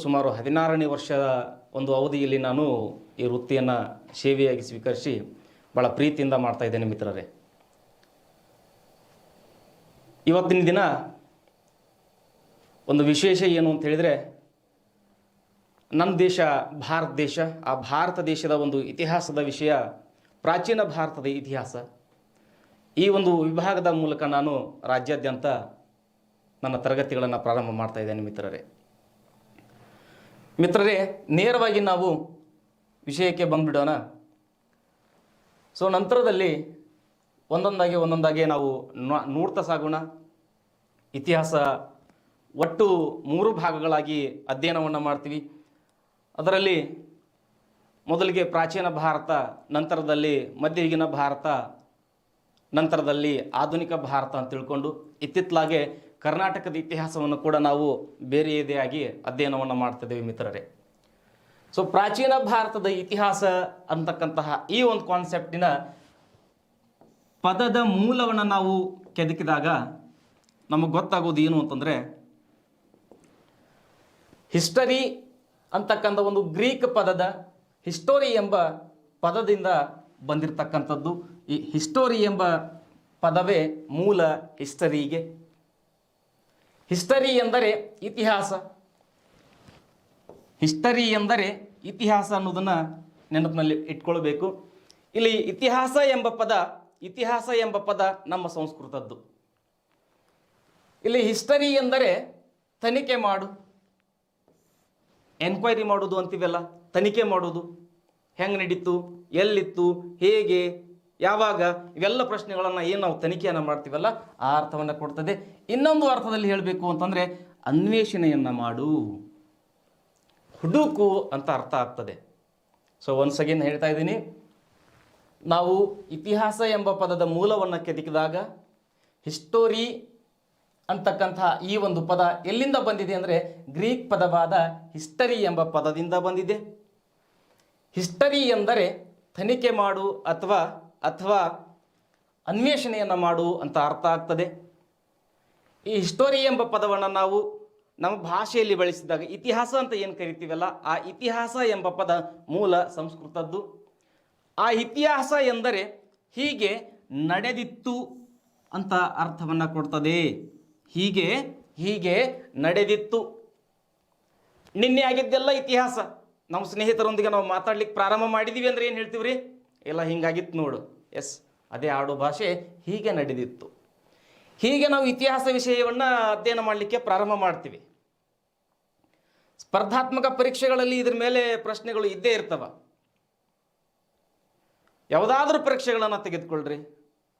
ಸುಮಾರು 16ನೇ ವರ್ಷದ ಒಂದು ಅವಧಿಯಲ್ಲಿ ನಾನು ಈ ವೃತ್ತಿಯನ್ನು ಸೇವೆಯಾಗಿ ಸ್ವೀಕರಿಸಿ ಭಾಳ ಪ್ರೀತಿಯಿಂದ ಮಾಡ್ತಾ ಇದ್ದೇನೆ ಮಿತ್ರರೇ. ಇವತ್ತಿನ ದಿನ ಒಂದು ವಿಶೇಷ ಏನು ಅಂತ ಹೇಳಿದರೆ, ನಮ್ಮ ದೇಶ ಭಾರತ ದೇಶ, ಆ ಭಾರತ ದೇಶದ ಒಂದು ಇತಿಹಾಸದ ವಿಷಯ, ಪ್ರಾಚೀನ ಭಾರತದ ಇತಿಹಾಸ. ಈ ಒಂದು ವಿಭಾಗದ ಮೂಲಕ ನಾನು ರಾಜ್ಯಾದ್ಯಂತ ನನ್ನ ತರಗತಿಗಳನ್ನು ಪ್ರಾರಂಭ ಮಾಡ್ತಾ ಇದ್ದೇನೆ ಮಿತ್ರರೇ. ನೇರವಾಗಿ ನಾವು ವಿಷಯಕ್ಕೆ ಬಂದುಬಿಡೋಣ. ಸೊ ನಂತರದಲ್ಲಿ ಒಂದೊಂದಾಗಿ ನಾವು ನೋಡ್ತಾ ಸಾಗೋಣ. ಇತಿಹಾಸ ಒಟ್ಟು 3 ಭಾಗಗಳಾಗಿ ಅಧ್ಯಯನವನ್ನು ಮಾಡ್ತೀವಿ. ಅದರಲ್ಲಿ ಮೊದಲಿಗೆ ಪ್ರಾಚೀನ ಭಾರತ, ನಂತರದಲ್ಲಿ ಮಧ್ಯಯುಗೀನ ಭಾರತ, ನಂತರದಲ್ಲಿ ಆಧುನಿಕ ಭಾರತ ಅಂತ ತಿಳ್ಕೊಂಡು ಇತ್ತಿತ್ತಲಾಗೆ ಕರ್ನಾಟಕದ ಇತಿಹಾಸವನ್ನು ಕೂಡ ನಾವು ಬೇರೆಯದಾಗಿ ಅಧ್ಯಯನವನ್ನು ಮಾಡ್ತಿದ್ದೇವೆ ಮಿತ್ರರೇ. ಸೊ ಪ್ರಾಚೀನ ಭಾರತದ ಇತಿಹಾಸ ಅಂತಕ್ಕಂತಹ ಈ ಒಂದು ಕಾನ್ಸೆಪ್ಟಿನ ಪದದ ಮೂಲವನ್ನು ನಾವು ಕೆದಕಿದಾಗ ನಮಗೆ ಗೊತ್ತಾಗೋದು ಏನು ಅಂತಂದರೆ, ಹಿಸ್ಟರಿ ಅಂತಕ್ಕಂಥ ಒಂದು ಗ್ರೀಕ್ ಪದದ ಹಿಸ್ಟೋರಿ ಎಂಬ ಪದದಿಂದ ಬಂದಿರತಕ್ಕಂಥದ್ದು. ಈ ಹಿಸ್ಟೋರಿ ಎಂಬ ಪದವೇ ಮೂಲ ಹಿಸ್ಟರಿಗೆ. ಹಿಸ್ಟರಿ ಎಂದರೆ ಇತಿಹಾಸ. ಹಿಸ್ಟರಿ ಎಂದರೆ ಇತಿಹಾಸ ಅನ್ನೋದನ್ನು ನೆನಪಿನಲ್ಲಿ ಇಟ್ಕೊಳ್ಬೇಕು. ಇಲ್ಲಿ ಇತಿಹಾಸ ಎಂಬ ಪದ ನಮ್ಮ ಸಂಸ್ಕೃತದ್ದು. ಇಲ್ಲಿ ಹಿಸ್ಟರಿ ಎಂದರೆ ತನಿಖೆ ಮಾಡು, ಎನ್ಕ್ವೈರಿ ಮಾಡೋದು ಅಂತೀವಲ್ಲ, ತನಿಖೆ ಮಾಡೋದು. ಹೆಂಗೆ ನಡೀತು, ಎಲ್ಲಿತ್ತು, ಹೇಗೆ, ಯಾವಾಗ, ಇವೆಲ್ಲ ಪ್ರಶ್ನೆಗಳನ್ನು ಏನು ನಾವು ತನಿಖೆಯನ್ನು ಮಾಡ್ತೀವಲ್ಲ ಆ ಅರ್ಥವನ್ನು ಕೊಡ್ತದೆ. ಇನ್ನೊಂದು ಅರ್ಥದಲ್ಲಿ ಹೇಳಬೇಕು ಅಂತಂದರೆ ಅನ್ವೇಷಣೆಯನ್ನು ಮಾಡು, ಹುಡುಕು ಅಂತ ಅರ್ಥ ಆಗ್ತದೆ. ಸೊ ಒನ್ಸ್ ಅಗೇನ್ ಹೇಳ್ತಾ ಇದ್ದೀನಿ, ನಾವು ಇತಿಹಾಸ ಎಂಬ ಪದದ ಮೂಲವನ್ನು ಕೆದಕಿದಾಗ ಹಿಸ್ಟೋರಿ ಅಂತಕ್ಕಂತಹ ಈ ಒಂದು ಪದ ಎಲ್ಲಿಂದ ಬಂದಿದೆ ಅಂದರೆ ಗ್ರೀಕ್ ಪದವಾದ ಹಿಸ್ಟರಿ ಎಂಬ ಪದದಿಂದ ಬಂದಿದೆ. ಹಿಸ್ಟರಿ ಎಂದರೆ ತನಿಖೆ ಮಾಡು ಅಥವಾ ಅನ್ವೇಷಣೆಯನ್ನು ಮಾಡು ಅಂತ ಅರ್ಥ ಆಗ್ತದೆ. ಈ ಹಿಸ್ಟೋರಿ ಎಂಬ ಪದವನ್ನು ನಾವು ನಮ್ಮ ಭಾಷೆಯಲ್ಲಿ ಬಳಸಿದಾಗ ಇತಿಹಾಸ ಅಂತ ಏನು ಕರಿತೀವಲ್ಲ, ಆ ಇತಿಹಾಸ ಎಂಬ ಪದ ಮೂಲ ಸಂಸ್ಕೃತದ್ದು. ಆ ಇತಿಹಾಸ ಎಂದರೆ ಹೀಗೆ ನಡೆದಿತ್ತು ಅಂತ ಅರ್ಥವನ್ನು ಕೊಡ್ತದೆ. ಹೀಗೆ ನಡೆದಿತ್ತು. ನಿನ್ನೆ ಆಗಿದ್ದೆಲ್ಲ ಇತಿಹಾಸ. ನಮ್ಮ ಸ್ನೇಹಿತರೊಂದಿಗೆ ನಾವು ಮಾತಾಡ್ಲಿಕ್ಕೆ ಪ್ರಾರಂಭ ಮಾಡಿದ್ದೀವಿ ಅಂದರೆ ಏನು ಹೇಳ್ತೀವ್ರಿ? ಎಲ್ಲ ಹಿಂಗಾಗಿತ್ತು ನೋಡು. ಎಸ್, ಅದೇ ಆಡೋ ಭಾಷೆ ಹೀಗೆ ನಡೆದಿತ್ತು. ಹೀಗೆ ನಾವು ಇತಿಹಾಸ ವಿಷಯವನ್ನು ಅಧ್ಯಯನ ಮಾಡಲಿಕ್ಕೆ ಪ್ರಾರಂಭ ಮಾಡ್ತೀವಿ. ಸ್ಪರ್ಧಾತ್ಮಕ ಪರೀಕ್ಷೆಗಳಲ್ಲಿ ಇದ್ರ ಮೇಲೆ ಪ್ರಶ್ನೆಗಳು ಇದ್ದೇ ಇರ್ತವ. ಯಾವುದಾದ್ರೂ ಪರೀಕ್ಷೆಗಳನ್ನು ತೆಗೆದುಕೊಳ್ಳ್ರಿ,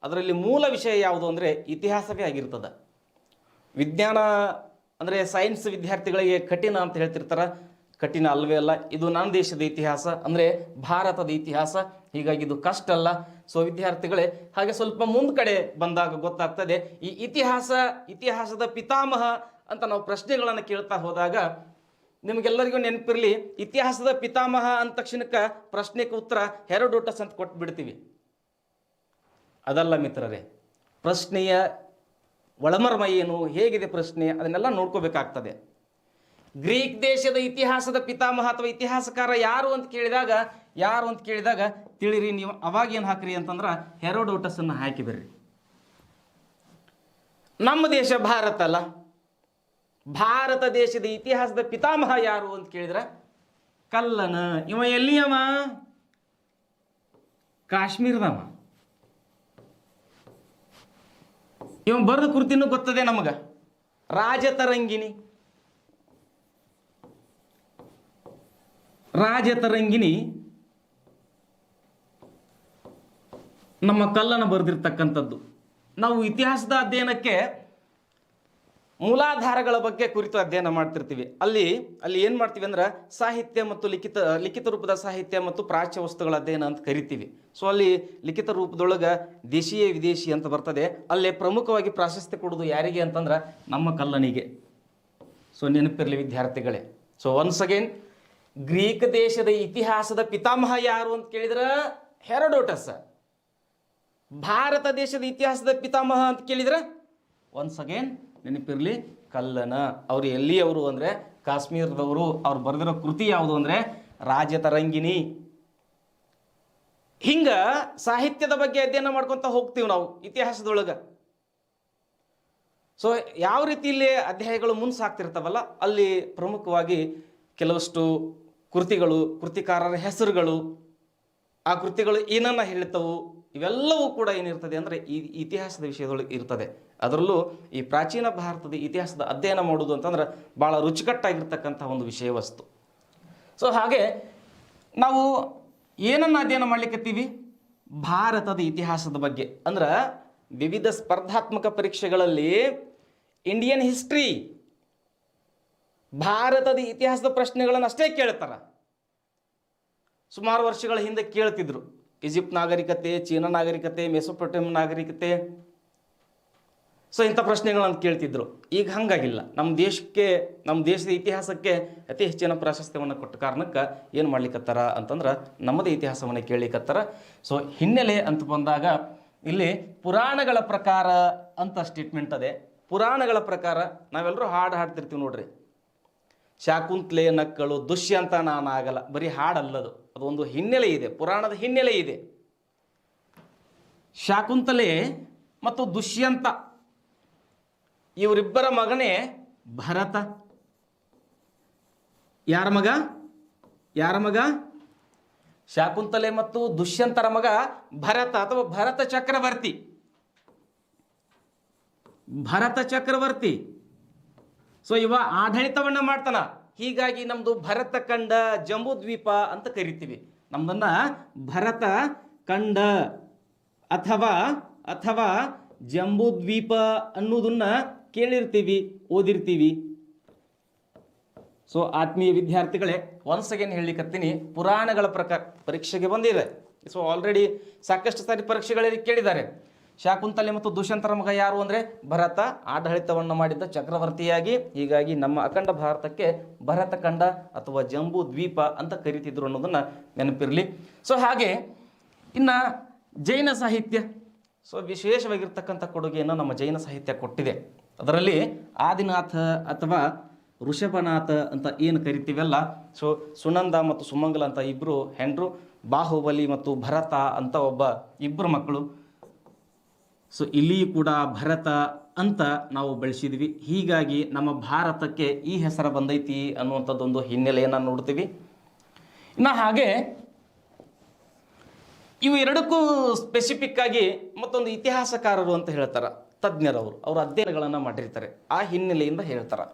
ಅದರಲ್ಲಿ ಮೂಲ ವಿಷಯ ಯಾವುದು ಅಂದರೆ ಇತಿಹಾಸವೇ ಆಗಿರ್ತದೆ. ವಿಜ್ಞಾನ ಅಂದರೆ ಸೈನ್ಸ್ ವಿದ್ಯಾರ್ಥಿಗಳಿಗೆ ಕಠಿಣ ಅಂತ ಹೇಳ್ತಿರ್ತಾರೆ. ಕಠಿಣ ಅಲ್ವೇ ಅಲ್ಲ. ಇದು ನನ್ನ ದೇಶದ ಇತಿಹಾಸ ಅಂದರೆ ಭಾರತದ ಇತಿಹಾಸ, ಹೀಗಾಗಿ ಇದು ಕಷ್ಟ ಅಲ್ಲ. ಸೊ ವಿದ್ಯಾರ್ಥಿಗಳೇ, ಹಾಗೆ ಸ್ವಲ್ಪ ಮುಂದೆ ಕಡೆ ಬಂದಾಗ ಗೊತ್ತಾಗ್ತದೆ ಈ ಇತಿಹಾಸದ ಪಿತಾಮಹ ಅಂತ ನಾವು ಪ್ರಶ್ನೆಗಳನ್ನು ಕೇಳ್ತಾ ಹೋದಾಗ ನಿಮಗೆಲ್ಲರಿಗೂ ನೆನಪಿರಲಿ, ಇತಿಹಾಸದ ಪಿತಾಮಹ ಅಂದ ತಕ್ಷಣಕ್ಕೆ ಪ್ರಶ್ನೆಗೆ ಉತ್ತರ ಹೆರೋಡೋಟಸ್ ಅಂತ ಕೊಟ್ಟು ಬಿಡ್ತೀವಿ. ಅದಲ್ಲ ಮಿತ್ರರೇ, ಪ್ರಶ್ನೆಯ ಒಳಮರ್ಮ ಏನು, ಹೇಗಿದೆ ಪ್ರಶ್ನೆ, ಅದನ್ನೆಲ್ಲ ನೋಡ್ಕೋಬೇಕಾಗ್ತದೆ. ಗ್ರೀಕ್ ದೇಶದ ಇತಿಹಾಸದ ಪಿತಾಮಹ ಅಥವಾ ಇತಿಹಾಸಕಾರ ಯಾರು ಅಂತ ಕೇಳಿದಾಗ ತಿಳಿರಿ ನೀವು. ಅವಾಗ ಏನು ಹಾಕ್ರಿ ಅಂತಂದ್ರೆ ಹೆರೋಡೋಟಸ್ ಅನ್ನು ಹಾಕಿ ಬರ್ರಿ. ನಮ್ಮ ದೇಶ ಭಾರತ ಅಲ್ಲ, ಭಾರತ ದೇಶದ ಇತಿಹಾಸದ ಪಿತಾಮಹ ಯಾರು ಅಂತ ಕೇಳಿದ್ರೆ ಕಲ್ಲನ. ಇವ ಎಲ್ಲಿಯವ? ಕಾಶ್ಮೀರದವ. ಇವ ಬರೆದ ಕೃತಿನೂ ಗೊತ್ತದೆ ನಮಗ, ರಾಜತರಂಗಿಣಿ. ನಮ್ಮ ಕಲ್ಲನ ಬರೆದಿರ್ತಕ್ಕಂಥದ್ದು. ನಾವು ಇತಿಹಾಸದ ಅಧ್ಯಯನಕ್ಕೆ ಮೂಲಾಧಾರಗಳ ಬಗ್ಗೆ ಕುರಿತು ಅಧ್ಯಯನ ಮಾಡ್ತಿರ್ತೀವಿ. ಅಲ್ಲಿ ಏನು ಮಾಡ್ತೀವಿ ಅಂದ್ರೆ ಸಾಹಿತ್ಯ ಮತ್ತು ಲಿಖಿತ ರೂಪದ ಸಾಹಿತ್ಯ ಮತ್ತು ಪ್ರಾಚ್ಯ ವಸ್ತುಗಳ ಅಧ್ಯಯನ ಅಂತ ಕರಿತೀವಿ. ಸೊ ಅಲ್ಲಿ ಲಿಖಿತ ರೂಪದೊಳಗೆ ದೇಶೀಯ ವಿದೇಶಿ ಅಂತ ಬರ್ತದೆ. ಅಲ್ಲೇ ಪ್ರಮುಖವಾಗಿ ಪ್ರಾಶಸ್ತ್ಯ ಕೊಡೋದು ಯಾರಿಗೆ ಅಂತಂದ್ರೆ ನಮ್ಮ ಕಲ್ಲನಿಗೆ. ಸೊ ನೆನಪಿರಲಿ ವಿದ್ಯಾರ್ಥಿಗಳೇ. ಸೊ ಒನ್ಸ್ ಅಗೇನ್, ಗ್ರೀಕ್ ದೇಶದ ಇತಿಹಾಸದ ಪಿತಾಮಹ ಯಾರು ಅಂತ ಕೇಳಿದ್ರೆ ಹೆರೋಡೋಟಸ್. ಭಾರತ ದೇಶದ ಇತಿಹಾಸದ ಪಿತಾಮಹ ಅಂತ ಕೇಳಿದ್ರೆ ಒನ್ಸ್ ಅಗೇನ್ ನೆನಪಿರಲಿ ಕಲ್ಲನ. ಅವರು ಎಲ್ಲಿಯವರು ಅಂದರೆ ಕಾಶ್ಮೀರದವರು ಅವ್ರು ಬರೆದಿರೋ ಕೃತಿ ಯಾವುದು ಅಂದರೆ ರಾಜತರಂಗಿಣಿ. ಹಿಂಗ ಸಾಹಿತ್ಯದ ಬಗ್ಗೆ ಅಧ್ಯಯನ ಮಾಡ್ಕೊತ ಹೋಗ್ತೀವಿ ನಾವು ಇತಿಹಾಸದೊಳಗೆ. ಸೊ ಯಾವ ರೀತಿ ಇಲ್ಲಿ ಅಧ್ಯಾಯಗಳು ಸಾಗ್ತಿರ್ತಾವಲ್ಲ, ಅಲ್ಲಿ ಪ್ರಮುಖವಾಗಿ ಕೆಲವಷ್ಟು ಕೃತಿಗಳು, ಕೃತಿಕಾರರ ಹೆಸರುಗಳು, ಆ ಕೃತಿಗಳು ಏನನ್ನ ಹೇಳ್ತವು, ಇವೆಲ್ಲವೂ ಕೂಡ ಏನಿರ್ತದೆ ಅಂದರೆ ಈ ಇತಿಹಾಸದ ವಿಷಯದೊಳಗೆ ಇರ್ತದೆ. ಅದರಲ್ಲೂ ಈ ಪ್ರಾಚೀನ ಭಾರತದ ಇತಿಹಾಸದ ಅಧ್ಯಯನ ಮಾಡೋದು ಅಂತಂದ್ರೆ ಭಾಳ ರುಚಿಕಟ್ಟಾಗಿರ್ತಕ್ಕಂಥ ಒಂದು ವಿಷಯ ವಸ್ತು. ಸೊ ಹಾಗೆ ನಾವು ಏನನ್ನು ಅಧ್ಯಯನ ಮಾಡ್ಲಿಕ್ಕತ್ತೀವಿ? ಭಾರತದ ಇತಿಹಾಸದ ಬಗ್ಗೆ. ಅಂದ್ರೆ ವಿವಿಧ ಸ್ಪರ್ಧಾತ್ಮಕ ಪರೀಕ್ಷೆಗಳಲ್ಲಿ ಇಂಡಿಯನ್ ಹಿಸ್ಟ್ರಿ, ಭಾರತದ ಇತಿಹಾಸದ ಪ್ರಶ್ನೆಗಳನ್ನು ಅಷ್ಟೇ ಕೇಳ್ತಾರ. ಸುಮಾರು ವರ್ಷಗಳ ಹಿಂದೆ ಕೇಳ್ತಿದ್ರು ಈಜಿಪ್ಟ್ ನಾಗರಿಕತೆ, ಚೀನಾ ನಾಗರಿಕತೆ, ಮೆಸೊಪೊಟೇಮಿಯಾ ನಾಗರಿಕತೆ, ಸೊ ಇಂಥ ಪ್ರಶ್ನೆಗಳನ್ನು ಕೇಳ್ತಿದ್ರು. ಈಗ ಹಂಗಾಗಿಲ್ಲ. ನಮ್ಮ ದೇಶಕ್ಕೆ, ನಮ್ಮ ದೇಶದ ಇತಿಹಾಸಕ್ಕೆ ಅತಿ ಹೆಚ್ಚಿನ ಪ್ರಾಶಸ್ತ್ಯವನ್ನು ಕೊಟ್ಟ ಕಾರಣಕ್ಕೆ ಏನು ಮಾಡ್ಲಿಕ್ಕತ್ತಾರ ಅಂತಂದ್ರೆ ನಮ್ಮದೇ ಇತಿಹಾಸವನ್ನು ಕೇಳಲಿಕ್ಕತ್ತಾರ. ಸೊ ಹಿನ್ನೆಲೆ ಅಂತ ಬಂದಾಗ ಇಲ್ಲಿ ಪುರಾಣಗಳ ಪ್ರಕಾರ ಅಂತ ಸ್ಟೇಟ್ಮೆಂಟ್ ಅದೇ. ಪುರಾಣಗಳ ಪ್ರಕಾರ ನಾವೆಲ್ಲರೂ ಹಾಡು ಹಾಡ್ತಿರ್ತೀವಿ ನೋಡ್ರಿ. ಶಾಕುಂತಲೆ ನಕ್ಕಳು ದುಷ್ಯಂತ ನಾನಾಗಲ್ಲ, ಬರೀ ಹಾಡಲ್ಲದು, ಅದೊಂದು ಹಿನ್ನೆಲೆ ಇದೆ, ಪುರಾಣದ ಹಿನ್ನೆಲೆ ಇದೆ. ಶಾಕುಂತಲೆ ಮತ್ತು ದುಷ್ಯಂತ ಇವರಿಬ್ಬರ ಮಗನೇ ಭರತ. ಯಾರ ಮಗ? ಯಾರ ಮಗ? ಶಾಕುಂತಲೆ ಮತ್ತು ದುಷ್ಯಂತರ ಮಗ ಭರತ ಅಥವಾ ಭರತ ಚಕ್ರವರ್ತಿ. ಭರತ ಚಕ್ರವರ್ತಿ. ಸೊ ಇವ ಆಡಳಿತವನ್ನ ಮಾಡ್ತಾನ. ಹೀಗಾಗಿ ನಮ್ದು ಭರತ ಖಂಡ, ಜಂಬೂ ದ್ವೀಪ ಅಂತ ಕರಿತೀವಿ. ನಮ್ದನ್ನ ಭರತ ಖಂಡ ಅಥವಾ ಅಥವಾ ಜಂಬೂ ದ್ವೀಪ ಅನ್ನೋದನ್ನ ಕೇಳಿರ್ತೀವಿ, ಓದಿರ್ತೀವಿ. ಸೊ ಆತ್ಮೀಯ ವಿದ್ಯಾರ್ಥಿಗಳೇ, ಒನ್ಸ್ ಅಗೇನ್ ಹೇಳಲಿಕ್ಕತ್ತೀನಿ, ಪುರಾಣಗಳ ಪ್ರಕಾರ ಪರೀಕ್ಷೆಗೆ ಬಂದಿದೆ. ಸೊ ಆಲ್ರೆಡಿ ಸಾಕಷ್ಟು ಸಾರಿ ಪರೀಕ್ಷೆಗಳಲ್ಲಿ ಕೇಳಿದ್ದಾರೆ. ಶಾಕುಂತಲೆ ಮತ್ತು ದುಷ್ಯಂತರ ಮಗ ಯಾರು ಅಂದರೆ ಭರತ, ಆಡಳಿತವನ್ನು ಮಾಡಿದ್ದ ಚಕ್ರವರ್ತಿಯಾಗಿ. ಹೀಗಾಗಿ ನಮ್ಮ ಅಖಂಡ ಭಾರತಕ್ಕೆ ಭರತ ಖಂಡ ಅಥವಾ ಜಂಬೂ ದ್ವೀಪ ಅಂತ ಕರಿತಿದ್ರು ಅನ್ನೋದನ್ನು ನೆನಪಿರಲಿ. ಸೊ ಹಾಗೆ ಇನ್ನು ಜೈನ ಸಾಹಿತ್ಯ, ಸೊ ವಿಶೇಷವಾಗಿರ್ತಕ್ಕಂಥ ಕೊಡುಗೆಯನ್ನು ನಮ್ಮ ಜೈನ ಸಾಹಿತ್ಯ ಕೊಟ್ಟಿದೆ. ಅದರಲ್ಲಿ ಆದಿನಾಥ ಅಥವಾ ಋಷಭನಾಥ ಅಂತ ಏನು ಕರಿತೀವಲ್ಲ, ಸೊ ಸುನಂದ ಮತ್ತು ಸುಮಂಗಲ ಅಂತ ಇಬ್ಬರು ಹೆಂಡ್ರು, ಬಾಹುಬಲಿ ಮತ್ತು ಭರತ ಅಂತ ಇಬ್ಬರು ಮಕ್ಕಳು. ಸೊ ಇಲ್ಲಿಯೂ ಕೂಡ ಭರತ ಅಂತ ನಾವು ಬೆಳೆಸಿದ್ವಿ. ಹೀಗಾಗಿ ನಮ್ಮ ಭಾರತಕ್ಕೆ ಈ ಹೆಸರು ಬಂದೈತಿ ಅನ್ನುವಂಥದ್ದೊಂದು ಹಿನ್ನೆಲೆಯನ್ನು ನೋಡ್ತೀವಿ. ಇನ್ನು ಹಾಗೆ ಇವು ಎರಡಕ್ಕೂ ಸ್ಪೆಸಿಫಿಕ್ ಆಗಿ ಮತ್ತೊಂದು ಇತಿಹಾಸಕಾರರು ಅಂತ ಹೇಳ್ತಾರೆ, ತಜ್ಞರವರು, ಅವರು ಅಧ್ಯಯನಗಳನ್ನು ಮಾಡಿರ್ತಾರೆ. ಆ ಹಿನ್ನೆಲೆಯಿಂದ ಹೇಳ್ತಾರೆ.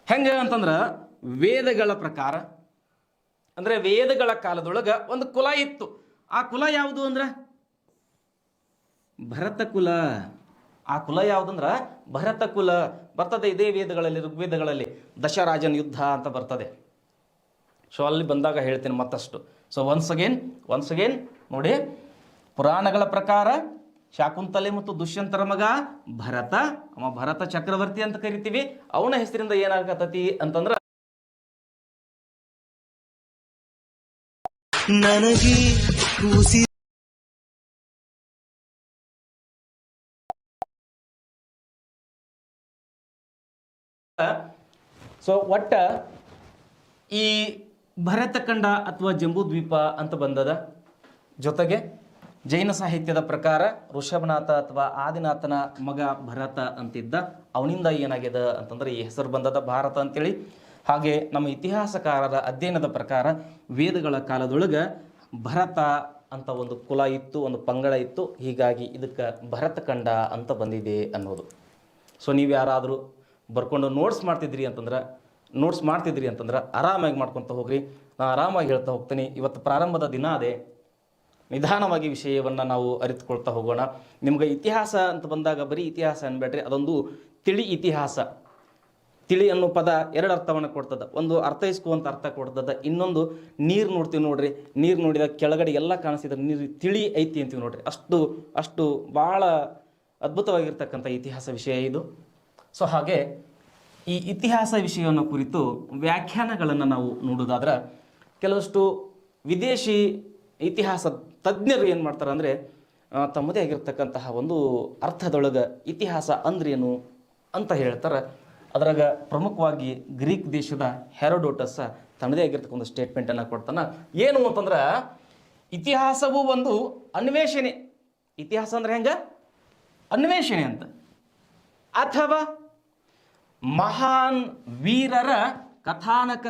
ಹೆಂಗೆ ಅಂತಂದ್ರೆ ವೇದಗಳ ಪ್ರಕಾರ, ಅಂದರೆ ವೇದಗಳ ಕಾಲದೊಳಗೆ ಒಂದು ಕುಲ ಇತ್ತು. ಆ ಕುಲ ಯಾವುದು ಅಂದ್ರೆ ಭರತ ಕುಲ. ಆ ಕುಲ ಯಾವುದಂದ್ರೆ ಭರತ ಕುಲ ಬರ್ತದೆ. ಇದೇ ವೇದಗಳಲ್ಲಿ, ಋಗ್ವೇದಗಳಲ್ಲಿ ದಶರಾಜನ ಯುದ್ಧ ಅಂತ ಬರ್ತದೆ. ಸೊ ಅಲ್ಲಿ ಬಂದಾಗ ಹೇಳ್ತೀನಿ ಮತ್ತಷ್ಟು. ಸೊ ಒನ್ಸ್ ಅಗೇನ್ ನೋಡಿ, ಪುರಾಣಗಳ ಪ್ರಕಾರ ಶಾಕುಂತಲೆ ಮತ್ತು ದುಷ್ಯಂತರ ಮಗ ಭರತ, ಅವ ಭರತ ಚಕ್ರವರ್ತಿ ಅಂತ ಕರಿತೀವಿ. ಅವನ ಹೆಸರಿಂದ ಏನಾಗತತಿ ಅಂತಂದ್ರ ನನಗೆ ಕೂಸಿ. ಸೊ ಒಟ್ಟ ಈ ಭರತ ಖಂಡ ಅಥವಾ ಜಂಬೂ ದ್ವೀಪ ಅಂತ ಬಂದದ. ಜೊತೆಗೆ ಜೈನ ಸಾಹಿತ್ಯದ ಪ್ರಕಾರ ಋಷಭನಾಥ ಅಥವಾ ಆದಿನಾಥನ ಮಗ ಭರತ ಅಂತಿದ್ದ. ಅವನಿಂದ ಏನಾಗಿದೆ ಅಂತಂದ್ರೆ ಈ ಹೆಸರು ಬಂದದ ಭಾರತ ಅಂತೇಳಿ. ಹಾಗೆ ನಮ್ಮ ಇತಿಹಾಸಕಾರರ ಅಧ್ಯಯನದ ಪ್ರಕಾರ ವೇದಗಳ ಕಾಲದೊಳಗೆ ಭರತ ಅಂತ ಒಂದು ಕುಲ ಇತ್ತು, ಒಂದು ಪಂಗಡ ಇತ್ತು. ಹೀಗಾಗಿ ಇದಕ್ಕೆ ಭರತ ಖಂಡ ಅಂತ ಬಂದಿದೆ ಅನ್ನೋದು. ಸೊ ನೀವು ಯಾರಾದರೂ ಬರ್ಕೊಂಡು ನೋಟ್ಸ್ ಮಾಡ್ತಿದ್ರಿ ಅಂತಂದ್ರೆ ಆರಾಮಾಗಿ ಮಾಡ್ಕೊತ ಹೋಗ್ರಿ. ನಾನು ಆರಾಮಾಗಿ ಹೇಳ್ತಾ ಹೋಗ್ತೀನಿ. ಇವತ್ತು ಪ್ರಾರಂಭದ ದಿನ ಅದೇ. ನಿಧಾನವಾಗಿ ವಿಷಯವನ್ನು ನಾವು ಅರಿತುಕೊಳ್ತಾ ಹೋಗೋಣ. ನಿಮ್ಗೆ ಇತಿಹಾಸ ಅಂತ ಬಂದಾಗ ಬರೀ ಇತಿಹಾಸ ಅನ್ಬೇಡ್ರಿ, ಅದೊಂದು ತಿಳಿ ಇತಿಹಾಸ. ತಿಳಿ ಅನ್ನೋ ಪದ ಎರಡು ಅರ್ಥವನ್ನು ಕೊಡ್ತದೆ. ಒಂದು ಅರ್ಥೈಸ್ಕುವಂಥ ಅರ್ಥ ಕೊಡ್ತದೆ, ಇನ್ನೊಂದು ನೀರು ನೋಡ್ತೀವಿ ನೋಡ್ರಿ, ನೀರು ನೋಡಿದಾಗ ಕೆಳಗಡೆ ಎಲ್ಲ ಕಾಣಿಸಿದ್ರೆ ನೀರು ತಿಳಿ ಐತಿ ಅಂತೀವಿ ನೋಡ್ರಿ. ಅಷ್ಟು ಭಾಳ ಅದ್ಭುತವಾಗಿರ್ತಕ್ಕಂಥ ಇತಿಹಾಸ ವಿಷಯ ಇದು. ಸೊ ಹಾಗೆ ಈ ಇತಿಹಾಸ ವಿಷಯವನ್ನು ಕುರಿತು ವ್ಯಾಖ್ಯಾನಗಳನ್ನು ನಾವು ನೋಡೋದಾದ್ರೆ, ಕೆಲವಷ್ಟು ವಿದೇಶಿ ಇತಿಹಾಸ ತಜ್ಞರು ಏನು ಮಾಡ್ತಾರೆ ಅಂದರೆ ತಮ್ಮದೇ ಆಗಿರ್ತಕ್ಕಂತಹ ಒಂದು ಅರ್ಥದೊಳಗೆ ಇತಿಹಾಸ ಅಂದ್ರೇನು ಅಂತ ಹೇಳ್ತಾರೆ. ಅದ್ರಾಗ ಪ್ರಮುಖವಾಗಿ ಗ್ರೀಕ್ ದೇಶದ ಹೆರೋಡೋಟಸ್ ತನ್ನದೇ ಆಗಿರ್ತಕ್ಕ ಒಂದು ಸ್ಟೇಟ್ಮೆಂಟನ್ನು ಕೊಡ್ತಾನೆ. ಏನು ಅಂತಂದ್ರೆ ಇತಿಹಾಸವು ಒಂದು ಅನ್ವೇಷಣೆ. ಇತಿಹಾಸ ಅಂದ್ರೆ ಹೆಂಗ? ಅನ್ವೇಷಣೆ ಅಂತ. ಅಥವಾ ಮಹಾನ್ ವೀರರ ಕಥಾನಕ.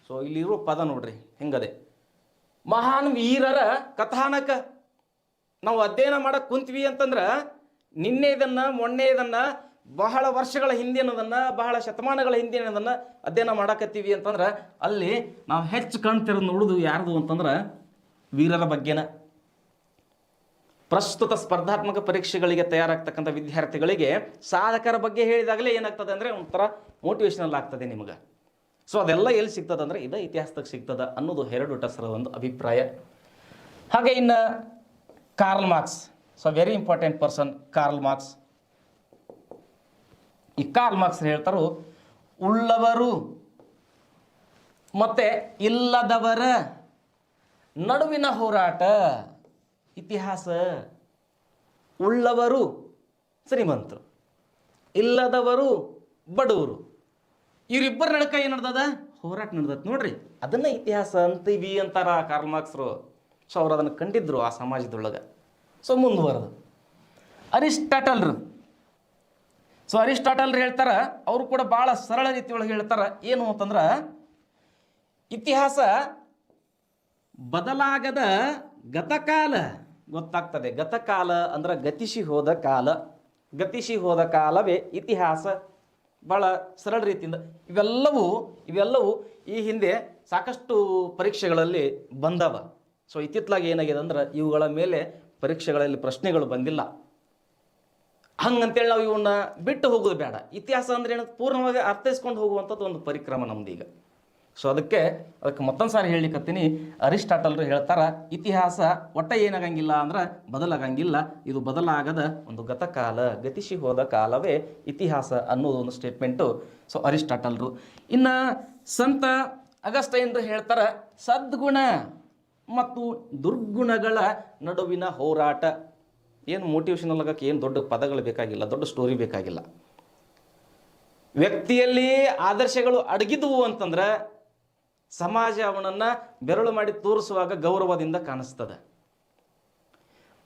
ಸೊ ಇಲ್ಲಿರೋ ಪದ ನೋಡ್ರಿ ಹೆಂಗದೆ, ಮಹಾನ್ ವೀರರ ಕಥಾನಕ. ನಾವು ಅಧ್ಯಯನ ಮಾಡಕ್ಕೆ ಕುಂತ್ವಿ ಅಂತಂದ್ರೆ ನಿನ್ನೆ ಇದನ್ನು ಮೊನ್ನೆ ಇದನ್ನು ಬಹಳ ವರ್ಷಗಳ ಹಿಂದಿನದನ್ನು ಬಹಳ ಶತಮಾನಗಳ ಹಿಂದಿನದನ್ನು ಅಧ್ಯಯನ ಮಾಡಕತ್ತೀವಿ ಅಂತಂದ್ರೆ ಅಲ್ಲಿ ನಾವು ಹೆಚ್ಚು ಕಾಣ್ತಿರೋದು ನೋಡೋದು ಯಾರ್ದು ಅಂತಂದ್ರೆ ವೀರರ ಬಗ್ಗೆನ. ಪ್ರಸ್ತುತ ಸ್ಪರ್ಧಾತ್ಮಕ ಪರೀಕ್ಷೆಗಳಿಗೆ ತಯಾರಾಗ್ತಕ್ಕಂಥ ವಿದ್ಯಾರ್ಥಿಗಳಿಗೆ ಸಾಧಕರ ಬಗ್ಗೆ ಹೇಳಿದಾಗಲೇ ಏನಾಗ್ತದೆ ಅಂದರೆ ಒಂಥರ ಮೋಟಿವೇಶನಲ್ ಆಗ್ತದೆ ನಿಮಗೆ. ಸೊ ಅದೆಲ್ಲ ಎಲ್ಲಿ ಸಿಗ್ತದೆ ಅಂದರೆ ಇದು ಇತಿಹಾಸದಾಗ ಸಿಗ್ತದೆ ಅನ್ನೋದು ಹೆರೋಡೋಟಸ್ರ ಒಂದು ಅಭಿಪ್ರಾಯ. ಹಾಗೆ ಇನ್ನು Karl Marx, so very important person Karl Marx. ಈ ಕಾರ್ಲ್ ಮಾರ್ಕ್ಸ್ ಹೇಳ್ತಾರೋ ಉಳ್ಳವರು ಮತ್ತೆ ಇಲ್ಲದವರ ನಡುವಿನ ಹೋರಾಟ ಇತಿಹಾಸ. ಉಳ್ಳವರು ಶ್ರೀಮಂತರು, ಇಲ್ಲದವರು ಬಡವರು, ಇವರಿಬ್ಬರ ನಡಕ ಏನು ನಡೆದದ? ಹೋರಾಟ ನಡೆದತ್ ನೋಡ್ರಿ. ಅದನ್ನ ಇತಿಹಾಸ ಅಂತೀವಿ ಅಂತಾರ ಕಾರ್ಲ್ ಮಾರ್ಕ್ಸ್ರು. ಸೊ ಅವ್ರು ಅದನ್ನು ಕಂಡಿದ್ರು ಆ ಸಮಾಜದೊಳಗೆ. ಸೊ ಮುಂದುವರೆದು ಅರಿಸ್ಟಾಟಲ್ರು. ಸೊ ಅರಿಸ್ಟಾಟಲ್ರು ಹೇಳ್ತಾರ, ಅವರು ಕೂಡ ಭಾಳ ಸರಳ ರೀತಿಯೊಳಗೆ ಹೇಳ್ತಾರ. ಏನು ಅಂತಂದ್ರೆ ಇತಿಹಾಸ ಬದಲಾಗದ ಗತಕಾಲ. ಗೊತ್ತಾಗ್ತದೆ, ಗತಕಾಲ ಅಂದ್ರೆ ಗತಿಸಿ ಹೋದ ಕಾಲ. ಗತಿಸಿ ಹೋದ ಕಾಲವೇ ಇತಿಹಾಸ. ಭಾಳ ಸರಳ ರೀತಿಯಿಂದ ಇವೆಲ್ಲವೂ ಈ ಹಿಂದೆ ಸಾಕಷ್ಟು ಪರೀಕ್ಷೆಗಳಲ್ಲಿ ಬಂದವ. ಸೊ ಇತ್ತಿತ್ತಲಾಗಿ ಏನಾಗಿದೆ ಅಂದ್ರೆ ಇವುಗಳ ಮೇಲೆ ಪರೀಕ್ಷೆಗಳಲ್ಲಿ ಪ್ರಶ್ನೆಗಳು ಬಂದಿಲ್ಲ. ಹಂಗಂತೇಳಿ ನಾವು ಇವನ್ನ ಬಿಟ್ಟು ಹೋಗೋದು ಬೇಡ. ಇತಿಹಾಸ ಅಂದ್ರೆ ಏನು ಪೂರ್ಣವಾಗಿ ಅರ್ಥೈಸ್ಕೊಂಡು ಹೋಗುವಂಥದ್ದು ಒಂದು ಪರಿಕ್ರಮ ನಮ್ದೀಗ. ಸೊ ಅದಕ್ಕೆ ಮತ್ತೊಂದು ಸಾರಿ ಹೇಳಲಿಕ್ಕತ್ತೀನಿ. ಅರಿಸ್ಟಾಟಲ್ರು ಹೇಳ್ತಾರ ಇತಿಹಾಸ ಒಟ್ಟ ಏನಾಗಂಗಿಲ್ಲ ಅಂದ್ರೆ ಬದಲಾಗಂಗಿಲ್ಲ, ಇದು ಬದಲಾಗದ ಒಂದು ಗತಕಾಲ, ಗತಿಸಿ ಹೋದ ಕಾಲವೇ ಇತಿಹಾಸ ಅನ್ನೋದು ಒಂದು ಸ್ಟೇಟ್ಮೆಂಟು. ಸೊ ಅರಿಸ್ಟಾಟಲ್ರು. ಇನ್ನು ಸಂತ ಅಗಸ್ಟೈನ್ರು ಹೇಳ್ತಾರ ಸದ್ಗುಣ ಮತ್ತು ದುರ್ಗುಣಗಳ ನಡುವಿನ ಹೋರಾಟ. ಏನು ಮೋಟಿವೇಶನಲ್ ಆಗಕ್ಕೆ ಏನು ದೊಡ್ಡ ಪದಗಳು ಬೇಕಾಗಿಲ್ಲ, ದೊಡ್ಡ ಸ್ಟೋರಿ ಬೇಕಾಗಿಲ್ಲ. ವ್ಯಕ್ತಿಯಲ್ಲಿ ಆದರ್ಶಗಳು ಅಡಗಿದುವು ಅಂತಂದ್ರೆ ಸಮಾಜ ಅವನನ್ನು ಬೆರಳು ಮಾಡಿ ತೋರಿಸುವಾಗ ಗೌರವದಿಂದ ಕಾಣಿಸ್ತದೆ.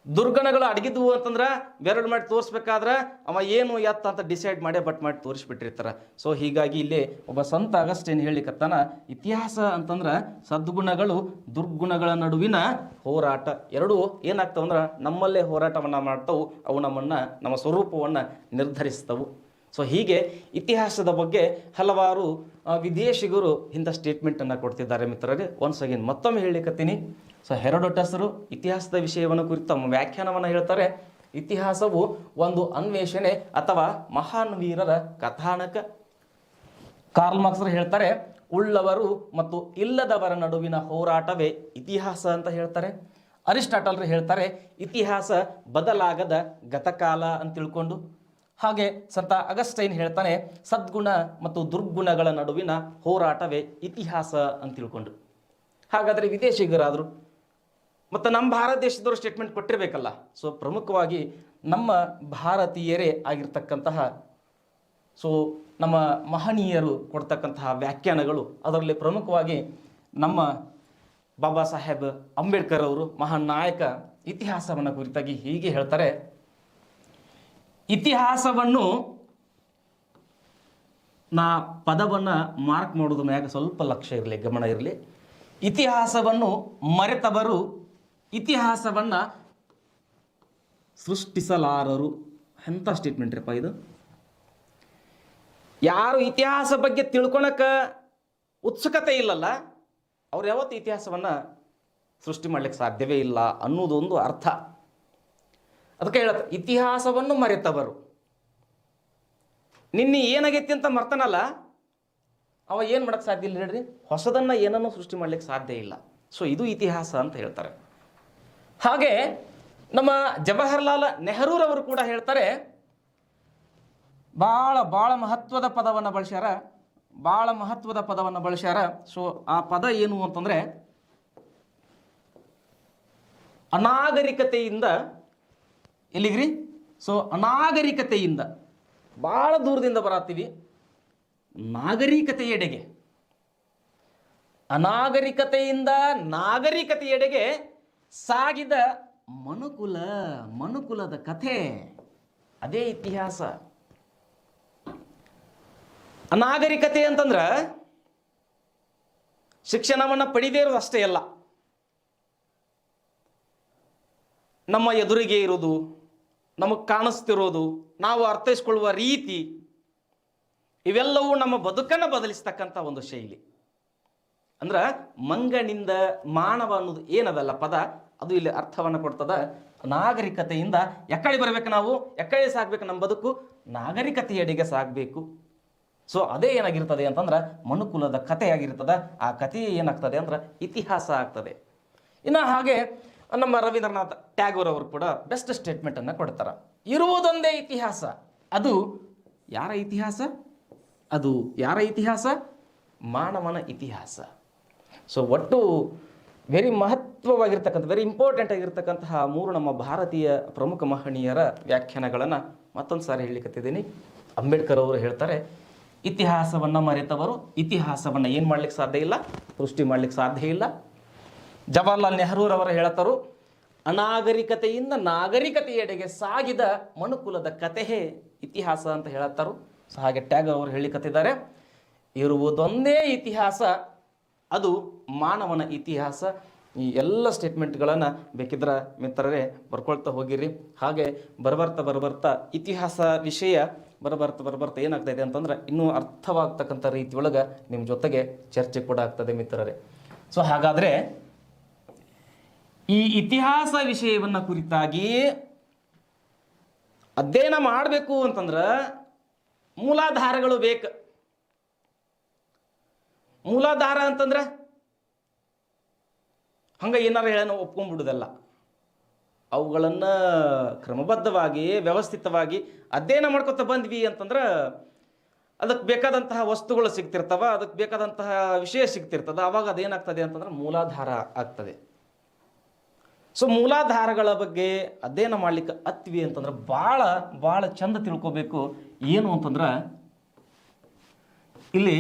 ದುರ್ಗುಣಗಳು ಅಡಗಿದ್ವು ಅಂತಂದ್ರೆ ಬೆರಳು ಮಾಡಿ ತೋರಿಸ್ಬೇಕಾದ್ರೆ ಅವ ಏನು ಎತ್ತ ಅಂತ ಡಿಸೈಡ್ ಮಾಡಿ ತೋರಿಸ್ಬಿಟ್ಟಿರ್ತಾರೆ. ಸೊ ಹೀಗಾಗಿ ಇಲ್ಲಿ ಒಬ್ಬ ಸಂತ ಅಗಸ್ಟೈನ್ ಹೇಳಿಕತ್ತಾನ ಇತಿಹಾಸ ಅಂತಂದ್ರೆ ಸದ್ಗುಣಗಳು ದುರ್ಗುಣಗಳ ನಡುವಿನ ಹೋರಾಟ. ಎರಡೂ ಏನಾಗ್ತಾವಂದ್ರೆ ನಮ್ಮಲ್ಲೇ ಹೋರಾಟವನ್ನು ಮಾಡ್ತಾವು, ಅವು ನಮ್ಮ ಸ್ವರೂಪವನ್ನು ನಿರ್ಧರಿಸ್ತವು. ಸೊ ಹೀಗೆ ಇತಿಹಾಸದ ಬಗ್ಗೆ ಹಲವಾರು ವಿದೇಶಿಗರು ಇಂಥ ಸ್ಟೇಟ್ಮೆಂಟನ್ನು ಕೊಡ್ತಿದ್ದಾರೆ ಮಿತ್ರರೇ. ಒನ್ಸ್ ಅಗೇನ್ ಮತ್ತೊಮ್ಮೆ ಹೇಳಲಿಕ್ಕತ್ತೀನಿ. ಸೊ ಹೆರೋಡೋಟಸ್ರು ಇತಿಹಾಸದ ವಿಷಯವನ್ನು ಕುರಿತು ತಮ್ಮ ವ್ಯಾಖ್ಯಾನವನ್ನು ಹೇಳ್ತಾರೆ. ಇತಿಹಾಸವು ಒಂದು ಅನ್ವೇಷಣೆ ಅಥವಾ ಮಹಾನ್ ವೀರರ ಕಥಾನಕ. ಕಾರ್ಲ್ ಮಾರ್ಕ್ಸ್ ಹೇಳ್ತಾರೆ ಉಳ್ಳವರು ಮತ್ತು ಇಲ್ಲದವರ ನಡುವಿನ ಹೋರಾಟವೇ ಇತಿಹಾಸ ಅಂತ ಹೇಳ್ತಾರೆ. ಅರಿಸ್ಟಾಟಲ್ರು ಹೇಳ್ತಾರೆ ಇತಿಹಾಸ ಬದಲಾಗದ ಗತಕಾಲ ಅಂತ ತಿಳ್ಕೊಂಡು. ಹಾಗೆ ಸಂತ ಅಗಸ್ಟೈನ್ ಹೇಳ್ತಾನೆ ಸದ್ಗುಣ ಮತ್ತು ದುರ್ಗುಣಗಳ ನಡುವಿನ ಹೋರಾಟವೇ ಇತಿಹಾಸ ಅಂತ ತಿಳ್ಕೊಂಡು. ಹಾಗಾದರೆ ವಿದೇಶಿಗರಾದರು ಮತ್ತು ನಮ್ಮ ಭಾರತ ದೇಶದವರು ಸ್ಟೇಟ್ಮೆಂಟ್ ಕೊಟ್ಟಿರಬೇಕಲ್ಲ. ಸೊ ಪ್ರಮುಖವಾಗಿ ನಮ್ಮ ಭಾರತೀಯರೇ ಆಗಿರ್ತಕ್ಕಂತಹ ನಮ್ಮ ಮಹನೀಯರು ಕೊಡ್ತಕ್ಕಂತಹ ವ್ಯಾಖ್ಯಾನಗಳು, ಅದರಲ್ಲಿ ಪ್ರಮುಖವಾಗಿ ನಮ್ಮ ಬಾಬಾ ಸಾಹೇಬ್ ಅಂಬೇಡ್ಕರ್ ಅವರು ಮಹಾನ್ ನಾಯಕ ಇತಿಹಾಸವನ್ನು ಕುರಿತಾಗಿ ಹೀಗೆ ಹೇಳ್ತಾರೆ. ಇತಿಹಾಸವನ್ನು ಪದವನ್ನು ಮಾರ್ಕ್ ಮಾಡೋದು ಮ್ಯಾಗ ಸ್ವಲ್ಪ ಲಕ್ಷ್ಯ ಇರಲಿ, ಗಮನ ಇರಲಿ. ಇತಿಹಾಸವನ್ನು ಮರೆತವರು ಇತಿಹಾಸವನ್ನು ಸೃಷ್ಟಿಸಲಾರರು. ಎಂಥ ಸ್ಟೇಟ್ಮೆಂಟ್ ರೀಪ್ಪ ಇದು. ಯಾರು ಇತಿಹಾಸ ಬಗ್ಗೆ ತಿಳ್ಕೊಳಕ್ಕೆ ಉತ್ಸುಕತೆ ಇಲ್ಲಲ್ಲ ಅವ್ರು ಯಾವತ್ತು ಇತಿಹಾಸವನ್ನು ಸೃಷ್ಟಿ ಮಾಡ್ಲಿಕ್ಕೆ ಸಾಧ್ಯವೇ ಇಲ್ಲ ಅನ್ನೋದೊಂದು ಅರ್ಥ. ಅದಕ್ಕೆ ಹೇಳತ್ತೆ ಇತಿಹಾಸವನ್ನು ಮರೆತವರು. ನಿನ್ನೆ ಏನಾಗೈತಿ ಅಂತ ಮರ್ತನಲ್ಲ ಅವ ಏನು ಮಾಡೋಕ್ಕೆ ಸಾಧ್ಯ ಇಲ್ಲ ಹೇಳ್ರಿ, ಹೊಸದನ್ನು ಏನನ್ನೂ ಸೃಷ್ಟಿ ಮಾಡ್ಲಿಕ್ಕೆ ಸಾಧ್ಯ ಇಲ್ಲ. ಸೊ ಇದು ಇತಿಹಾಸ ಅಂತ ಹೇಳ್ತಾರೆ. ಹಾಗೆ ನಮ್ಮ ಜವಾಹರ್ಲಾಲ್ ನೆಹರೂರವರು ಕೂಡ ಹೇಳ್ತಾರೆ ಭಾಳ ಮಹತ್ವದ ಪದವನ್ನು ಬಳಸ್ಯಾರ. ಸೊ ಆ ಪದ ಏನು ಅಂತಂದರೆ ಅನಾಗರಿಕತೆಯಿಂದ ಎಲ್ಲಿಗ್ರಿ? ಸೊ ಅನಾಗರಿಕತೆಯಿಂದ ಭಾಳ ದೂರದಿಂದ ಬರತ್ತೀವಿ. ನಾಗರಿಕತೆಯೆಡೆಗೆ, ಅನಾಗರಿಕತೆಯಿಂದ ನಾಗರಿಕತೆಯೆಡೆಗೆ ಸಾಗಿದ ಮನುಕುಲದ ಕಥೆ, ಅದೇ ಇತಿಹಾಸ. ಅನಾಗರಿಕತೆ ಅಂತಂದ್ರೆ ಶಿಕ್ಷಣವನ್ನು ಪಡೆದೇ ಇರೋದು ಅಷ್ಟೇ ಅಲ್ಲ, ನಮ್ಮ ಎದುರಿಗೆ ಇರೋದು, ನಮಗೆ ಕಾಣಿಸ್ತಿರೋದು, ನಾವು ಅರ್ಥೈಸ್ಕೊಳ್ಳುವ ರೀತಿ, ಇವೆಲ್ಲವೂ ನಮ್ಮ ಬದುಕನ್ನು ಬದಲಿಸ್ತಕ್ಕಂಥ ಒಂದು ಶೈಲಿ. ಅಂದ್ರೆ ಮಂಗನಿಂದ ಮಾನವ ಅನ್ನೋದು ಏನದಲ್ಲ ಪದ, ಅದು ಇಲ್ಲಿ ಅರ್ಥವನ್ನು ಕೊಡ್ತದ. ನಾಗರಿಕತೆಯಿಂದ ಎಕ್ಕಡೆ ಬರಬೇಕು, ನಾವು ಎಕ್ಕಡೆ ಸಾಗಬೇಕು, ನಮ್ಮ ಬದುಕು ನಾಗರಿಕತೆಯಡೆಗೆ ಸಾಗಬೇಕು. ಸೊ ಅದೇ ಏನಾಗಿರ್ತದೆ ಅಂತಂದ್ರೆ ಮನುಕುಲದ ಕಥೆಯಾಗಿರ್ತದೆ. ಆ ಕಥೆ ಏನಾಗ್ತದೆ ಅಂದ್ರೆ ಇತಿಹಾಸ ಆಗ್ತದೆ. ಇನ್ನು ಹಾಗೆ ನಮ್ಮ ರವೀಂದ್ರನಾಥ್ ಟ್ಯಾಗೋರ್ ಅವರು ಕೂಡ ಬೆಸ್ಟ್ ಸ್ಟೇಟ್ಮೆಂಟನ್ನು ಕೊಡ್ತಾರೆ. ಇರುವುದೊಂದೇ ಇತಿಹಾಸ, ಅದು ಯಾರ ಇತಿಹಾಸ? ಅದು ಯಾರ ಇತಿಹಾಸ? ಮಾನವನ ಇತಿಹಾಸ. ಸೊ ಒಟ್ಟು ವೆರಿ ಮಹತ್ವವಾಗಿರ್ತಕ್ಕಂಥ, ವೆರಿ ಇಂಪಾರ್ಟೆಂಟ್ ಆಗಿರ್ತಕ್ಕಂತಹ 3 ನಮ್ಮ ಭಾರತೀಯ ಪ್ರಮುಖ ಮಹನೀಯರ ವ್ಯಾಖ್ಯಾನಗಳನ್ನು ಮತ್ತೊಂದು ಸಾರಿ ಹೇಳಲಿಕ್ಕತ್ತಿದ್ದೀನಿ. ಅಂಬೇಡ್ಕರ್ ಅವರು ಹೇಳ್ತಾರೆ, ಇತಿಹಾಸವನ್ನು ಮರೆತವರು ಇತಿಹಾಸವನ್ನು ಏನು ಮಾಡ್ಲಿಕ್ಕೆ ಸಾಧ್ಯ ಇಲ್ಲ, ಸೃಷ್ಟಿ ಮಾಡ್ಲಿಕ್ಕೆ ಸಾಧ್ಯ ಇಲ್ಲ. ಜವಾಹರ್ಲಾಲ್ ನೆಹರೂರವರು ಹೇಳ್ತಾರು, ಅನಾಗರಿಕತೆಯಿಂದ ನಾಗರಿಕತೆಯೆಡೆಗೆ ಸಾಗಿದ ಮನುಕುಲದ ಕಥೆಯೇ ಇತಿಹಾಸ ಅಂತ ಹೇಳತ್ತಾರು. ಸೊ ಹಾಗೆ ಟ್ಯಾಗೋರ್ ಅವರು ಹೇಳಿಕತ್ತಿದ್ದಾರೆ, ಇರುವುದೊಂದೇ ಇತಿಹಾಸ, ಅದು ಮಾನವನ ಇತಿಹಾಸ. ಈ ಎಲ್ಲ ಸ್ಟೇಟ್ಮೆಂಟ್ಗಳನ್ನು ಬೇಕಿದ್ರೆ ಮಿತ್ರರೇ ಬರ್ಕೊಳ್ತಾ ಹೋಗಿರಿ. ಹಾಗೆ ಬರಬರ್ತಾ ಇತಿಹಾಸ ವಿಷಯ ಬರಬರ್ತಾ ಏನಾಗ್ತಾಯಿದೆ ಅಂತಂದ್ರೆ ಇನ್ನೂ ಅರ್ಥವಾಗ್ತಕ್ಕಂಥ ರೀತಿಯೊಳಗೆ ನಿಮ್ಮ ಜೊತೆಗೆ ಚರ್ಚೆ ಕೂಡ ಆಗ್ತದೆ ಮಿತ್ರರೇ. ಸೊ ಹಾಗಾದರೆ ಈ ಇತಿಹಾಸ ವಿಷಯವನ್ನು ಕುರಿತಾಗಿ ಅಧ್ಯಯನ ಮಾಡಬೇಕು ಅಂತಂದ್ರೆ ಮೂಲಾಧಾರಗಳು ಬೇಕು. ಮೂಲಾಧಾರ ಅಂತಂದ್ರೆ ಹಂಗೆ ಏನಾರು ಹೇಳ ನಾವು ಒಪ್ಕೊಂಡ್ಬಿಡುದಲ್ಲ. ಅವುಗಳನ್ನು ಕ್ರಮಬದ್ಧವಾಗಿ ವ್ಯವಸ್ಥಿತವಾಗಿ ಅಧ್ಯಯನ ಮಾಡ್ಕೊತ ಬಂದ್ವಿ ಅಂತಂದ್ರೆ ಅದಕ್ಕೆ ಬೇಕಾದಂತಹ ವಸ್ತುಗಳು ಸಿಗ್ತಿರ್ತಾವ, ಅದಕ್ಕೆ ಬೇಕಾದಂತಹ ವಿಷಯ ಸಿಗ್ತಿರ್ತದ. ಅವಾಗ ಅದೇನಾಗ್ತದೆ ಅಂತಂದ್ರೆ ಮೂಲಾಧಾರ ಆಗ್ತದೆ. ಸೊ ಮೂಲಾಧಾರಗಳ ಬಗ್ಗೆ ಅಧ್ಯಯನ ಮಾಡ್ಲಿಕ್ಕೆ ಹತ್ವಿ ಅಂತಂದ್ರೆ ಭಾಳ ಚಂದ ತಿಳ್ಕೊಬೇಕು. ಏನು ಅಂತಂದ್ರೆ ಇಲ್ಲಿ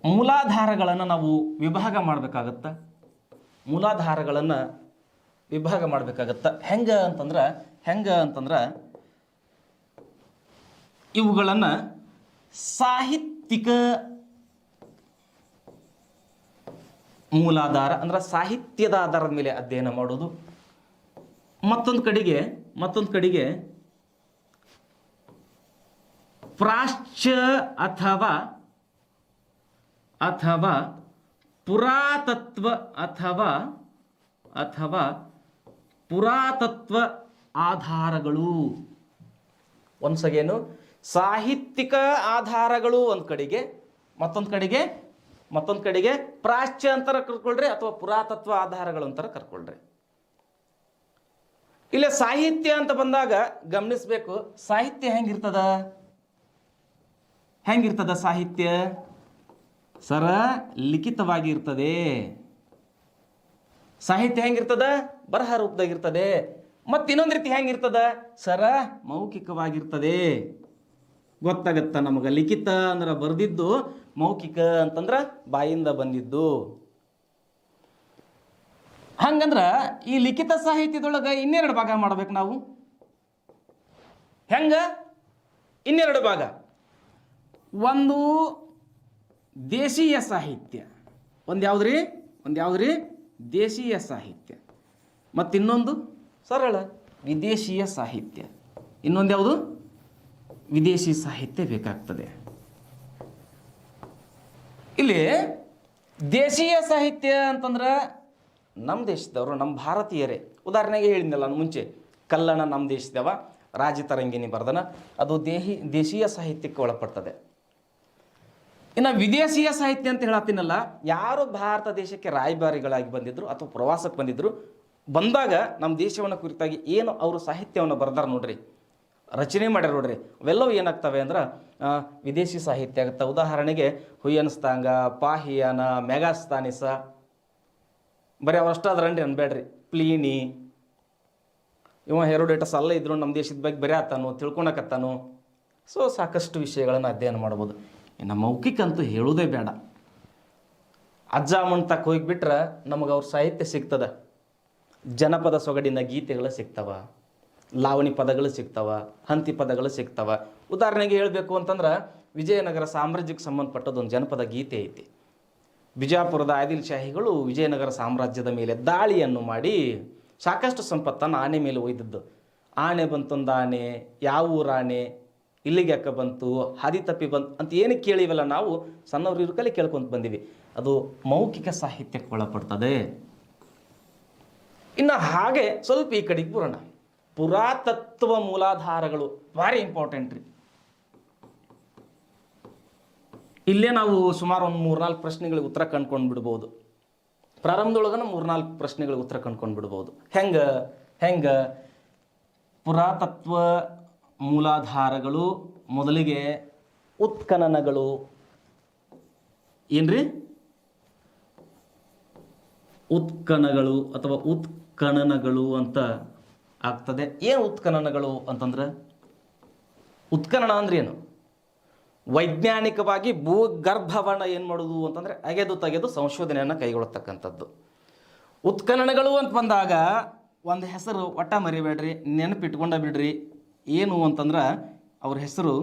ಮೂಲಾಧಾರಗಳನ್ನು ನಾವು ವಿಭಾಗ ಮಾಡಬೇಕಾಗತ್ತೆ. ಮೂಲಾಧಾರಗಳನ್ನು ವಿಭಾಗ ಮಾಡಬೇಕಾಗತ್ತೆ. ಹೆಂಗೆ ಅಂತಂದ್ರೆ ಇವುಗಳನ್ನು ಸಾಹಿತ್ಯಿಕ ಮೂಲಾಧಾರ ಅಂದ್ರೆ ಸಾಹಿತ್ಯದ ಆಧಾರದ ಮೇಲೆ ಅಧ್ಯಯನ ಮಾಡೋದು. ಮತ್ತೊಂದು ಕಡೆಗೆ ಪ್ರಾಚ್ಯ ಅಥವಾ ಪುರಾತತ್ವ ಅಥವಾ ಪುರಾತತ್ವ ಆಧಾರಗಳು. ಒಂದ್ಸಗೇನು ಸಾಹಿತ್ಯಿಕ ಆಧಾರಗಳು ಒಂದು ಕಡೆಗೆ, ಮತ್ತೊಂದು ಕಡೆಗೆ ಪ್ರಾಚ್ಯ ಅಂತರ ಕರ್ಕೊಳ್ರಿ ಅಥವಾ ಪುರಾತತ್ವ ಆಧಾರಗಳು ಅಂತರ ಕರ್ಕೊಳ್ರಿ. ಇಲ್ಲಿ ಸಾಹಿತ್ಯ ಅಂತ ಬಂದಾಗ ಗಮನಿಸಬೇಕು, ಸಾಹಿತ್ಯ ಹೆಂಗಿರ್ತದ ಸಾಹಿತ್ಯ ಸರ ಲಿಖಿತವಾಗಿ ಇರ್ತದೆ. ಸಾಹಿತ್ಯ ಹೆಂಗಿರ್ತದ? ಬರಹ ರೂಪದಾಗಿರ್ತದೆ. ಮತ್ತಿನ್ನೊಂದು ರೀತಿ ಹೆಂಗಿರ್ತದ ಸರ? ಮೌಖಿಕವಾಗಿರ್ತದೆ. ಗೊತ್ತಾಗತ್ತ ನಮಗೆ. ಲಿಖಿತ ಅಂದ್ರೆ ಬರೆದಿದ್ದು, ಮೌಖಿಕ ಅಂತಂದ್ರೆ ಬಾಯಿಂದ ಬಂದಿದ್ದು. ಹಂಗಂದ್ರ ಈ ಲಿಖಿತ ಸಾಹಿತ್ಯದೊಳಗೆ ಇನ್ನೆರಡು ಭಾಗ ಮಾಡ್ಬೇಕು ನಾವು. ಹೆಂಗ? ಇನ್ನೆರಡು ಭಾಗ. ಒಂದು ದೇಶೀಯ ಸಾಹಿತ್ಯ, ಒಂದು ಯಾವ್ದ್ರಿ ದೇಶೀಯ ಸಾಹಿತ್ಯ. ಮತ್ತಿನ್ನೊಂದು ಸರಳ ವಿದೇಶೀಯ ಸಾಹಿತ್ಯ. ಇನ್ನೊಂದು ಯಾವುದು? ವಿದೇಶಿ ಸಾಹಿತ್ಯ ಬೇಕಾಗ್ತದೆ. ಇಲ್ಲಿ ದೇಶೀಯ ಸಾಹಿತ್ಯ ಅಂತಂದ್ರೆ ನಮ್ಮ ದೇಶದವರು, ನಮ್ಮ ಭಾರತೀಯರೇ. ಉದಾಹರಣೆಗೆ ಹೇಳಿದ್ನಲ್ಲ ನಾನು ಮುಂಚೆ, ಕಲ್ಲಣ ನಮ್ಮ ದೇಶದವ, ರಾಜತರಂಗಿಣಿ ಬರ್ದನ, ಅದು ದೇಶೀಯ ಸಾಹಿತ್ಯಕ್ಕೆ ಒಳಪಡ್ತದೆ. ಇನ್ನು ವಿದೇಶೀಯ ಸಾಹಿತ್ಯ ಅಂತ ಹೇಳತ್ತೀನಲ್ಲ, ಯಾರು ಭಾರತ ದೇಶಕ್ಕೆ ರಾಯಭಾರಿಗಳಾಗಿ ಬಂದಿದ್ರು ಅಥವಾ ಪ್ರವಾಸಕ್ಕೆ ಬಂದಾಗ ನಮ್ಮ ದೇಶವನ್ನು ಕುರಿತಾಗಿ ಏನು ಅವರು ಸಾಹಿತ್ಯವನ್ನು ಬರ್ದಾರ ನೋಡ್ರಿ, ರಚನೆ ಮಾಡ್ಯಾರ ನೋಡ್ರಿ, ಅವೆಲ್ಲವೂ ಏನಾಗ್ತವೆ ಅಂದ್ರೆ ವಿದೇಶಿ ಸಾಹಿತ್ಯ ಆಗುತ್ತೆ. ಉದಾಹರಣೆಗೆ ಹುಯ್ಯನ್ಸ್ತಾಂಗ, ಪಾಹಿಯಾನ, ಮೆಗಾಸ್ತಾನಿಸ, ಬರೀ ಅವರಷ್ಟಾದ್ರಂಡಿ ಅನ್ಬೇಡ್ರಿ. ಪ್ಲೀನಿ, ಇವ ಹೆರೋಡೇಟಸ್ ಅಲ್ಲ ಇದ್ರು ನಮ್ಮ ದೇಶದ ಬಗ್ಗೆ ಬರೀ ಆತಾನು, ತಿಳ್ಕೊಳಕತ್ತಾನು. ಸೊ ಸಾಕಷ್ಟು ವಿಷಯಗಳನ್ನು ಅಧ್ಯಯನ ಮಾಡ್ಬೋದು. ಇನ್ನು ಮೌಖಿಕ ಅಂತೂ ಹೇಳೋದೇ ಬೇಡ. ಅಜ್ಜ ಅಮ್ಮನ ತಕ್ಕ ಹೋಗಿಬಿಟ್ರೆ ನಮಗೆ ಅವ್ರ ಸಾಹಿತ್ಯ ಸಿಗ್ತದೆ. ಜನಪದ ಸೊಗಡಿನ ಗೀತೆಗಳು ಸಿಗ್ತವ, ಲಾವಣಿ ಪದಗಳು ಸಿಗ್ತವ, ಹಂತಿ ಪದಗಳು ಸಿಗ್ತವ. ಉದಾಹರಣೆಗೆ ಹೇಳಬೇಕು ಅಂತಂದ್ರೆ ವಿಜಯನಗರ ಸಾಮ್ರಾಜ್ಯಕ್ಕೆ ಸಂಬಂಧಪಟ್ಟದೊಂದು ಜನಪದ ಗೀತೆ ಐತಿ. ಬಿಜಾಪುರದ ಆದಿಲ್ ಶಾಹಿಗಳು ವಿಜಯನಗರ ಸಾಮ್ರಾಜ್ಯದ ಮೇಲೆ ದಾಳಿಯನ್ನು ಮಾಡಿ ಸಾಕಷ್ಟು ಸಂಪತ್ತನ್ನು ಆನೆ ಮೇಲೆ ಒಯ್ದದ್ದು. ಆನೆ ಬಂತೊಂದು ಆನೆ, ಯಾವ ಊರ ಆನೆ, ಇಲ್ಲಿಗೆ ಯಾಕೆ ಬಂತು, ಹಾದಿ ತಪ್ಪಿ ಬಂತು ಅಂತ ಏನು ಕೇಳಿವಲ್ಲ ನಾವು ಸಣ್ಣವ್ರು ಇರ್ಕಲ್ಲಿ ಕೇಳ್ಕೊಂತ ಬಂದೀವಿ. ಅದು ಮೌಖಿಕ ಸಾಹಿತ್ಯಕ್ಕೆ ಒಳಪಡ್ತದೆ. ಇನ್ನು ಹಾಗೆ ಸ್ವಲ್ಪ ಈ ಕಡೆಗೆ ಬರೋಣ. ಪುರಾತತ್ವ ಮೂಲಾಧಾರಗಳು ಭಾರಿ ಇಂಪಾರ್ಟೆಂಟ್ ರೀ. ಇಲ್ಲೇ ನಾವು ಸುಮಾರು ಒಂದು 3-4 ಪ್ರಶ್ನೆಗಳಿಗೆ ಉತ್ತರ ಕಂಡ್ಕೊಂಡು ಬಿಡ್ಬೋದು. ಪ್ರಾರಂಭದೊಳಗನ 3-4 ಪ್ರಶ್ನೆಗಳಿಗೆ ಉತ್ತರ ಕಂಡ್ಕೊಂಡು ಬಿಡ್ಬೋದು. ಹೆಂಗೆ ಪುರಾತತ್ವ ಮೂಲಾಧಾರಗಳು, ಮೊದಲಿಗೆ ಉತ್ಖನನಗಳು. ಏನ್ರಿ? ಉತ್ಖನಗಳು ಅಥವಾ ಉತ್ಖನನಗಳು ಅಂತ ಆಗ್ತದೆ. ಏನು ಉತ್ಖನನಗಳು ಅಂತಂದ್ರೆ, ಉತ್ಖನನ ಅಂದ್ರೆ ಏನು? ವೈಜ್ಞಾನಿಕವಾಗಿ ಭೂಗರ್ಭವನ್ನು ಏನು ಮಾಡೋದು ಅಂತಂದರೆ ತೆಗೆದು ಸಂಶೋಧನೆಯನ್ನು ಕೈಗೊಳ್ಳತಕ್ಕಂಥದ್ದು. ಉತ್ಖನನಗಳು ಅಂತ ಬಂದಾಗ ಒಂದು ಹೆಸರು ಒಟ್ಟ ಮರಿಬೇಡ್ರಿ, ನೆನಪಿಟ್ಕೊಂಡ ಬಿಡ್ರಿ. ಏನು ಅಂತಂದ್ರೆ ಅವ್ರ ಹೆಸರು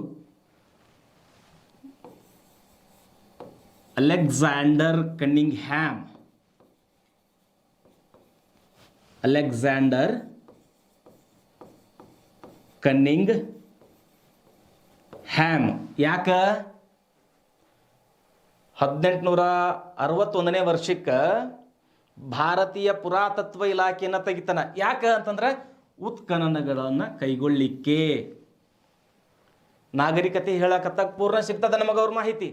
ಅಲೆಕ್ಸಾಂಡರ್ ಕನ್ನಿಂಗ್ಹ್ಯಾಮ್. Alexander ಕನ್ನಿಂಗ್ ham. ಯಾಕ 1861ನೇ ವರ್ಷಕ್ಕೆ ಭಾರತೀಯ ಪುರಾತತ್ವ ಇಲಾಖೆಯನ್ನು ತೆಗಿತಾನ. ಯಾಕ ಅಂತಂದ್ರೆ ಉತ್ಖನನಗಳನ್ನು ಕೈಗೊಳ್ಳಿಕ್ಕೆ. ನಾಗರಿಕತೆ ಹೇಳಕತ್ತಾಗ ಪೂರ್ಣ ಸಿಗ್ತದೆ ನಮಗೆ ಅವ್ರ ಮಾಹಿತಿ.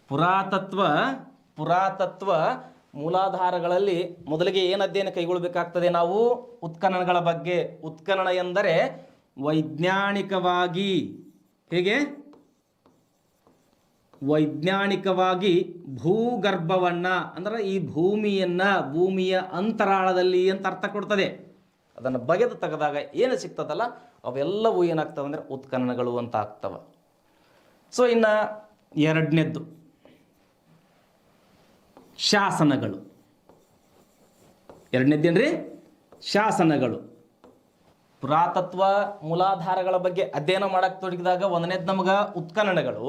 ಪುರಾತತ್ವ ಮೂಲಾಧಾರಗಳಲ್ಲಿ ಮೊದಲಿಗೆ ಏನು ಅಧ್ಯಯನ ಕೈಗೊಳ್ಳಬೇಕಾಗ್ತದೆ ನಾವು? ಉತ್ಖನನಗಳ ಬಗ್ಗೆ. ಉತ್ಖನನ ಎಂದರೆ ವೈಜ್ಞಾನಿಕವಾಗಿ, ಹೇಗೆ ವೈಜ್ಞಾನಿಕವಾಗಿ ಭೂಗರ್ಭವನ್ನ ಅಂದ್ರೆ ಈ ಭೂಮಿಯ ಅಂತರಾಳದಲ್ಲಿ ಅಂತ ಅರ್ಥ ಕೊಡ್ತದೆ. ಅದನ್ನು ಬಗೆದು ತೆಗೆದಾಗ ಏನು ಸಿಗ್ತದಲ್ಲ ಅವೆಲ್ಲವೂ ಏನಾಗ್ತವೆ ಅಂದರೆ ಉತ್ಖನನಗಳು ಅಂತ ಆಗ್ತವೆ. ಸೊ ಇನ್ನು ಎರಡನೇದ್ದು ಶಾಸನಗಳು. ಎರಡನೇದ್ದೇನ್ರಿ? ಶಾಸನಗಳು. ಪುರಾತತ್ವ ಮೂಲಾಧಾರಗಳ ಬಗ್ಗೆ ಅಧ್ಯಯನ ಮಾಡಕ್ಕೆ ತೊಡಗಿದಾಗ ಒಂದನೇದ್ದು ನಮಗೆ ಉತ್ಖನನಗಳು,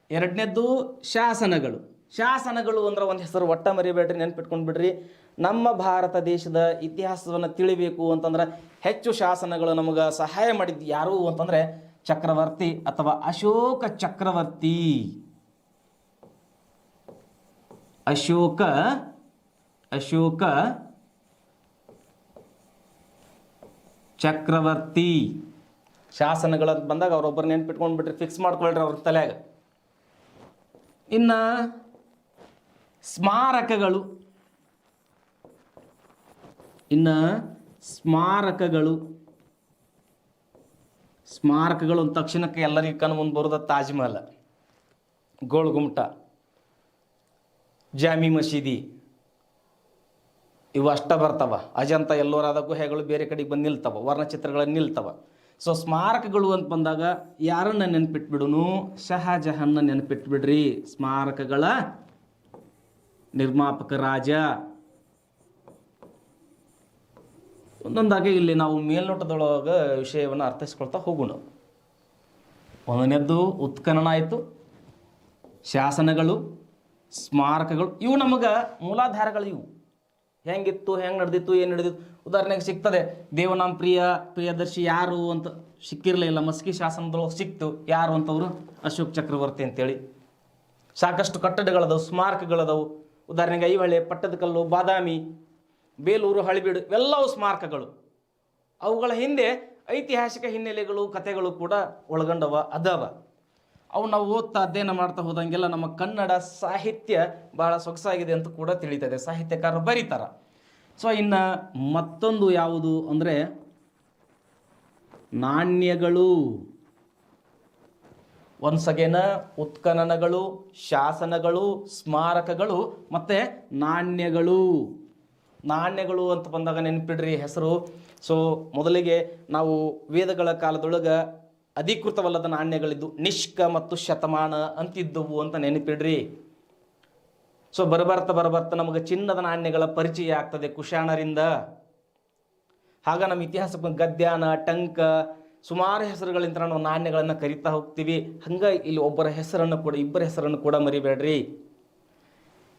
ಎರಡನೇದ್ದು ಶಾಸನಗಳು. ಶಾಸನಗಳು ಅಂದ್ರೆ ಒಂದು ಹೆಸರು ಒಟ್ಟ ಮರಿಬೇಡ್ರಿ, ನೆನ್ಪಿಟ್ಕೊಂಡು ಬಿಡ್ರಿ. ನಮ್ಮ ಭಾರತ ದೇಶದ ಇತಿಹಾಸವನ್ನು ತಿಳಿಬೇಕು ಅಂತಂದ್ರೆ ಹೆಚ್ಚು ಶಾಸನಗಳು ನಮಗೆ ಸಹಾಯ ಮಾಡಿದ್ದು ಯಾರು ಅಂತಂದರೆ ಚಕ್ರವರ್ತಿ ಅಥವಾ ಅಶೋಕ ಚಕ್ರವರ್ತಿ. ಅಶೋಕ ಚಕ್ರವರ್ತಿ. ಶಾಸನಗಳ ಬಂದಾಗ ಅವರೊಬ್ಬರು ನೆನ್ಪಿಟ್ಕೊಂಡು ಬಿಟ್ರಿ, ಫಿಕ್ಸ್ ಮಾಡ್ಕೊಳ್ರಿ ಅವ್ರ ತಲೆಯಾಗ. ಇನ್ನು ಸ್ಮಾರಕಗಳು. ಸ್ಮಾರಕಗಳು ಅಂದ ತಕ್ಷಣಕ್ಕೆ ಎಲ್ಲರಿಗೂ ಕಣ್ಣು ಮುಂದೆ ಬರೋದ ತಾಜ್ ಮಹಲ್, ಗೋಲ್ ಗುಮ್ಟ, ಜಾಮಿ ಮಸೀದಿ, ಇವು ಅಷ್ಟ ಬರ್ತಾವ. ಅಜಂತ ಎಲ್ಲೋರಾದ ಗುಹೆಗಳು ಬೇರೆ ಕಡೆಗೆ ಬಂದು ನಿಲ್ತವ, ವರ್ಣಚಿತ್ರಗಳನ್ನು ನಿಲ್ತವ. ಸೊ ಸ್ಮಾರಕಗಳು ಅಂತ ಬಂದಾಗ ಯಾರನ್ನ ನೆನ್ಪಿಟ್ಬಿಡುನು? ಶಹಜಹಾನ್ನ ನೆನಪಿಟ್ಬಿಡ್ರಿ. ಸ್ಮಾರಕಗಳ ನಿರ್ಮಾಪಕ ರಾಜ. ಒಂದೊಂದಾಗಿ ಇಲ್ಲಿ ನಾವು ಮೇಲ್ನೋಟದೊಳಗೆ ವಿಷಯವನ್ನು ಅರ್ಥೈಸ್ಕೊಳ್ತಾ ಹೋಗೋಣ. ಒಂದನೇದ್ದು ಉತ್ಖನನ ಆಯಿತು, ಶಾಸನಗಳು, ಸ್ಮಾರಕಗಳು. ಇವು ನಮಗೆ ಮೂಲಾಧಾರಗಳು. ಇವು ಹೆಂಗಿತ್ತು, ಹೆಂಗೆ ನಡೆದಿತ್ತು, ಏನು ನಡೆದಿತ್ತು ಉದಾಹರಣೆಗೆ ಸಿಗ್ತದೆ. ದೇವನಾಂ ಪ್ರಿಯದರ್ಶಿ ಯಾರು ಅಂತ ಸಿಕ್ಕಿರಲಿಲ್ಲ, ಮಸ್ಕಿ ಶಾಸನದೊಳಗೆ ಸಿಕ್ತು. ಯಾರು ಅಂತವರು? ಅಶೋಕ್ ಚಕ್ರವರ್ತಿ ಅಂತೇಳಿ. ಸಾಕಷ್ಟು ಕಟ್ಟಡಗಳದವು, ಸ್ಮಾರಕಗಳದವು. ಉದಾಹರಣೆಗೆ ಐಹೊಳೆ, ಪಟ್ಟದಕಲ್ಲು, ಬಾದಾಮಿ, ಬೇಲೂರು, ಹಳೆಬೀಡು ಇವೆಲ್ಲವೂ ಸ್ಮಾರಕಗಳು. ಅವುಗಳ ಹಿಂದೆ ಐತಿಹಾಸಿಕ ಹಿನ್ನೆಲೆಗಳು, ಕಥೆಗಳು ಕೂಡ ಅದಾವ. ಅವು ನಾವು ಓದ್ತಾ ಅಧ್ಯಯನ ಮಾಡ್ತಾ ಹೋದಂಗೆಲ್ಲ ನಮ್ಮ ಕನ್ನಡ ಸಾಹಿತ್ಯ ಬಹಳ ಸೊಗಸಾಗಿದೆ ಅಂತ ಕೂಡ ತಿಳಿತದೆ, ಸಾಹಿತ್ಯಕಾರರು ಬರೀತಾರ. ಸೊ ಇನ್ನು ಮತ್ತೊಂದು ಯಾವುದು ಅಂದರೆ ನಾಣ್ಯಗಳು. ಒನ್ಸ್ ಅಗೇನ್ ಉತ್ಖನನಗಳು, ಶಾಸನಗಳು, ಸ್ಮಾರಕಗಳು ಮತ್ತು ನಾಣ್ಯಗಳು. ನಾಣ್ಯಗಳು ಅಂತ ಬಂದಾಗ ನೆನಪಿಡ್ರಿ ಹೆಸರು. ಸೊ ಮೊದಲಿಗೆ ನಾವು ವೇದಗಳ ಕಾಲದೊಳಗೆ ಅಧಿಕೃತವಲ್ಲದ ನಾಣ್ಯಗಳಿದ್ದು ನಿಷ್ಕ ಮತ್ತು ಶತಮಾನ ಅಂತಿದ್ದವು ಅಂತ ನೆನಪಿಡ್ರಿ. ಸೊ ಬರಬರ್ತಾ ನಮಗೆ ಚಿನ್ನದ ನಾಣ್ಯಗಳ ಪರಿಚಯ ಆಗ್ತದೆ ಕುಶಾಣರಿಂದ. ಆಗ ನಮ್ಮ ಇತಿಹಾಸ ಗದ್ಯಾನ, ಟಂಕ, ಸುಮಾರು ಹೆಸರುಗಳಿಂದ ನಾವು ನಾಣ್ಯಗಳನ್ನು ಕರಿತಾ ಹೋಗ್ತೀವಿ. ಹಂಗೆ ಇಲ್ಲಿ ಒಬ್ಬರ ಹೆಸರನ್ನು ಕೂಡ, ಇಬ್ಬರ ಹೆಸರನ್ನು ಕೂಡ ಮರಿಬೇಡ್ರಿ.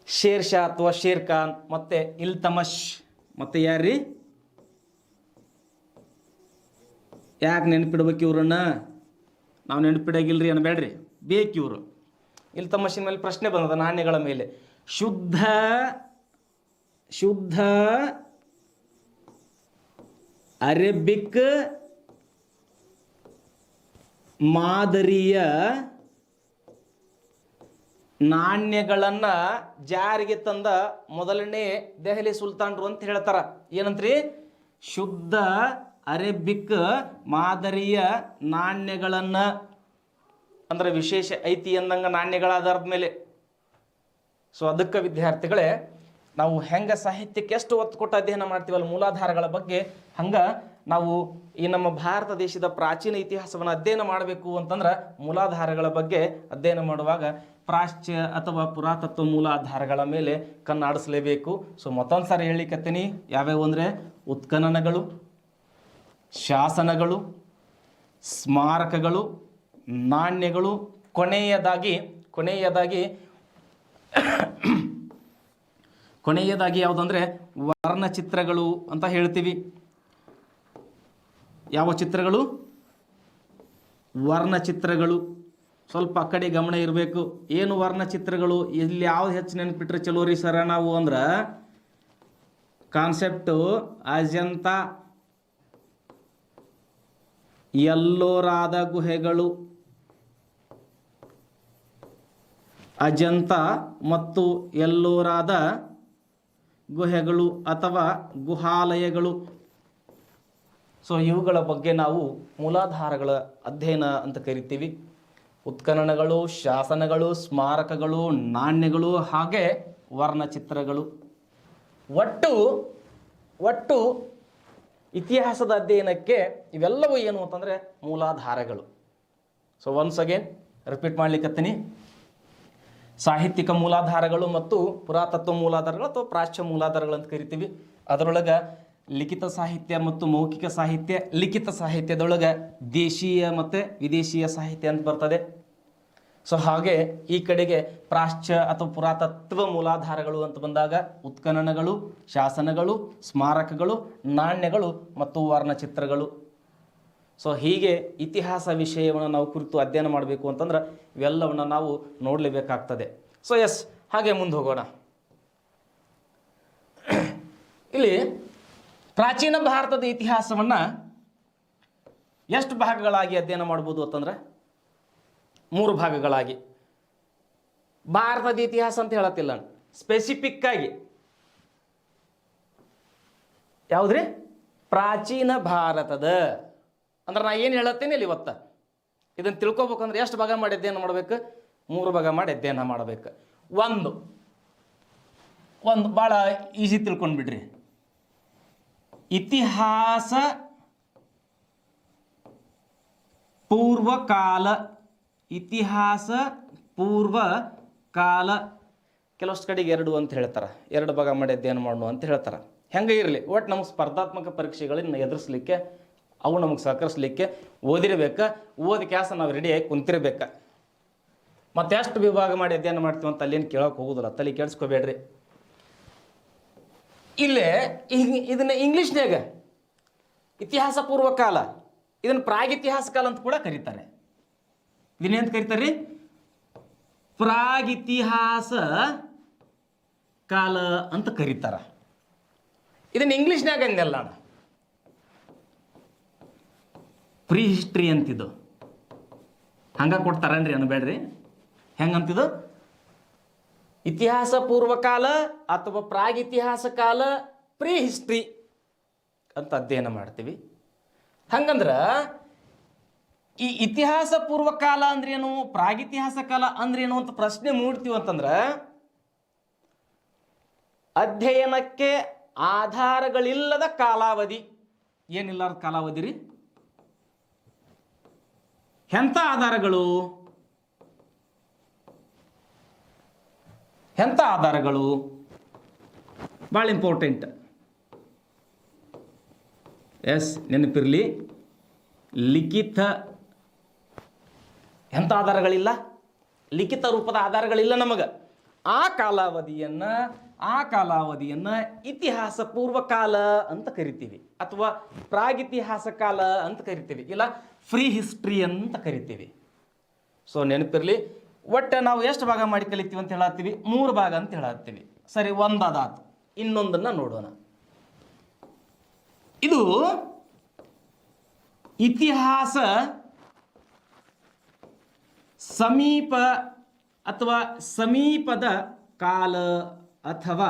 ಶೇರ್ ಶಾ ಅಥವಾ ಶೇರ್ ಖಾನ್, ಮತ್ತೆ ಇಲ್ತಮಶ್, ಮತ್ತೆ ಯಾರ್ರಿ, ಯಾಕೆ ನೆನಪಿಡ್ಬೇಕು ಇವ್ರನ್ನ? ನಾವು ನೆನಪಿಡಾಗಿಲ್ರಿ ಅನ್ಬೇಡ್ರಿ, ಬೇಕಿವರು. ಇಲ್ತಮಶಿನ ಮೇಲೆ ಪ್ರಶ್ನೆ ಬಂದದ ನಾಣ್ಯಗಳ ಮೇಲೆ. ಶುದ್ಧ ಅರೇಬಿಕ್ ಮಾದರಿಯ ನಾಣ್ಯಗಳನ್ನು ಜಾರಿಗೆ ತಂದ ಮೊದಲನೇ ದೆಹಲಿ ಸುಲ್ತಾನರು ಅಂತ ಹೇಳ್ತಾರ. ಏನಂತ್ರಿ? ಶುದ್ಧ ಅರೇಬಿಕ್ ಮಾದರಿಯ ನಾಣ್ಯಗಳನ್ನು, ಅಂದ್ರೆ ವಿಶೇಷ ಐತಿ ಅಂದಂಗ ನಾಣ್ಯಗಳ ಆಧಾರದ ಮೇಲೆ. ಸೊ ಅದಕ್ಕೆ ವಿದ್ಯಾರ್ಥಿಗಳೇ, ನಾವು ಹೆಂಗೆ ಸಾಹಿತ್ಯಕ್ಕೆ ಎಷ್ಟು ಒತ್ತು ಕೊಟ್ಟು ಅಧ್ಯಯನ ಮಾಡ್ತೀವಲ್ಲ ಮೂಲಾಧಾರಗಳ ಬಗ್ಗೆ, ಹಂಗೆ ನಾವು ಈ ನಮ್ಮ ಭಾರತ ದೇಶದ ಪ್ರಾಚೀನ ಇತಿಹಾಸವನ್ನು ಅಧ್ಯಯನ ಮಾಡಬೇಕು ಅಂತಂದ್ರೆ ಮೂಲಾಧಾರಗಳ ಬಗ್ಗೆ ಅಧ್ಯಯನ ಮಾಡುವಾಗ ಪ್ರಾಚ್ಯ ಅಥವಾ ಪುರಾತತ್ವ ಮೂಲಾಧಾರಗಳ ಮೇಲೆ ಕಣ್ಣಾಡಿಸಲೇಬೇಕು. ಸೊ ಮತ್ತೊಂದು ಸಾರಿ ಹೇಳಿಕತ್ತೀನಿ, ಯಾವ್ಯಾವು ಅಂದರೆ ಉತ್ಖನನಗಳು, ಶಾಸನಗಳು, ಸ್ಮಾರಕಗಳು, ನಾಣ್ಯಗಳು, ಕೊನೆಯದಾಗಿ ಯಾವುದಂದ್ರೆ ವರ್ಣಚಿತ್ರಗಳು ಅಂತ ಹೇಳ್ತೀವಿ. ಯಾವ ಚಿತ್ರಗಳು? ವರ್ಣಚಿತ್ರಗಳು. ಸ್ವಲ್ಪ ಆ ಕಡೆ ಗಮನ ಇರಬೇಕು. ಏನು ವರ್ಣಚಿತ್ರಗಳು? ಇಲ್ಲಿ ಯಾವ್ದು ಹೆಚ್ಚು ನೆನಪಿಟ್ರೆ ಚಲೋ ರೀ ಸರ ನಾವು ಅಂದ್ರೆ ಕಾನ್ಸೆಪ್ಟು ಅಜಂತ, ಎಲ್ಲೋರಾದ ಗುಹೆಗಳು, ಅಜಂತ ಮತ್ತು ಎಲ್ಲೋರಾದ ಗುಹೆಗಳು ಅಥವಾ ಗುಹಾಲಯಗಳು. ಸೊ ಇವುಗಳ ಬಗ್ಗೆ ನಾವು ಮೂಲಾಧಾರಗಳ ಅಧ್ಯಯನ ಅಂತ ಕರಿತೀವಿ. ಉತ್ಖನನಗಳು, ಶಾಸನಗಳು, ಸ್ಮಾರಕಗಳು, ನಾಣ್ಯಗಳು, ಹಾಗೆ ವರ್ಣಚಿತ್ರಗಳು. ಒಟ್ಟು ಇತಿಹಾಸದ ಅಧ್ಯಯನಕ್ಕೆ ಇವೆಲ್ಲವೂ ಏನು ಅಂತಂದರೆ ಮೂಲಾಧಾರಗಳು. ಸೊ ಒನ್ಸ್ ಅಗೇನ್ ರಿಪೀಟ್ ಮಾಡ್ಲಿಕ್ಕತ್ತೀನಿ. ಸಾಹಿತ್ಯಿಕ ಮೂಲಾಧಾರಗಳು ಮತ್ತು ಪುರಾತತ್ವ ಮೂಲಾಧಾರಗಳು ಅಥವಾ ಪ್ರಾಚ್ಯ ಮೂಲಾಧಾರಗಳು ಅಂತ ಕರಿತೀವಿ. ಅದರೊಳಗೆ ಲಿಖಿತ ಸಾಹಿತ್ಯ ಮತ್ತು ಮೌಖಿಕ ಸಾಹಿತ್ಯ. ಲಿಖಿತ ಸಾಹಿತ್ಯದೊಳಗೆ ದೇಶೀಯ ಮತ್ತು ವಿದೇಶೀಯ ಸಾಹಿತ್ಯ ಅಂತ ಬರ್ತದೆ. ಸೊ ಹಾಗೆ ಈ ಕಡೆಗೆ ಪ್ರಾಚ್ಯ ಅಥವಾ ಪುರಾತತ್ವ ಮೂಲಾಧಾರಗಳು ಅಂತ ಬಂದಾಗ ಉತ್ಖನನಗಳು, ಶಾಸನಗಳು, ಸ್ಮಾರಕಗಳು, ನಾಣ್ಯಗಳು ಮತ್ತು ವರ್ಣಚಿತ್ರಗಳು. ಸೊ ಹೀಗೆ ಇತಿಹಾಸ ವಿಷಯವನ್ನು ನಾವು ಕುರಿತು ಅಧ್ಯಯನ ಮಾಡಬೇಕು ಅಂತಂದ್ರೆ ಇವೆಲ್ಲವನ್ನು ನಾವು ನೋಡಲೇಬೇಕಾಗ್ತದೆ. ಸೊ ಎಸ್, ಹಾಗೆ ಮುಂದೆ ಹೋಗೋಣ. ಇಲ್ಲಿ ಪ್ರಾಚೀನ ಭಾರತದ ಇತಿಹಾಸವನ್ನು ಎಷ್ಟು ಭಾಗಗಳಾಗಿ ಅಧ್ಯಯನ ಮಾಡ್ಬೋದು ಅಂತಂದ್ರೆ 3 ಭಾಗಗಳಾಗಿ. ಭಾರತದ ಇತಿಹಾಸ ಅಂತ ಹೇಳತ್ತಿಲ್ಲ, ಸ್ಪೆಸಿಫಿಕ್ ಆಗಿ ಯಾವುದ್ರಿ? ಪ್ರಾಚೀನ ಭಾರತದ ಅಂದ್ರೆ ನಾ ಏನು ಹೇಳತ್ತೇನೆ ಇಲ್ಲಿ ಇವತ್ತು ಇದನ್ನು ತಿಳ್ಕೊಬೇಕಂದ್ರೆ ಎಷ್ಟು ಭಾಗ ಮಾಡಿ ಅಧ್ಯಯನ ಮಾಡಬೇಕು? 3 ಭಾಗ ಮಾಡಿ ಅಧ್ಯಯನ ಮಾಡಬೇಕು. ಒಂದು ಭಾಳ ಈಸಿ ತಿಳ್ಕೊಂಡ್ಬಿಡ್ರಿ. ಇತಿಹಾಸ ಪೂರ್ವಕಾಲ. ಇತಿಹಾಸ ಪೂರ್ವಕಾಲ. ಕೆಲವಷ್ಟು ಕಡೆಗೆ 2 ಅಂತ ಹೇಳ್ತಾರೆ, 2 ಭಾಗ ಮಾಡಿ ಅಧ್ಯಯನ ಮಾಡೋಣ ಅಂತ ಹೇಳ್ತಾರೆ. ಹೆಂಗೆ ಇರಲಿ, ಒಟ್ಟು ನಮಗೆ ಸ್ಪರ್ಧಾತ್ಮಕ ಪರೀಕ್ಷೆಗಳನ್ನ ಎದುರಿಸಲಿಕ್ಕೆ, ಅವು ನಮಗೆ ಸಹಕರಿಸಲಿಕ್ಕೆ ಓದಿರಬೇಕು. ಓದಿ ಕ್ಯಾಸ ನಾವು ರೆಡಿಯಾಗಿ ಕುಂತಿರ್ಬೇಕು. ಮತ್ತೆ ಎಷ್ಟು ವಿಭಾಗ ಮಾಡಿ ಅಧ್ಯಯನ ಮಾಡ್ತೀವಿ ಅಂತ ಅಲ್ಲೇನು ಕೇಳೋಕೆ ಹೋಗೋದಿಲ್ಲ, ತಲೆ ಕೇಳಿಸ್ಕೋಬೇಡ್ರಿ. ಇಲ್ಲೇ ಇದನ್ನ ಇಂಗ್ಲೀಷ್ನಾಗ ಇತಿಹಾಸ ಪೂರ್ವಕಾಲ, ಇದನ್ನು ಪ್ರಾಗಿತಿಹಾಸ ಕಾಲ ಅಂತ ಕೂಡ ಕರೀತಾರೆ. ಇದನ್ನೇಂತ ಕರೀತಾರೆ? ಪ್ರಾಗಿತಿಹಾಸ ಕಾಲ ಅಂತ ಕರೀತಾರೆ. ಇದನ್ನ ಇಂಗ್ಲೀಷ್ನಾಗ ಅಂದೆಲ್ಲ ಪ್ರೀ ಹಿಸ್ಟ್ರಿ ಅಂತಿದ್ದು. ಹಂಗೆ ಕೊಡ್ತಾರನ್ರಿ ಅನ್ಬೇಡ್ರಿ. ಹೆಂಗಂತಿದ್ದು? ಇತಿಹಾಸ ಪೂರ್ವಕಾಲ ಅಥವಾ ಪ್ರಾಗಿತಿಹಾಸ ಕಾಲ, ಪ್ರೀ ಹಿಸ್ಟ್ರಿ ಅಂತ ಅಧ್ಯಯನ ಮಾಡ್ತೀವಿ. ಹಂಗಂದ್ರೆ ಈ ಇತಿಹಾಸ ಪೂರ್ವಕಾಲ ಅಂದ್ರೇನು, ಪ್ರಾಗಿತಿಹಾಸ ಕಾಲ ಅಂದ್ರೇನು ಅಂತ ಪ್ರಶ್ನೆ ಮೂಡ್ತೀವಿ ಅಂತಂದ್ರೆ ಅಧ್ಯಯನಕ್ಕೆ ಆಧಾರಗಳಿಲ್ಲದ ಕಾಲಾವಧಿ. ಏನಿಲ್ಲದ ಕಾಲಾವಧಿ ರೀ? ಎಂಥ ಆಧಾರಗಳು? ಎಂಥ ಆಧಾರಗಳು? ಭಾಳ ಇಂಪಾರ್ಟೆಂಟ್. ಎಸ್, ನೆನಪಿರಲಿ, ಲಿಖಿತ. ಎಂಥ ಆಧಾರಗಳಿಲ್ಲ? ಲಿಖಿತ ರೂಪದ ಆಧಾರಗಳಿಲ್ಲ ನಮಗೆ. ಆ ಕಾಲಾವಧಿಯನ್ನು ಇತಿಹಾಸ ಪೂರ್ವಕಾಲ ಅಂತ ಕರಿತೀವಿ, ಅಥವಾ ಪ್ರಾಗಿತಿಹಾಸ ಕಾಲ ಅಂತ ಕರಿತೀವಿ, ಇಲ್ಲ ಫ್ರೀ ಹಿಸ್ಟ್ರಿ ಅಂತ ಕರಿತೀವಿ. ಸೊ ನೆನಪಿರಲಿ, ಒಟ್ಟು ನಾವು ಎಷ್ಟು ಭಾಗ ಮಾಡಿ ಕಲಿತೀವಿ ಅಂತ ಹೇಳತ್ತೀವಿ? 3 ಭಾಗ ಅಂತ ಹೇಳತ್ತೀವಿ. ಸರಿ, ಒಂದಾದಾತು. ಇನ್ನೊಂದನ್ನು ನೋಡೋಣ. ಇದು ಇತಿಹಾಸ ಸಮೀಪ ಅಥವಾ ಸಮೀಪದ ಕಾಲ ಅಥವಾ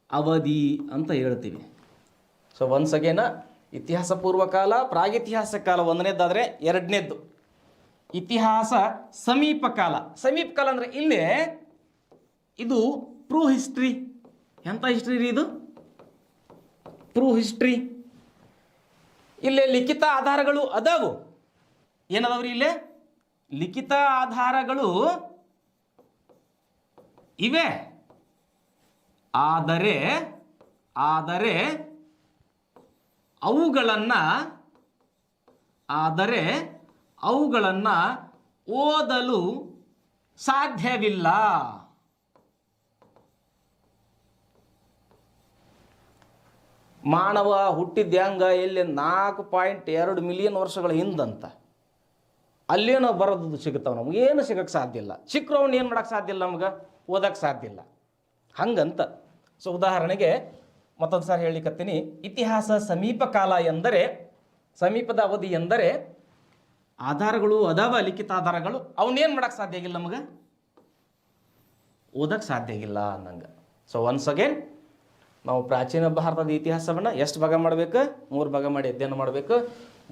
ಅವಧಿ ಅಂತ ಹೇಳ್ತೀವಿ. ಸೊ ಒನ್ಸ್ ಅಗೇನ್, ಇತಿಹಾಸ ಪೂರ್ವಕಾಲ, ಪ್ರಾಗಿತಿಹಾಸ ಕಾಲ ಒಂದನೇದಾದರೆ, ಎರಡನೇದ್ದು ಇತಿಹಾಸ ಸಮೀಪ ಕಾಲ. ಸಮೀಪ ಕಾಲ ಅಂದರೆ ಇಲ್ಲೇ ಇದು ಟ್ರೂ ಹಿಸ್ಟ್ರಿ. ಎಂಥ ಹಿಸ್ಟ್ರಿ ರೀ ಇದು? True history. ಇಲ್ಲೇ ಲಿಖಿತ ಆಧಾರಗಳು ಅದಾವು. ಏನದವ್ರಿ? ಇಲ್ಲೇ ಲಿಖಿತ ಆಧಾರಗಳು ಇವೆ. ಆದರೆ ಅವುಗಳನ್ನು ಓದಲು ಸಾಧ್ಯವಿಲ್ಲ. ಮಾನವ ಹುಟ್ಟಿದ್ಯಾಂಗ ಎಲ್ಲಿ 4.2 ಮಿಲಿಯನ್ ವರ್ಷಗಳ ಹಿಂದಂತ ಅಲ್ಲೇನೋ ಬರೋದು ಸಿಗುತ್ತಾವೆ. ನಮ್ಗೆ ಏನು ಸಿಗೋಕ್ಕೆ ಸಾಧ್ಯ ಇಲ್ಲ. ಚಿಕ್ಕರವ್ನ ಏನು ಮಾಡೋಕ್ಕೆ ಸಾಧ್ಯ ಇಲ್ಲ, ನಮ್ಗೆ ಓದಕ್ಕೆ ಸಾಧ್ಯ ಇಲ್ಲ, ಹಂಗಂತ. ಸೊ ಉದಾಹರಣೆಗೆ ಮತ್ತೊಂದು ಸಾರಿ ಹೇಳಿಕತ್ತೀನಿ. ಇತಿಹಾಸ ಸಮೀಪ ಕಾಲ ಎಂದರೆ, ಸಮೀಪದ ಅವಧಿ ಎಂದರೆ ಆಧಾರಗಳು ಅದಾವ, ಲಿಖಿತ ಆಧಾರಗಳು, ಅವನ್ನೇನು ಮಾಡೋಕ್ಕೆ ಸಾಧ್ಯ ಆಗಿಲ್ಲ, ನಮಗೆ ಓದಕ್ಕೆ ಸಾಧ್ಯ ಆಗಿಲ್ಲ ಅನ್ನಂಗೆ. ಸೊ ಒನ್ಸ್ ಅಗೇನ್, ನಾವು ಪ್ರಾಚೀನ ಭಾರತದ ಇತಿಹಾಸವನ್ನು ಎಷ್ಟು ಭಾಗ ಮಾಡಬೇಕು? 3 ಭಾಗ ಮಾಡಿ ಅಧ್ಯಯನ ಮಾಡಬೇಕು.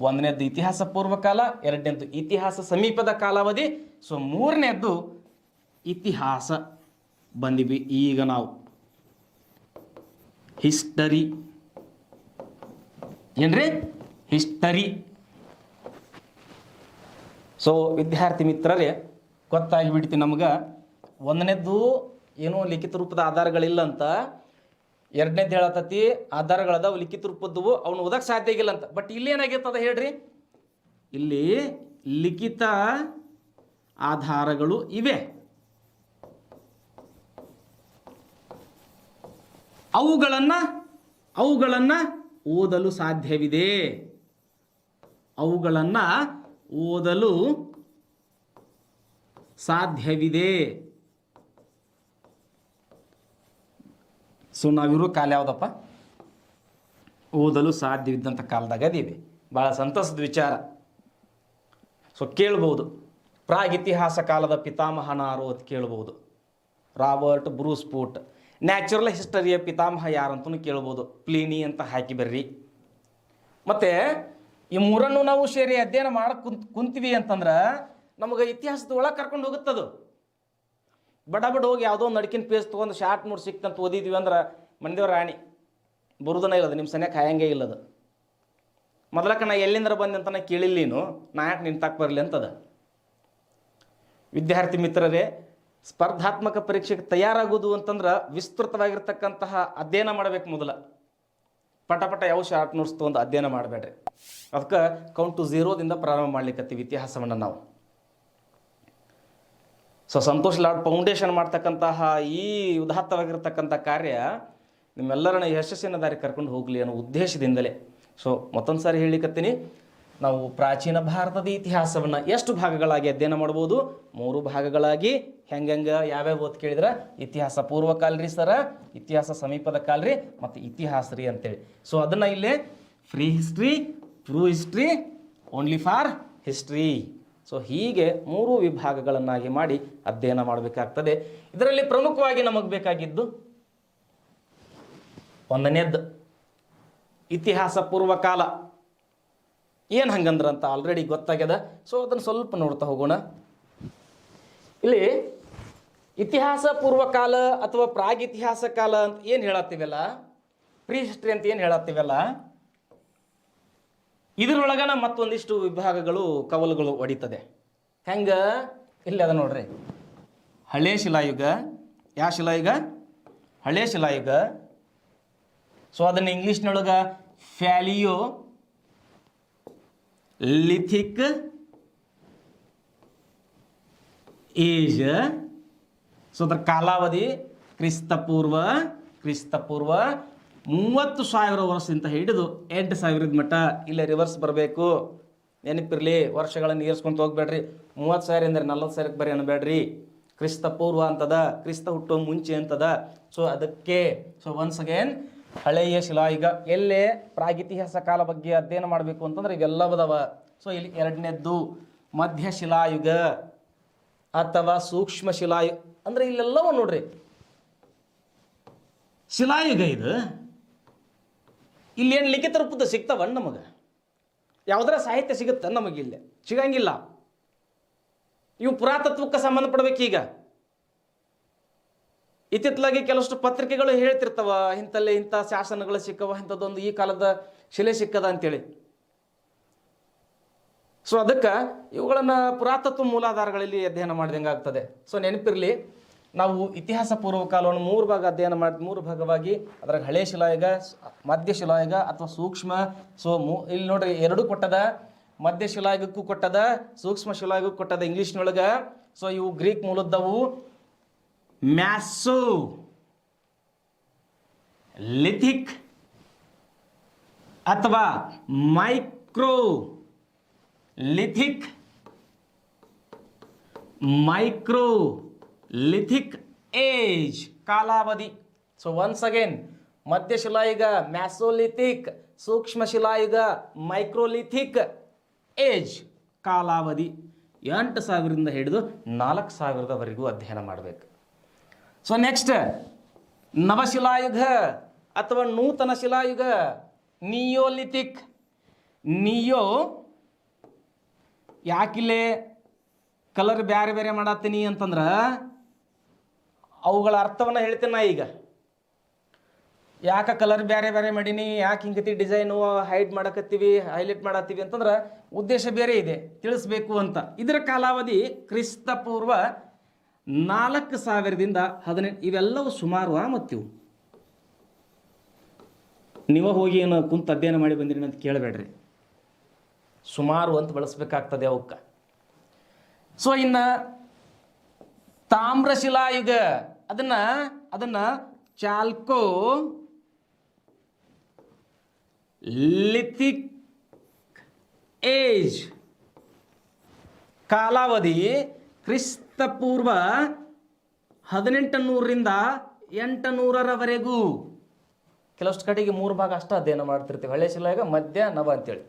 ಒಂದನೇದ್ದು ಇತಿಹಾಸ ಪೂರ್ವಕಾಲ, ಎರಡನೇದ್ದು ಇತಿಹಾಸ ಸಮೀಪದ ಕಾಲಾವಧಿ, ಸೊ ಮೂರನೇದ್ದು ಇತಿಹಾಸ. ಬಂದಿವಿ ಈಗ ನಾವು ಹಿಸ್ಟರಿ. ಏನ್ರಿ? ಹಿಸ್ಟರಿ. ಸೊ ವಿದ್ಯಾರ್ಥಿ ಮಿತ್ರರೇ, ಗೊತ್ತಾಗಿಬಿಡ್ತಿ ನಮ್ಗೆ. ಒಂದನೇದ್ದು ಏನೋ ಲಿಖಿತ ರೂಪದ ಆಧಾರಗಳಿಲ್ಲ ಅಂತ, ಎರಡನೇದು ಹೇಳತತಿ ಆಧಾರಗಳದಾವು ಲಿಖಿತ ರೂಪದ್ದವು, ಅವನು ಓದಕ್ಕೆ ಸಾಧ್ಯ ಆಗಿಲ್ಲ ಅಂತ. ಬಟ್ ಇಲ್ಲಿ ಏನಾಗಿರ್ತದ ಹೇಳ್ರಿ? ಇಲ್ಲಿ ಲಿಖಿತ ಆಧಾರಗಳು ಇವೆ, ಅವುಗಳನ್ನು ಓದಲು ಸಾಧ್ಯವಿದೆ. ಅವುಗಳನ್ನು ಓದಲು ಸಾಧ್ಯವಿದೆ. ಸೊ ನಾವಿರೋ ಕಾಲ ಯಾವುದಪ್ಪ? ಓದಲು ಸಾಧ್ಯವಿದ್ದಂಥ ಕಾಲದಾಗ ಅದೀವಿ. ಭಾಳ ಸಂತಸದ ವಿಚಾರ. ಸೊ ಕೇಳ್ಬೋದು, ಪ್ರಾಗಿತಿಹಾಸ ಕಾಲದ ಪಿತಾಮಹನಾರು ಅಂತ ಕೇಳ್ಬೋದು. Robert Bruce foot. ನ್ಯಾಚುರಲ್ ಹಿಸ್ಟರಿಯ ಪಿತಾಮಹ ಯಾರಂತೂ ಕೇಳ್ಬೋದು, ಪ್ಲೀನಿ ಅಂತ ಹಾಕಿ ಬರ್ರಿ. ಮತ್ತು ಈ ಮೂರನ್ನು ನಾವು ಸೇರಿ ಅಧ್ಯಯನ ಮಾಡಕ್ಕೆ ಕುಂತೀವಿ ಅಂತಂದ್ರೆ ನಮಗೆ ಇತಿಹಾಸದ ಒಳಗೆ ಕರ್ಕೊಂಡು ಹೋಗುತ್ತದು. ಬಡ ಹೋಗಿ ಯಾವುದೋ ಒಂದು ಅಡ್ಕಿನ ಪೇಜ್ ತೊಗೊಂಡು ಶಾರ್ಟ್ ನೋಡಿ ಸಿಕ್ತಂತ ಓದಿದ್ವಿ ಅಂದ್ರೆ ಮಂದಿಯವ್ರ ರಾಣಿ ಬರುದನ ಇಲ್ಲದು, ನಿಮ್ಮ ಸನ್ಯಾಕ ಹಾಯಂಗೆ ಇಲ್ಲದು. ಮೊದಲಕ್ಕೆ ನಾ ಎಲ್ಲಿಂದ ಬಂದೆ ಅಂತ ನಾ ಕೇಳಿಲ್ಲ, ನಾ ಯಾಕೆ ನಿನ್ನ ತಾಕ ಬರಲಿ ಅಂತದ. ವಿದ್ಯಾರ್ಥಿ ಮಿತ್ರರೇ, ಸ್ಪರ್ಧಾತ್ಮಕ ಪರೀಕ್ಷೆಗೆ ತಯಾರಾಗೋದು ಅಂತಂದ್ರೆ ವಿಸ್ತೃತವಾಗಿರ್ತಕ್ಕಂತಹ ಅಧ್ಯಯನ ಮಾಡಬೇಕು. ಮೊದಲ ಪಟ ಯಾವ ಶಾರ್ಟ್ ನೋಟ್ಸ್ ತೊಗೊಂಡು ಅಧ್ಯಯನ ಮಾಡಬೇಡ್ರಿ. ಅದಕ್ಕೆ ಕೌಂಟ್ ಟು 0ದಿಂದ ಪ್ರಾರಂಭ ಮಾಡ್ಲಿಕ್ಕತ್ತೀವಿ ಇತಿಹಾಸವನ್ನು ನಾವು. ಸೊ ಸಂತೋಷ್ ಲಾಡ್ ಫೌಂಡೇಶನ್ ಮಾಡ್ತಕ್ಕಂತಹ ಈ ಉದಾತ್ತವಾಗಿರ್ತಕ್ಕಂಥ ಕಾರ್ಯ ನಿಮ್ಮೆಲ್ಲರನ್ನ ಯಶಸ್ಸಿನ ದಾರಿ ಕರ್ಕೊಂಡು ಹೋಗಲಿ ಅನ್ನೋ ಉದ್ದೇಶದಿಂದಲೇ. ಸೊ ಮತ್ತೊಂದು ಸಾರಿ ಹೇಳಿಕತ್ತೀನಿ, ನಾವು ಪ್ರಾಚೀನ ಭಾರತದ ಇತಿಹಾಸವನ್ನು ಎಷ್ಟು ಭಾಗಗಳಾಗಿ ಅಧ್ಯಯನ ಮಾಡ್ಬೋದು? 3 ಭಾಗಗಳಾಗಿ. ಹೆಂಗೆ ಯಾವ್ಯಾವ ಓದ್ ಕೇಳಿದ್ರೆ, ಇತಿಹಾಸ ಪೂರ್ವಕಾಲ ರೀ ಸರ, ಇತಿಹಾಸ ಸಮೀಪದ ಕಾಲ ರೀ, ಮತ್ತು ಇತಿಹಾಸ ರೀ ಅಂತೇಳಿ. ಸೊ ಅದನ್ನು ಇಲ್ಲೇ free history, true history, only for history. So ಹೀಗೆ 3 ವಿಭಾಗಗಳನ್ನಾಗಿ ಮಾಡಿ ಅಧ್ಯಯನ ಮಾಡಬೇಕಾಗ್ತದೆ. ಇದರಲ್ಲಿ ಪ್ರಮುಖವಾಗಿ ನಮಗೆ ಬೇಕಾಗಿದ್ದು ಒಂದನೇದ್ದು ಇತಿಹಾಸ ಪೂರ್ವಕಾಲ. ಏನು ಹಂಗಂದ್ರಂತ ಆಲ್ರೆಡಿ ಗೊತ್ತಾಗ್ಯದ. ಸೊ ಅದನ್ನು ಸ್ವಲ್ಪ ನೋಡ್ತಾ ಹೋಗೋಣ. ಇಲ್ಲಿ ಇತಿಹಾಸ ಪೂರ್ವಕಾಲ ಅಥವಾ ಪ್ರಾಗಿತಿಹಾಸ ಕಾಲ ಅಂತ ಏನು ಹೇಳತ್ತೀವಲ್ಲ, ಪ್ರೀ ಹಿಸ್ಟ್ರಿ ಅಂತ ಏನು ಹೇಳತ್ತೀವಲ್ಲ, ಇದರೊಳಗನ ಮತ್ತೊಂದಿಷ್ಟು ವಿಭಾಗಗಳು ಕವಲುಗಳು ಹೊಡಿತದೆ. ಹೆಂಗೆ? ಇಲ್ಲಿ ಅದ ನೋಡ್ರಿ, ಹಳೆ ಶಿಲಾಯುಗ. ಯಾವ ಶಿಲಾಯುಗ? ಹಳೆ ಶಿಲಾಯುಗ. ಸೊ ಅದನ್ನು ಇಂಗ್ಲೀಷ್ನೊಳಗೆ ಫ್ಯಾಲಿಯೋ ಲಿಥಿಕ್ ಏಜ್. ಸೊ ಅದರ ಕಾಲಾವಧಿ ಕ್ರಿಸ್ತಪೂರ್ವ 30,000 ವರ್ಷದಿಂದ ಹಿಡಿದು 8,000 ಮಟ್ಟ. ಇಲ್ಲೇ ರಿವರ್ಸ್ ಬರಬೇಕು, ನೆನಪಿರಲಿ. ವರ್ಷಗಳನ್ನು ಏರ್ಸ್ಕೊಂತ ಹೋಗ್ಬೇಡ್ರಿ. 30,000 ಅಂದರೆ 40,000 ಬರೀ ಅನ್ಬೇಡ್ರಿ. ಕ್ರಿಸ್ತಪೂರ್ವ ಅಂತದ, ಕ್ರಿಸ್ತ ಹುಟ್ಟುವ ಮುಂಚೆ ಅಂತದ. ಸೊ ಅದಕ್ಕೆ ಒನ್ಸ್ ಅಗೇನ್ ಹಳೆಯ ಶಿಲಾಯುಗ. ಎಲ್ಲೇ ಪ್ರಾಗಿತಿಹಾಸ ಕಾಲ ಬಗ್ಗೆ ಅಧ್ಯಯನ ಮಾಡಬೇಕು ಅಂತಂದ್ರೆ ಇವೆಲ್ಲ ಬದವ. ಸೊ ಇಲ್ಲಿ ಎರಡನೇದ್ದು ಮಧ್ಯ ಶಿಲಾಯುಗ ಅಥವಾ ಸೂಕ್ಷ್ಮ ಶಿಲಾಯುಗ. ಅಂದ್ರೆ ಇಲ್ಲೆಲ್ಲವೂ ನೋಡ್ರಿ ಶಿಲಾಯುಗ. ಇದು ಇಲ್ಲೇನು ಲಿಖಿತ ರೂಪದ ಸಿಗ್ತಾವ ನಮಗೆ? ಯಾವುದರ ಸಾಹಿತ್ಯ ಸಿಗುತ್ತೆ ನಮಗಿಲ್ಲ? ಸಿಗಂಗಿಲ್ಲ. ಇವು ಪುರಾತತ್ವಕ್ಕೆ ಸಂಬಂಧಪಡ್ಬೇಕೀಗ. ಇತ್ತಿತ್ತಲಾಗಿ ಕೆಲವಷ್ಟು ಪತ್ರಿಕೆಗಳು ಹೇಳ್ತಿರ್ತಾವ, ಇಂಥಲ್ಲಿ ಇಂಥ ಶಾಸನಗಳು ಸಿಕ್ಕವ, ಇಂಥದ್ದೊಂದು ಈ ಕಾಲದ ಶಿಲೆ ಸಿಕ್ಕದ ಅಂತೇಳಿ. ಸೊ ಅದಕ್ಕೆ ಇವುಗಳನ್ನು ಪುರಾತತ್ವ ಮೂಲಾಧಾರಗಳಲ್ಲಿ ಅಧ್ಯಯನ ಮಾಡಿದಂಗೆ ಆಗ್ತದೆ. ಸೊ ನೆನಪಿರಲಿ, ನಾವು ಇತಿಹಾಸ ಪೂರ್ವ ಕಾಲವನ್ನು 3 ಭಾಗ ಅಧ್ಯಯನ ಮಾಡಿ 3 ಭಾಗವಾಗಿ ಅದ್ರಾಗ ಹಳೆ ಶಿಲಾಯುಗ, ಮಧ್ಯ ಶಿಲಾಯುಗ ಅಥವಾ ಸೂಕ್ಷ್ಮ. ಸೊ ಇಲ್ಲಿ ನೋಡ್ರಿ, 2 ಕೊಟ್ಟದ. ಮಧ್ಯ ಶಿಲಾಯುಗಕ್ಕೂ ಕೊಟ್ಟದ, ಸೂಕ್ಷ್ಮ ಶಿಲಾಯುಗಕ್ಕೂ ಕೊಟ್ಟದ ಇಂಗ್ಲೀಷ್ನೊಳಗೆ. ಸೊ ಇವು ಗ್ರೀಕ್ ಮೂಲದ್ದವು. ಮ್ಯಾಸೋ ಲಿಥಿಕ್ ಅಥವಾ ಮೈಕ್ರೋ ಲಿಥಿಕ್ ಏಜ್ ಕಾಲಾವಧಿ. ಸೊ ಒನ್ಸ್ ಅಗೇನ್ ಮಧ್ಯ ಶಿಲಾಯುಗ ಮ್ಯಾಸೋಲಿಥಿಕ್, ಸೂಕ್ಷ್ಮ ಶಿಲಾಯುಗ ಮೈಕ್ರೋಲಿಥಿಕ್ ಏಜ್ ಕಾಲಾವಧಿ 8,000ರಿಂದ ಹಿಡಿದು 4,000ವರೆಗೂ ಅಧ್ಯಯನ ಮಾಡಬೇಕು. ಸೊ ನೆಕ್ಸ್ಟ್ ನವಶಿಲಾಯುಗ ಅಥವಾ ನೂತನ ಶಿಲಾಯುಗ ನಿಯೋಲಿಥಿಕ್. ನಿಯೋ ಯಾಕಿಲ್ಲೇ ಕಲರ್ ಬೇರೆ ಬೇರೆ ಮಾಡತ್ತೀನಿ ಅಂತಂದ್ರೆ ಅವುಗಳ ಅರ್ಥವನ್ನು ಹೇಳ್ತೇನೆ ನಾ ಈಗ. ಯಾಕೆ ಕಲರ್ ಬೇರೆ ಬೇರೆ ಮಾಡೀನಿ, ಯಾಕೆ ಹಿಂಗತಿ ಡಿಸೈನು ಹೈಡ್ ಮಾಡಕತ್ತೀವಿ, ಹೈಲೈಟ್ ಮಾಡತ್ತೀವಿ ಅಂತಂದ್ರೆ ಉದ್ದೇಶ ಬೇರೆ ಇದೆ, ತಿಳಿಸ್ಬೇಕು ಅಂತ. ಇದರ ಕಾಲಾವಧಿ ಕ್ರಿಸ್ತಪೂರ್ವ 4,000ದಿಂದ 18. ಇವೆಲ್ಲವೂ ಸುಮಾರು. ಮತ್ತಿವು ನೀವು ಹೋಗಿ ಏನು ಕುಂತು ಅಧ್ಯಯನ ಮಾಡಿ ಬಂದಿರಿ ಅಂತ ಕೇಳಬೇಡ್ರಿ, ಸುಮಾರು ಅಂತ ಬಳಸಬೇಕಾಗ್ತದೆ ಅವಕ್ಕೆ. ಸೊ ಇನ್ನು ತಾಮ್ರಶಿಲಾಯುಗ, ಅದನ್ನ ಚಾಲ್ಕೋ ಲಿಥಿಕ್ ಏಜ್ ಕಾಲಾವಧಿ ಕ್ರಿಸ್ತಪೂರ್ವ 1800ರಿಂದ 800ರವರೆಗೂ. ಕೆಲವಷ್ಟು ಕಡೆಗೆ 3 ಭಾಗ ಅಷ್ಟೇ ಅಧ್ಯಯನ ಮಾಡ್ತಿರ್ತೀವಿ, ಹಳೆ ಶಿಲಾಯುಗ, ಮಧ್ಯ, ನವ ಅಂತೇಳಿ.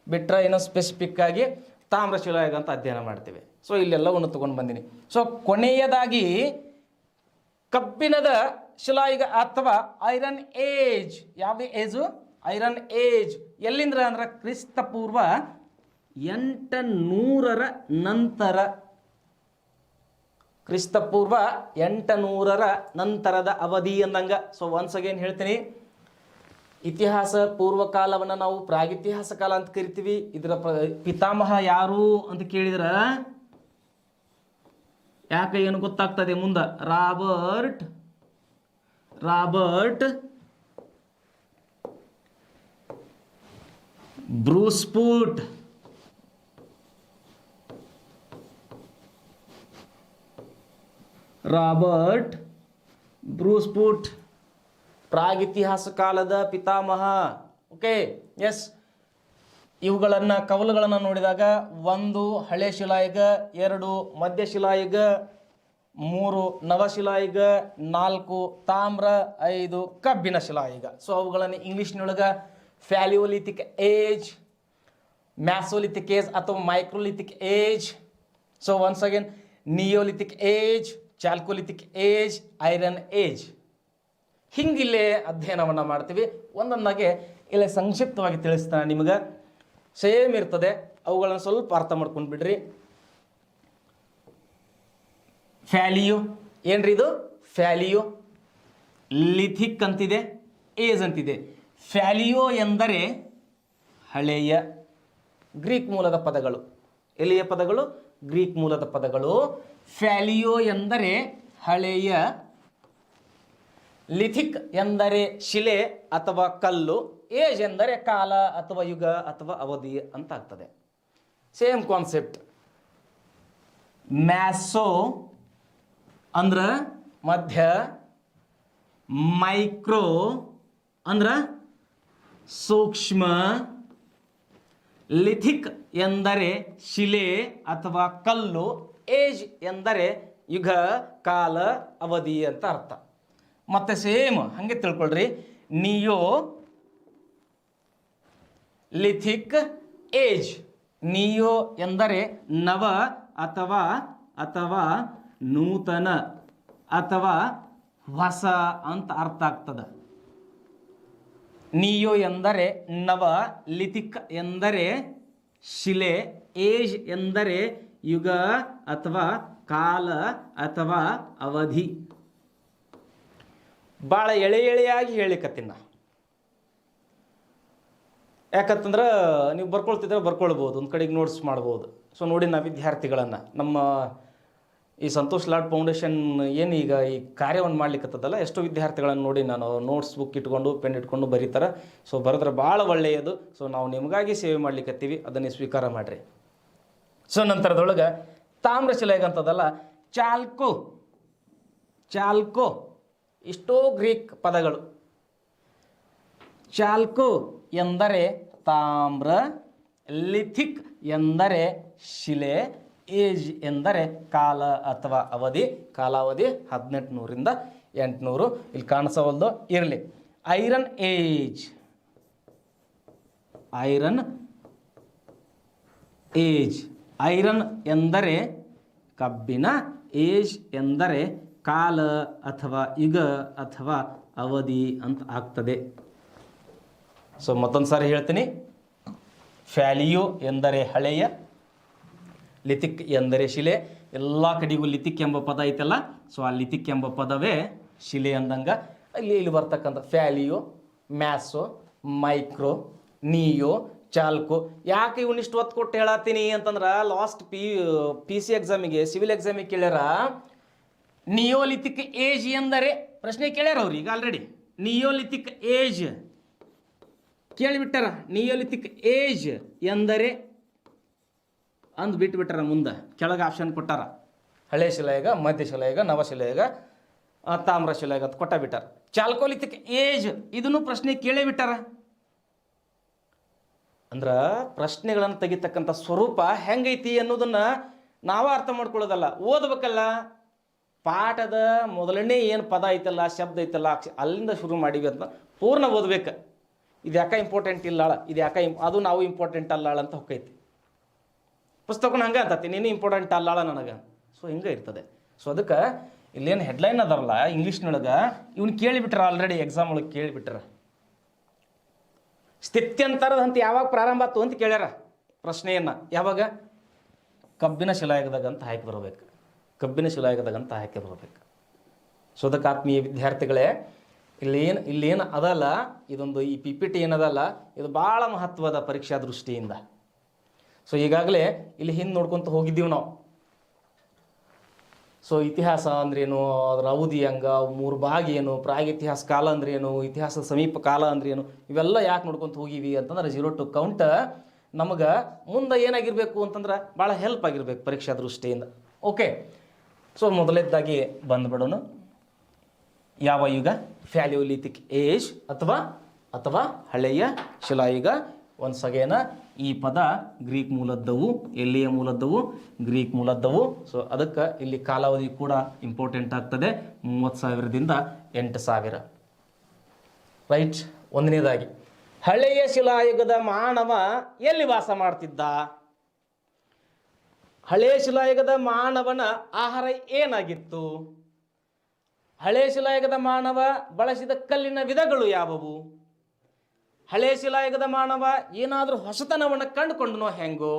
ಬಿಟ್ಟರೆ ಏನೋ ಸ್ಪೆಸಿಫಿಕ್ ಆಗಿ ತಾಮ್ರಶಿಲಾಯುಗ ಅಂತ ಅಧ್ಯಯನ ಮಾಡ್ತೀವಿ. ಸೊ ಇಲ್ಲೆಲ್ಲವನ್ನು ತೊಗೊಂಡು ಬಂದೀನಿ. ಸೊ ಕೊನೆಯದಾಗಿ ಕಬ್ಬಿಣದ ಶಿಲಾಯುಗ ಅಥವಾ ಐರನ್ ಏಜ್. ಯಾವ ಏಜು? Iron age. ಎಲ್ಲಿಂದ್ರ ಅಂದ್ರೆ ಕ್ರಿಸ್ತಪೂರ್ವ 800ರ ನಂತರ. ಕ್ರಿಸ್ತಪೂರ್ವ 800ರ ನಂತರದ ಅವಧಿ ಅಂದಂಗ. ಸೊ ಒನ್ಸ್ ಅಗೇನ್ ಹೇಳ್ತೀನಿ, ಇತಿಹಾಸ ಪೂರ್ವಕಾಲವನ್ನು ನಾವು ಪ್ರಾಗಿತಿಹಾಸ ಕಾಲ ಅಂತ ಕರಿತೀವಿ. ಇದರ ಪಿತಾಮಹ ಯಾರು ಅಂತ ಕೇಳಿದ್ರೆ ಯಾಕೆ ಏನು ಗೊತ್ತಾಗ್ತದೆ ಮುಂದೆ. Robert Bruce Foote. ರಾಬರ್ಟ್ ಬ್ರೂಸ್ಫೂಟ್ ಪ್ರಾಗಿತಿಹಾಸ ಕಾಲದ ಪಿತಾಮಹ. Okay, yes. ಇವುಗಳನ್ನು ಕವಲುಗಳನ್ನು ನೋಡಿದಾಗ 1 ಹಳೆ ಶಿಲಾಯುಗ, 2 ಮಧ್ಯ ಶಿಲಾಯುಗ, 3 ನವಶಿಲಾಯುಗ, 4 ತಾಮ್ರ, 5 ಕಬ್ಬಿಣ ಶಿಲಾಯುಗ. ಸೊ ಅವುಗಳನ್ನು ಇಂಗ್ಲೀಷ್ನೊಳಗೆ ಫ್ಯಾಲಿಯೋಲಿಥಿಕ್ ಏಜ್, ಮ್ಯಾಸೋಲಿಥಿಕ್ ಏಜ್ ಅಥವಾ microlithic age. So once again neolithic age, chalcolithic age, iron age. ಹಿಂಗಿಲ್ಲೇ ಅಧ್ಯಯನವನ್ನು ಮಾಡ್ತೀವಿ. ಒಂದೊಂದಾಗೆ ಇಲ್ಲೇ ಸಂಕ್ಷಿಪ್ತವಾಗಿ ತಿಳಿಸ್ತಾನೆ ನಿಮಗೆ. ಸೇಮ್ ಇರ್ತದೆ, ಅವುಗಳನ್ನು ಸ್ವಲ್ಪ ಅರ್ಥ ಮಾಡ್ಕೊಂಡು ಬಿಡ್ರಿ. ಫ್ಯಾಲಿಯೋ ಏನ್ರಿ ಇದು? ಫ್ಯಾಲಿಯೋ ಲಿಥಿಕ್ ಅಂತಿದೆ, ಏಜ್ ಅಂತಿದೆ. ಫ್ಯಾಲಿಯೋ ಎಂದರೆ ಹಳೆಯ. ಗ್ರೀಕ್ ಮೂಲದ ಪದಗಳು. ಎಲ್ಲಿಯ ಪದಗಳು? ಗ್ರೀಕ್ ಮೂಲದ ಪದಗಳು. ಫ್ಯಾಲಿಯೋ ಎಂದರೆ ಹಳೆಯ, ಲಿಥಿಕ್ ಎಂದರೆ ಶಿಲೆ ಅಥವಾ ಕಲ್ಲು, ಏಜ್ ಎಂದರೆ ಕಾಲ ಅಥವಾ ಯುಗ ಅಥವಾ ಅವಧಿ ಅಂತ ಆಗ್ತದೆ. Same concept. ಮ್ಯಾಸೋ ಅಂದ್ರ ಮಧ್ಯ, ಮೈಕ್ರೋ ಅಂದ್ರ ಸೂಕ್ಷ್ಮ, ಲಿಥಿಕ್ ಎಂದರೆ ಶಿಲೆ ಅಥವಾ ಕಲ್ಲು, ಏಜ್ ಎಂದರೆ ಯುಗ, ಕಾಲ, ಅವಧಿ ಅಂತ ಅರ್ಥ. ಮತ್ತೆ ಸೇಮ್ ಹಂಗೆ ತಿಳ್ಕೊಳ್ರಿ. Neolithic age. ನಿಯೋ ಎಂದರೆ ನವ ಅಥವಾ ಅಥವಾ ನೂತನ ಅಥವಾ ಹೊಸ ಅಂತ ಅರ್ಥ ಆಗ್ತದೆ. ನಿಯೋ ಎಂದರೆ ನವ, ಲಿಥಿಕ್ ಎಂದರೆ ಶಿಲೆ, ಏಜ್ ಎಂದರೆ ಯುಗ ಅಥವಾ ಕಾಲ ಅಥವಾ ಅವಧಿ. ಭಾಳ ಎಳೆಯಾಗಿ ಹೇಳಿಕತ್ತೀನಿ ನಾ. ಯಾಕಂತಂದ್ರೆ ನೀವು ಬರ್ಕೊಳ್ತಿದ್ರೆ ಬರ್ಕೊಳ್ಬೋದು, ಒಂದು ಕಡೆಗೆ ನೋಟ್ಸ್ ಮಾಡ್ಬೋದು. ಸೊ ನೋಡಿ, ನಾ ವಿದ್ಯಾರ್ಥಿಗಳನ್ನು ನಮ್ಮ ಈ ಸಂತೋಷ್ ಲಾಡ್ ಫೌಂಡೇಶನ್ ಏನು ಈಗ ಈ ಕಾರ್ಯವನ್ನು ಮಾಡ್ಲಿಕ್ಕತ್ತದಲ್ಲ, ಎಷ್ಟೋ ವಿದ್ಯಾರ್ಥಿಗಳನ್ನು ನೋಡಿ ನಾನು ನೋಟ್ಸ್ ಬುಕ್ ಇಟ್ಕೊಂಡು ಪೆನ್ ಇಟ್ಕೊಂಡು ಬರೀತಾರೆ. ಸೊ ಬರೆದ್ರೆ ಭಾಳ ಒಳ್ಳೆಯದು. ಸೊ ನಾವು ನಿಮಗಾಗಿ ಸೇವೆ ಮಾಡ್ಲಿಕ್ಕತ್ತೀವಿ, ಅದನ್ನೇ ಸ್ವೀಕಾರ ಮಾಡಿರಿ. ಸೊ ನಂತರದೊಳಗೆ ತಾಮ್ರಶಿಲೆ ಅಂತದಲ್ಲ, ಚಾಲ್ಕೋ. ಚಾಲ್ಕೋ ಇಷ್ಟೋ ಗ್ರೀಕ್ ಪದಗಳು. ಚಾಲ್ಕೋ ಎಂದರೆ ತಾಮ್ರ, ಲಿಥಿಕ್ ಎಂದರೆ ಶಿಲೆ, ಏಜ್ ಎಂದರೆ ಕಾಲ ಅಥವಾ ಅವಧಿ. ಕಾಲಾವಧಿ 1800ರಿಂದ 800. ಇಲ್ಲಿ ಕಾಣಿಸವಲ್ದು, ಇರಲಿ. Iron age. Iron age. Iron ಎಂದರೆ ಕಬ್ಬಿಣ, ಏಜ್ ಎಂದರೆ ಕಾಲ ಅಥವಾ ಯುಗ ಅಥವಾ ಅವಧಿ ಅಂತ ಆಗ್ತದೆ. ಸೊ ಮತ್ತೊಂದು ಸಾರಿ ಹೇಳ್ತೀನಿ. ಫ್ಯಾಲಿಯೋ ಎಂದರೆ ಹಳೆಯ, ಲಿಥಿಕ್ ಎಂದರೆ ಶಿಲೆ. ಎಲ್ಲ ಕಡೆಗೂ ಲಿಥಿಕ್ ಎಂಬ ಪದ ಐತಲ್ಲ, ಸೊ ಆ ಲಿಥಿಕ್ ಎಂಬ ಪದವೇ ಶಿಲೆ ಅಂದಂಗೆ. ಇಲ್ಲಿ ಬರ್ತಕ್ಕಂಥ ಫ್ಯಾಲಿಯೋ, ಮ್ಯಾಸೋ, ಮೈಕ್ರೋ, ನಿಯೋ, ಚಾಲ್ಕೋ. ಯಾಕೆ ಇವನಿಷ್ಟು ಒತ್ತು ಕೊಟ್ಟು ಹೇಳತ್ತೀನಿ ಅಂತಂದ್ರೆ, ಲಾಸ್ಟ್ ಪಿ ಸಿ ಎಕ್ಸಾಮಿಗೆ, ಸಿವಿಲ್ ಎಕ್ಸಾಮಿಗೆ ಕೇಳ್ಯಾರ ನಿಯೋಲಿಥಿಕ್ ಏಜ್ ಎಂದರೆ, ಪ್ರಶ್ನೆ ಕೇಳ್ಯಾರ ಅವ್ರು ಈಗ ಆಲ್ರೆಡಿ. ನಿಯೋಲಿಥಿಕ್ ಏಜ್ ಕೇಳಿಬಿಟ್ಟಾರ. ನಿಯೋಲಿಥಿಕ್ ಏಜ್ ಎಂದರೆ ಅಂದು ಬಿಟ್ಬಿಟ್ಟಾರ. ಮುಂದೆ ಕೆಳಗೆ ಆಪ್ಷನ್ ಕೊಟ್ಟಾರ. ಹಳೆ ಶಿಲಾಯುಗ, ಮಧ್ಯಶಿಲಾಯುಗ, ನವಶಿಲಾಯುಗ, ತಾಮ್ರಶಿಲಾಯುಗ ಅಂತ ಕೊಟ್ಟ ಬಿಟ್ಟಾರ. ಚಾಲ್ಕೋಲಿಥಿಕ್ ಏಜ್ ಇದನ್ನು ಪ್ರಶ್ನೆ ಕೇಳೇ ಬಿಟ್ಟಾರ. ಅಂದ್ರೆ ಪ್ರಶ್ನೆಗಳನ್ನು ತೆಗಿತಕ್ಕಂಥ ಸ್ವರೂಪ ಹೆಂಗೈತಿ ಅನ್ನೋದನ್ನು ನಾವೇ ಅರ್ಥ ಮಾಡ್ಕೊಳ್ಳೋದಲ್ಲ, ಓದಬೇಕಲ್ಲ. ಪಾಠದ ಮೊದಲನೇ ಏನು ಪದ ಐತಲ್ಲ, ಶಬ್ದ ಐತಲ್ಲ, ಅಲ್ಲಿಂದ ಶುರು ಮಾಡಿವಿ ಅಂತ ಪೂರ್ಣ ಓದ್ಬೇಕು. ಇದು ಯಾಕೆ ಇಂಪಾರ್ಟೆಂಟ್ ಇಲ್ಲ, ಇದು ಯಾಕೆ ಅದು ನಾವು ಇಂಪಾರ್ಟೆಂಟ್ ಅಲ್ಲ ಅಂತ ಹೊಕ್ಕೈತಿ. ಪುಸ್ತಕನ ಹಂಗೆ ಅಂತತಿ, ನೀನು ಇಂಪಾರ್ಟೆಂಟ್ ಅಲ್ಲ ನನಗೆ. ಸೊ ಹಿಂಗೆ ಇರ್ತದೆ. ಸೊ ಅದಕ್ಕೆ ಇಲ್ಲೇನು ಹೆಡ್ಲೈನ್ ಅದಾರಲ್ಲ ಇಂಗ್ಲೀಷ್ನೊಳಗೆ, ಇವ್ನು ಕೇಳಿಬಿಟ್ರ ಆಲ್ರೆಡಿ ಎಕ್ಸಾಮ್ ಒಳಗೆ ಕೇಳಿಬಿಟ್ರ. ಸ್ಥಿತ್ಯಂತರದ ಅಂತ ಯಾವಾಗ ಪ್ರಾರಂಭ ಆಯ್ತು ಅಂತ ಕೇಳ್ಯಾರ ಪ್ರಶ್ನೆಯನ್ನು. ಯಾವಾಗ? ಕಬ್ಬಿನ ಶಿಲಾಯುಗದಾಗ ಅಂತ ಹಾಕಿ ಬರಬೇಕು. ಕಬ್ಬಿನ ಶಿಲಾಯುಗದಾಗ ಅಂತ ಹಾಕಿ ಬರಬೇಕು. ಸೊ ಅದಕ್ಕೆ ಆತ್ಮೀಯ ವಿದ್ಯಾರ್ಥಿಗಳೇ, ಇಲ್ಲೇನು ಅದಲ್ಲ, ಇದೊಂದು ಈ ಪಿ ಪಿ ಟಿ ಏನದಲ್ಲ, ಇದು ಭಾಳ ಮಹತ್ವದ ಪರೀಕ್ಷಾ ದೃಷ್ಟಿಯಿಂದ. ಸೊ ಈಗಾಗಲೇ ಇಲ್ಲಿ ಹಿಂದೆ ನೋಡ್ಕೊತ ಹೋಗಿದ್ದೀವಿ ನಾವು. ಸೊ ಇತಿಹಾಸ ಅಂದ್ರೇನು, ಅದರ ಅವಧಿ ಹಂಗ, 3 ಭಾಗ ಏನು, ಪ್ರಾಗಿತಿಹಾಸ ಕಾಲ ಅಂದ್ರೇನು, ಇತಿಹಾಸದ ಸಮೀಪ ಕಾಲ ಅಂದ್ರೇನು, ಇವೆಲ್ಲ ಯಾಕೆ ನೋಡ್ಕೊತ ಹೋಗಿವಿ ಅಂತಂದ್ರೆ 0 to count ನಮಗೆ ಮುಂದೆ ಏನಾಗಿರಬೇಕು ಅಂತಂದ್ರೆ ಭಾಳ ಹೆಲ್ಪ್ ಆಗಿರ್ಬೇಕು ಪರೀಕ್ಷಾ ದೃಷ್ಟಿಯಿಂದ. ಓಕೆ. ಸೊ ಮೊದಲನೇದಾಗಿ ಬಂದುಬಿಡೋಣ. ಯಾವ ಯುಗ? ಫ್ಯಾಲಿಯೋಲಿಥಿಕ್ ಏಜ್ ಅಥವಾ ಹಳೆಯ ಶಿಲಾಯುಗ. ಒನ್ಸ್ ಅಗೇನ್ ಈ ಪದ ಗ್ರೀಕ್ ಮೂಲದ್ದವು. ಎಲ್ಲಿಯ ಮೂಲದ್ದವು? ಗ್ರೀಕ್ ಮೂಲದ್ದವು. ಸೊ ಅದಕ್ಕೆ ಇಲ್ಲಿ ಕಾಲಾವಧಿ ಕೂಡ ಇಂಪಾರ್ಟೆಂಟ್ ಆಗ್ತದೆ. 30,000ದಿಂದ 8,000. ರೈಟ್. ಒಂದನೇದಾಗಿ ಹಳೆಯ ಶಿಲಾಯುಗದ ಮಾನವ ಎಲ್ಲಿ ವಾಸ ಮಾಡ್ತಿದ್ದ? ಹಳೆಯ ಶಿಲಾಯುಗದ ಮಾನವನ ಆಹಾರ ಏನಾಗಿತ್ತು? ಹಳೆಯ ಶಿಲಾಯುಗದ ಮಾನವ ಬಳಸಿದ ಕಲ್ಲಿನ ವಿಧಗಳು ಯಾವುವು? ಹಳೆಯ ಶಿಲಾಯುಗದ ಮಾನವ ಏನಾದರೂ ಹೊಸತನವನ್ನು ಕಂಡುಕೊಂಡನೋ ಹೆಂಗೋ?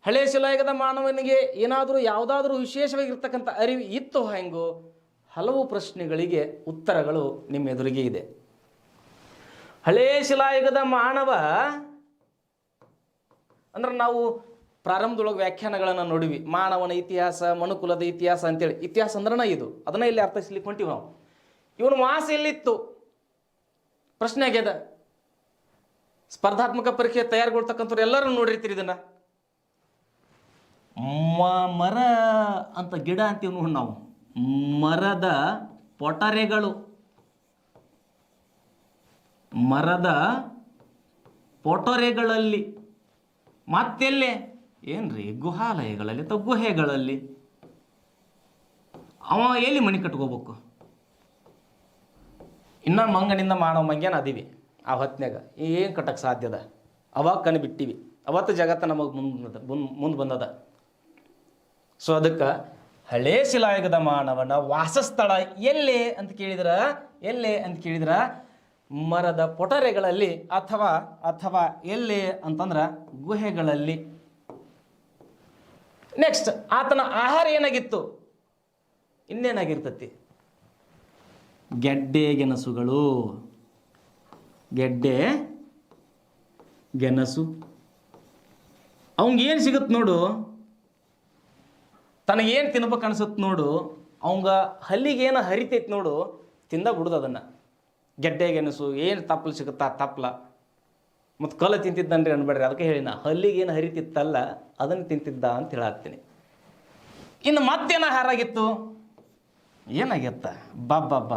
ಹಳೆಯ ಶಿಲಾಯುಗದ ಮಾನವನಿಗೆ ಏನಾದರೂ ಯಾವುದಾದ್ರೂ ವಿಶೇಷವಾಗಿರ್ತಕ್ಕಂಥ ಅರಿವು ಇತ್ತು ಹೆಂಗೋ? ಹಲವು ಪ್ರಶ್ನೆಗಳಿಗೆ ಉತ್ತರಗಳು ನಿಮ್ಮ ಎದುರಿಗೆ ಇದೆ. ಹಳೇ ಶಿಲಾಯುಗದ ಮಾನವ ಅಂದ್ರೆ ನಾವು ಪ್ರಾರಂಭದೊಳಗೆ ವ್ಯಾಖ್ಯಾನಗಳನ್ನು ನೋಡಿವಿ. ಮಾನವನ ಇತಿಹಾಸ, ಮನುಕುಲದ ಇತಿಹಾಸ ಅಂತೇಳಿ. ಇತಿಹಾಸ ಅಂದ್ರನ ಇದು, ಅದನ್ನ ಇಲ್ಲಿ ಅರ್ಥೈಸ್ಲಿಕ್ಕೆ ಹೊಂಟಿವಿ ನಾವು. ಇವನು ವಾಸ ಎಲ್ಲಿತ್ತು ಪ್ರಶ್ನೆ ಆಗ್ಯದ. ಸ್ಪರ್ಧಾತ್ಮಕ ಪರೀಕ್ಷೆ ತಯಾರುಗೊಳ್ತಕ್ಕಂಥವ್ರು ಎಲ್ಲರೂ ನೋಡಿರ್ತೀರಿ ಇದನ್ನ. ಮರ ಅಂತ ಗಿಡ ಅಂತೀವಿ ನೋಡಿ ನಾವು, ಮರದ ಪೊಟರೆಗಳು, ಮರದ ಪೊಟರೆಗಳಲ್ಲಿ, ಮತ್ತೆಲ್ಲೇ ಏನ್ರಿ ಗುಹಾಲಯಗಳಲ್ಲಿ ಅಥವಾ ಗುಹೆಗಳಲ್ಲಿ. ಅವ ಎಲ್ಲಿ ಮನೆ ಕಟ್ಕೋಬೇಕು? ಇನ್ನ ಮಂಗನಿಂದ ಮಾಡೋ ಮಂಗ್ಯಾನ ಅದೀವಿ ಆ ಹೊತ್ನ್ಯಾಗ ಏನು ಕಟ್ಟಕ್ಕೆ ಸಾಧ್ಯದ? ಅವಾಗ ಕಣ್ಣು ಬಿಟ್ಟಿವಿ. ಅವತ್ತು ಜಗತ್ತ ನಮಗೆ ಮುಂದೆ ಬಂದದ. ಸೊ ಅದಕ್ಕೆ ಹಳೇ ಶಿಲಾಯುಗದ ಮಾನವನ ವಾಸಸ್ಥಳ ಎಲ್ಲೇ ಅಂತ ಕೇಳಿದ್ರ ಮರದ ಪೊಟರೆಗಳಲ್ಲಿ ಅಥವಾ ಎಲ್ಲೇ ಅಂತಂದ್ರೆ ಗುಹೆಗಳಲ್ಲಿ. ನೆಕ್ಸ್ಟ್, ಆತನ ಆಹಾರ ಏನಾಗಿತ್ತು? ಇನ್ನೇನಾಗಿರ್ತತಿ? ಗೆಡ್ಡೆ ಗೆಣಸುಗಳು. ಗೆಡ್ಡೆ ಗೆಣಸು. ಅವಂಗೇನು ಸಿಗುತ್ತೆ ನೋಡು, ತನಗೇನು ತಿನ್ಬೇಕು ಅನ್ಸುತ್ತೆ ನೋಡು, ಅವಂಗ ಹಲ್ಲಿಗೇನು ಹರಿತೈತಿ ನೋಡು, ತಿಂದ ಬಿಡುದು ಅದನ್ನು. ಗೆಡ್ಡೆ ಗೆಣಸು ಏನು ತಪ್ಪಲು ಸಿಗುತ್ತಾ ತಪ್ಪಲ, ಮತ್ತು ಕಲ್ಲು ತಿಂತಿದ್ದನ್ರಿ ಅನ್ಬೇಡ್ರಿ. ಅದಕ್ಕೆ ಹೇಳಿನ ಹಲ್ಲಿಗೇನು ಹರಿತಿತ್ತಲ್ಲ ಅದನ್ನು ತಿಂತಿದ್ದ ಅಂತ ಹೇಳಾಕ್ತೀನಿ. ಇನ್ನು ಮತ್ತೇನು ಆಹಾರ ಆಗಿತ್ತು? ಏನಾಗಿತ್ತ? ಬಾಬ್ಬ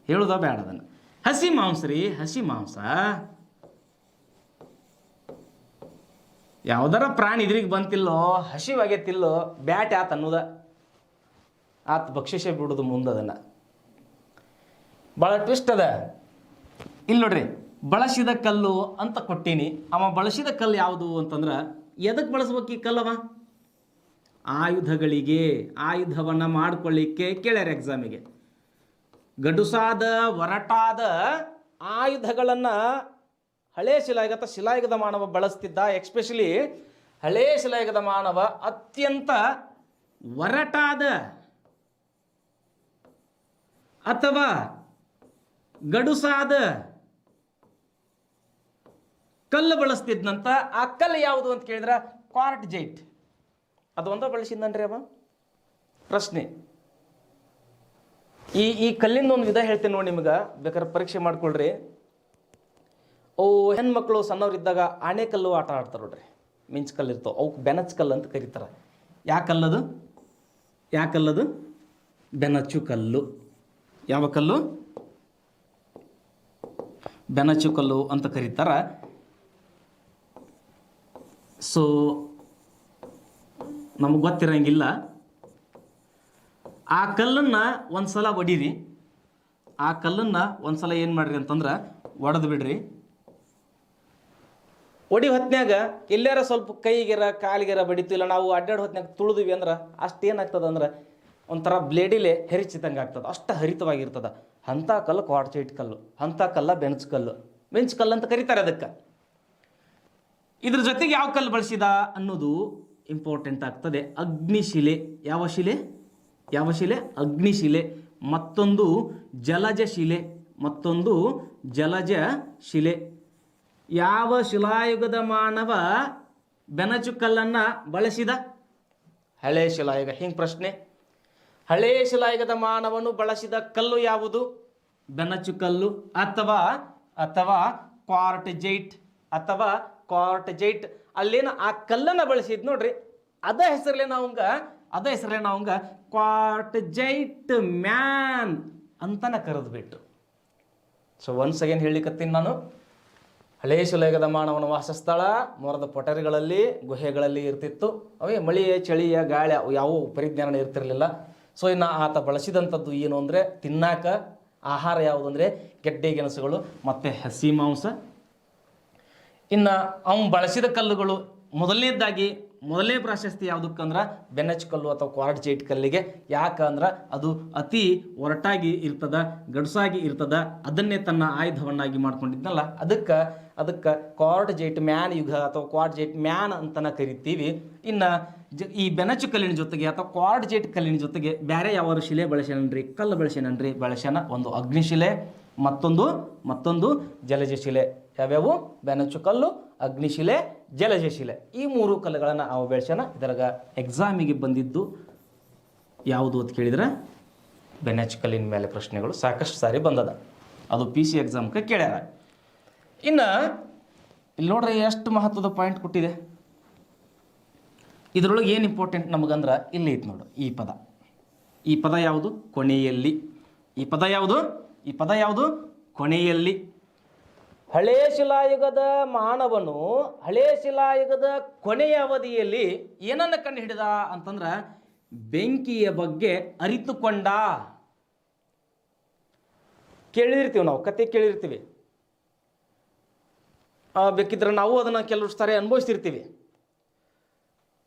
ಹೇಳುದ ಬೇಡ ಅದನ್ನು. ಹಸಿ ಮಾಂಸ ರೀ, ಹಸಿ ಮಾಂಸ. ಯಾವ್ದಾರ ಪ್ರಾಣಿ ಇದ್ರಿಗೆ ಬಂತಿಲ್ಲೋ, ಹಸಿವಾಗೈತಿಲ್ಲೋ, ಬ್ಯಾಟ್ ಆತ ಅನ್ನೋದ, ಆತ ಭಕ್ಷಿಸೇ ಬಿಡುದು ಮುಂದೆ ಅದನ್ನು. ಭಾಳ ಟ್ವಿಸ್ಟ್ ಅದ ಇಲ್ಲಿ ನೋಡ್ರಿ. ಬಳಸಿದ ಕಲ್ಲು ಅಂತ ಕೊಟ್ಟೀನಿ. ಅವ ಬಳಸಿದ ಕಲ್ಲು ಯಾವುದು ಅಂತಂದ್ರೆ ಎದಕ್ಕೆ ಬಳಸ್ಬೇಕು ಈ ಕಲ್ಲವ? ಆಯುಧಗಳಿಗೆ, ಆಯುಧವನ್ನು ಮಾಡ್ಕೊಳ್ಳಿಕ್ಕೆ ಕೇಳ್ಯಾರ ಎಕ್ಸಾಮಿಗೆ. ಗಡುಸಾದ ಒರಟಾದ ಆಯುಧಗಳನ್ನು ಹಳೇ ಶಿಲಾಯುಗದ ಮಾನವ ಬಳಸ್ತಿದ್ದ. ಎಕ್ಸ್ಪೆಷಲಿ ಹಳೇ ಶಿಲಾಯುಗದ ಮಾನವ ಅತ್ಯಂತ ಒರಟಾದ ಅಥವಾ ಗಡುಸಾದ ಕಲ್ಲು ಬಳಸ್ತಿದ್ನಂತ. ಆ ಕಲ್ಲು ಯಾವುದು ಅಂತ ಕೇಳಿದ್ರೆ ಕ್ವಾರ್ಟ್ಜೈಟ್. ಅದು ಒಂದ ಬಳಸಿದ್ನನ್ರಿ ಅವ. ಪ್ರಶ್ನೆ, ಈ ಕಲ್ಲಿಂದ ಒಂದು ವಿಧ ಹೇಳ್ತೀನಿ ನೋಡಿ ನಿಮ್ಗೆ, ಬೇಕಾದ್ರೆ ಪರೀಕ್ಷೆ ಮಾಡ್ಕೊಳ್ರಿ. ಹೆಣ್ಮಕ್ಳು ಸಣ್ಣವ್ರಿದ್ದಾಗ ಆಣೆಕಲ್ಲು ಆಟ ಆಡ್ತಾರೆ ನೋಡ್ರಿ, ಮಿಂಚ್ ಕಲ್ಲು ಇರ್ತಾವೆ, ಅವಕ್ಕೆ ಬೆನಚ್ ಕಲ್ಲು ಅಂತ ಕರೀತಾರೆ. ಯಾಕಲ್ಲದು? ಬೆನಚು ಕಲ್ಲು. ಯಾವ ಕಲ್ಲು? ಬೆನಚು ಕಲ್ಲು ಅಂತ ಕರೀತಾರ. ಸೊ ನಮಗೆ ಗೊತ್ತಿರಂಗಿಲ್ಲ. ಆ ಕಲ್ಲನ್ನು ಒಂದ್ಸಲ ಹೊಡೀರಿ. ಆ ಕಲ್ಲನ್ನು ಒಂದ್ಸಲ ಏನು ಮಾಡ್ರಿ ಅಂತಂದ್ರೆ ಒಡೆದು ಬಿಡ್ರಿ. ಹೊಡಿ ಹೊತ್ನ್ಯಾಗ ಎಲ್ಲಾರ ಸ್ವಲ್ಪ ಕೈಗೆರ ಕಾಲಿಗೆರ ಬಡಿತು, ಇಲ್ಲ ನಾವು ಅಡ್ಡಾಡಿ ಹೊತ್ನ್ಯಾಗ ತುಳಿದ್ವಿ ಅಂದ್ರೆ ಅಷ್ಟೇನಾಗ್ತದೆ ಅಂದ್ರೆ ಒಂಥರ ಬ್ಲೇಡಿಲೆ ಹೆರಿಚಿದಂಗೆ ಆಗ್ತದೆ, ಅಷ್ಟು ಹರಿತವಾಗಿರ್ತದೆ. ಅಂಥ ಕಲ್ಲು ಕ್ವಾರ್ಟ್ಜೈಟ್ ಕಲ್ಲು, ಅಂಥ ಕಲ್ಲ ಬೆಂಚ್ ಕಲ್ಲು ಅಂತ ಕರೀತಾರೆ ಅದಕ್ಕೆ. ಇದ್ರ ಜೊತೆಗೆ ಯಾವ ಕಲ್ಲು ಬಳಸಿದ ಅನ್ನೋದು ಇಂಪಾರ್ಟೆಂಟ್ ಆಗ್ತದೆ. ಅಗ್ನಿಶಿಲೆ. ಯಾವ ಶಿಲೆ? ಅಗ್ನಿಶಿಲೆ. ಮತ್ತೊಂದು ಜಲಜ ಶಿಲೆ. ಯಾವ ಶಿಲಾಯುಗದ ಮಾನವ ಬೆನಚು ಕಲ್ಲನ್ನು ಬಳಸಿದ? ಹಳೇ ಶಿಲಾಯುಗ. ಹಿಂಗೆ ಪ್ರಶ್ನೆ. ಹಳೇ ಶಿಲಾಯುಗದ ಮಾನವನು ಬಳಸಿದ ಕಲ್ಲು ಯಾವುದು? ಬೆನಚು ಕಲ್ಲು ಅಥವಾ ಕ್ವಾರ್ಟ್ಜೈಟ್. ಅಲ್ಲೇನು ಆ ಕಲ್ಲನ್ನು ಬಳಸಿದ್ ನೋಡ್ರಿ, ಅದ ಹೆಸರಲ್ಲೇ ನಾವಂಗ ಕ್ವಾರ್ಟ್ಜೈಟ್ ಮ್ಯಾನ್ ಅಂತನ ಕರೆದ್ಬಿಟ್ಟು. ಸೊ ಒನ್ಸ್ ಅಗೇನ್ ಹೇಳಿಕತ್ತೀನಿ ನಾನು, ಹಳೇ ಶಿಲಾಯುಗದ ಮಾನವನ ವಾಸಸ್ಥಳ ಮರದ ಪೊಟರೆಗಳಲ್ಲಿ, ಗುಹೆಗಳಲ್ಲಿ ಇರ್ತಿತ್ತು. ಅವೇ ಮಳೆಯ ಚಳಿಯ ಗಾಳಿ ಯಾವ ಪರಿಜ್ಞಾನ ಇರ್ತಿರಲಿಲ್ಲ. ಸೊ ಇನ್ನು ಆತ ಬಳಸಿದಂಥದ್ದು ಏನು ಅಂದರೆ ತಿನ್ನಾಕ ಆಹಾರ ಯಾವುದು ಅಂದರೆ ಗೆಡ್ಡೆ ಗೆಣಸುಗಳು ಮತ್ತು ಹಸಿ ಮಾಂಸ. ಇನ್ನು ಅವನು ಬಳಸಿದ ಕಲ್ಲುಗಳು ಮೊದಲನೇ ಪ್ರಾಶಸ್ತಿ ಯಾವುದಕ್ಕಂದ್ರೆ ಬೆನಚ್ ಕಲ್ಲು ಅಥವಾ ಕ್ವಾರ್ಟ್ಜೈಟ್ ಕಲ್ಲಿಗೆ. ಯಾಕಂದ್ರೆ ಅದು ಅತಿ ಒರಟಾಗಿ ಇರ್ತದ, ಗಡುಸಾಗಿ ಇರ್ತದ, ಅದನ್ನೇ ತನ್ನ ಆಯುಧವನ್ನಾಗಿ ಮಾಡ್ಕೊಂಡಿದ್ನಲ್ಲ, ಅದಕ್ಕೆ ಕ್ವಾರ್ಟ್ಜೈಟ್ ಮ್ಯಾನ್ ಯುಗ ಅಥವಾ ಕ್ವಾರ್ಟ್ಜೈಟ್ ಮ್ಯಾನ್ ಅಂತನ ಕರಿತೀವಿ. ಇನ್ನು ಈ ಬೆನಚು ಕಲ್ಲಿನ ಜೊತೆಗೆ ಅಥವಾ ಕ್ವಾರ್ಡ್ಜೇಟ್ ಕಲ್ಲಿನ ಜೊತೆಗೆ ಬೇರೆ ಯಾವ ಶಿಲೆ ಬಳಸ್ಯಾನನ್ರಿ? ಕಲ್ಲು ಬಳಸ್ಯಾನನ್ರಿ? ಬಳಸ್ಯಾನ. ಒಂದು ಅಗ್ನಿಶಿಲೆ, ಮತ್ತೊಂದು ಜಲಜ ಶಿಲೆ. ಯಾವ್ಯಾವು? ಬೆನಚು ಕಲ್ಲು, ಅಗ್ನಿಶಿಲೆ, ಜಲಜ ಶಿಲೆ. ಈ 3 ಕಲ್ಲುಗಳನ್ನು ಅವ ಬೆಳೆಸ್ಯಾನ. ಇದರಾಗ ಎಕ್ಸಾಮಿಗೆ ಬಂದಿದ್ದು ಯಾವುದು ಅಂತ ಕೇಳಿದ್ರೆ ಬೆನಚು ಕಲ್ಲಿನ ಮೇಲೆ ಪ್ರಶ್ನೆಗಳು ಸಾಕಷ್ಟು ಸಾರಿ ಬಂದದ. ಅದು PC ಎಕ್ಸಾಮ್ಗೆ ಕೇಳ್ಯಾರ. ಇನ್ನು ಇಲ್ಲಿ ನೋಡ್ರಿ ಎಷ್ಟು ಮಹತ್ವದ ಪಾಯಿಂಟ್ ಕೊಟ್ಟಿದೆ. ಇದರೊಳಗೆ ಏನು ಇಂಪಾರ್ಟೆಂಟ್ ನಮಗಂದ್ರೆ ಇಲ್ಲಿ ಐತೆ ನೋಡು ಈ ಪದ ಯಾವುದು? ಕೊನೆಯಲ್ಲಿ. ಈ ಪದ ಯಾವುದು? ಕೊನೆಯಲ್ಲಿ. ಹಳೇ ಶಿಲಾಯುಗದ ಮಾನವನು ಹಳೇ ಶಿಲಾಯುಗದ ಕೊನೆಯ ಅವಧಿಯಲ್ಲಿ ಏನನ್ನು ಕಂಡು ಹಿಡಿದ ಅಂತಂದ್ರೆ ಬೆಂಕಿಯ ಬಗ್ಗೆ ಅರಿತುಕೊಂಡ. ಕೇಳಿರ್ತೀವಿ, ನಾವು ಕತೆ ಕೇಳಿರ್ತೀವಿ. ಬೇಕಿದ್ರೆ ನಾವು ಅದನ್ನು ಕೆಲವು ಸಾರಿ ಅನುಭವಿಸ್ತಿರ್ತೀವಿ.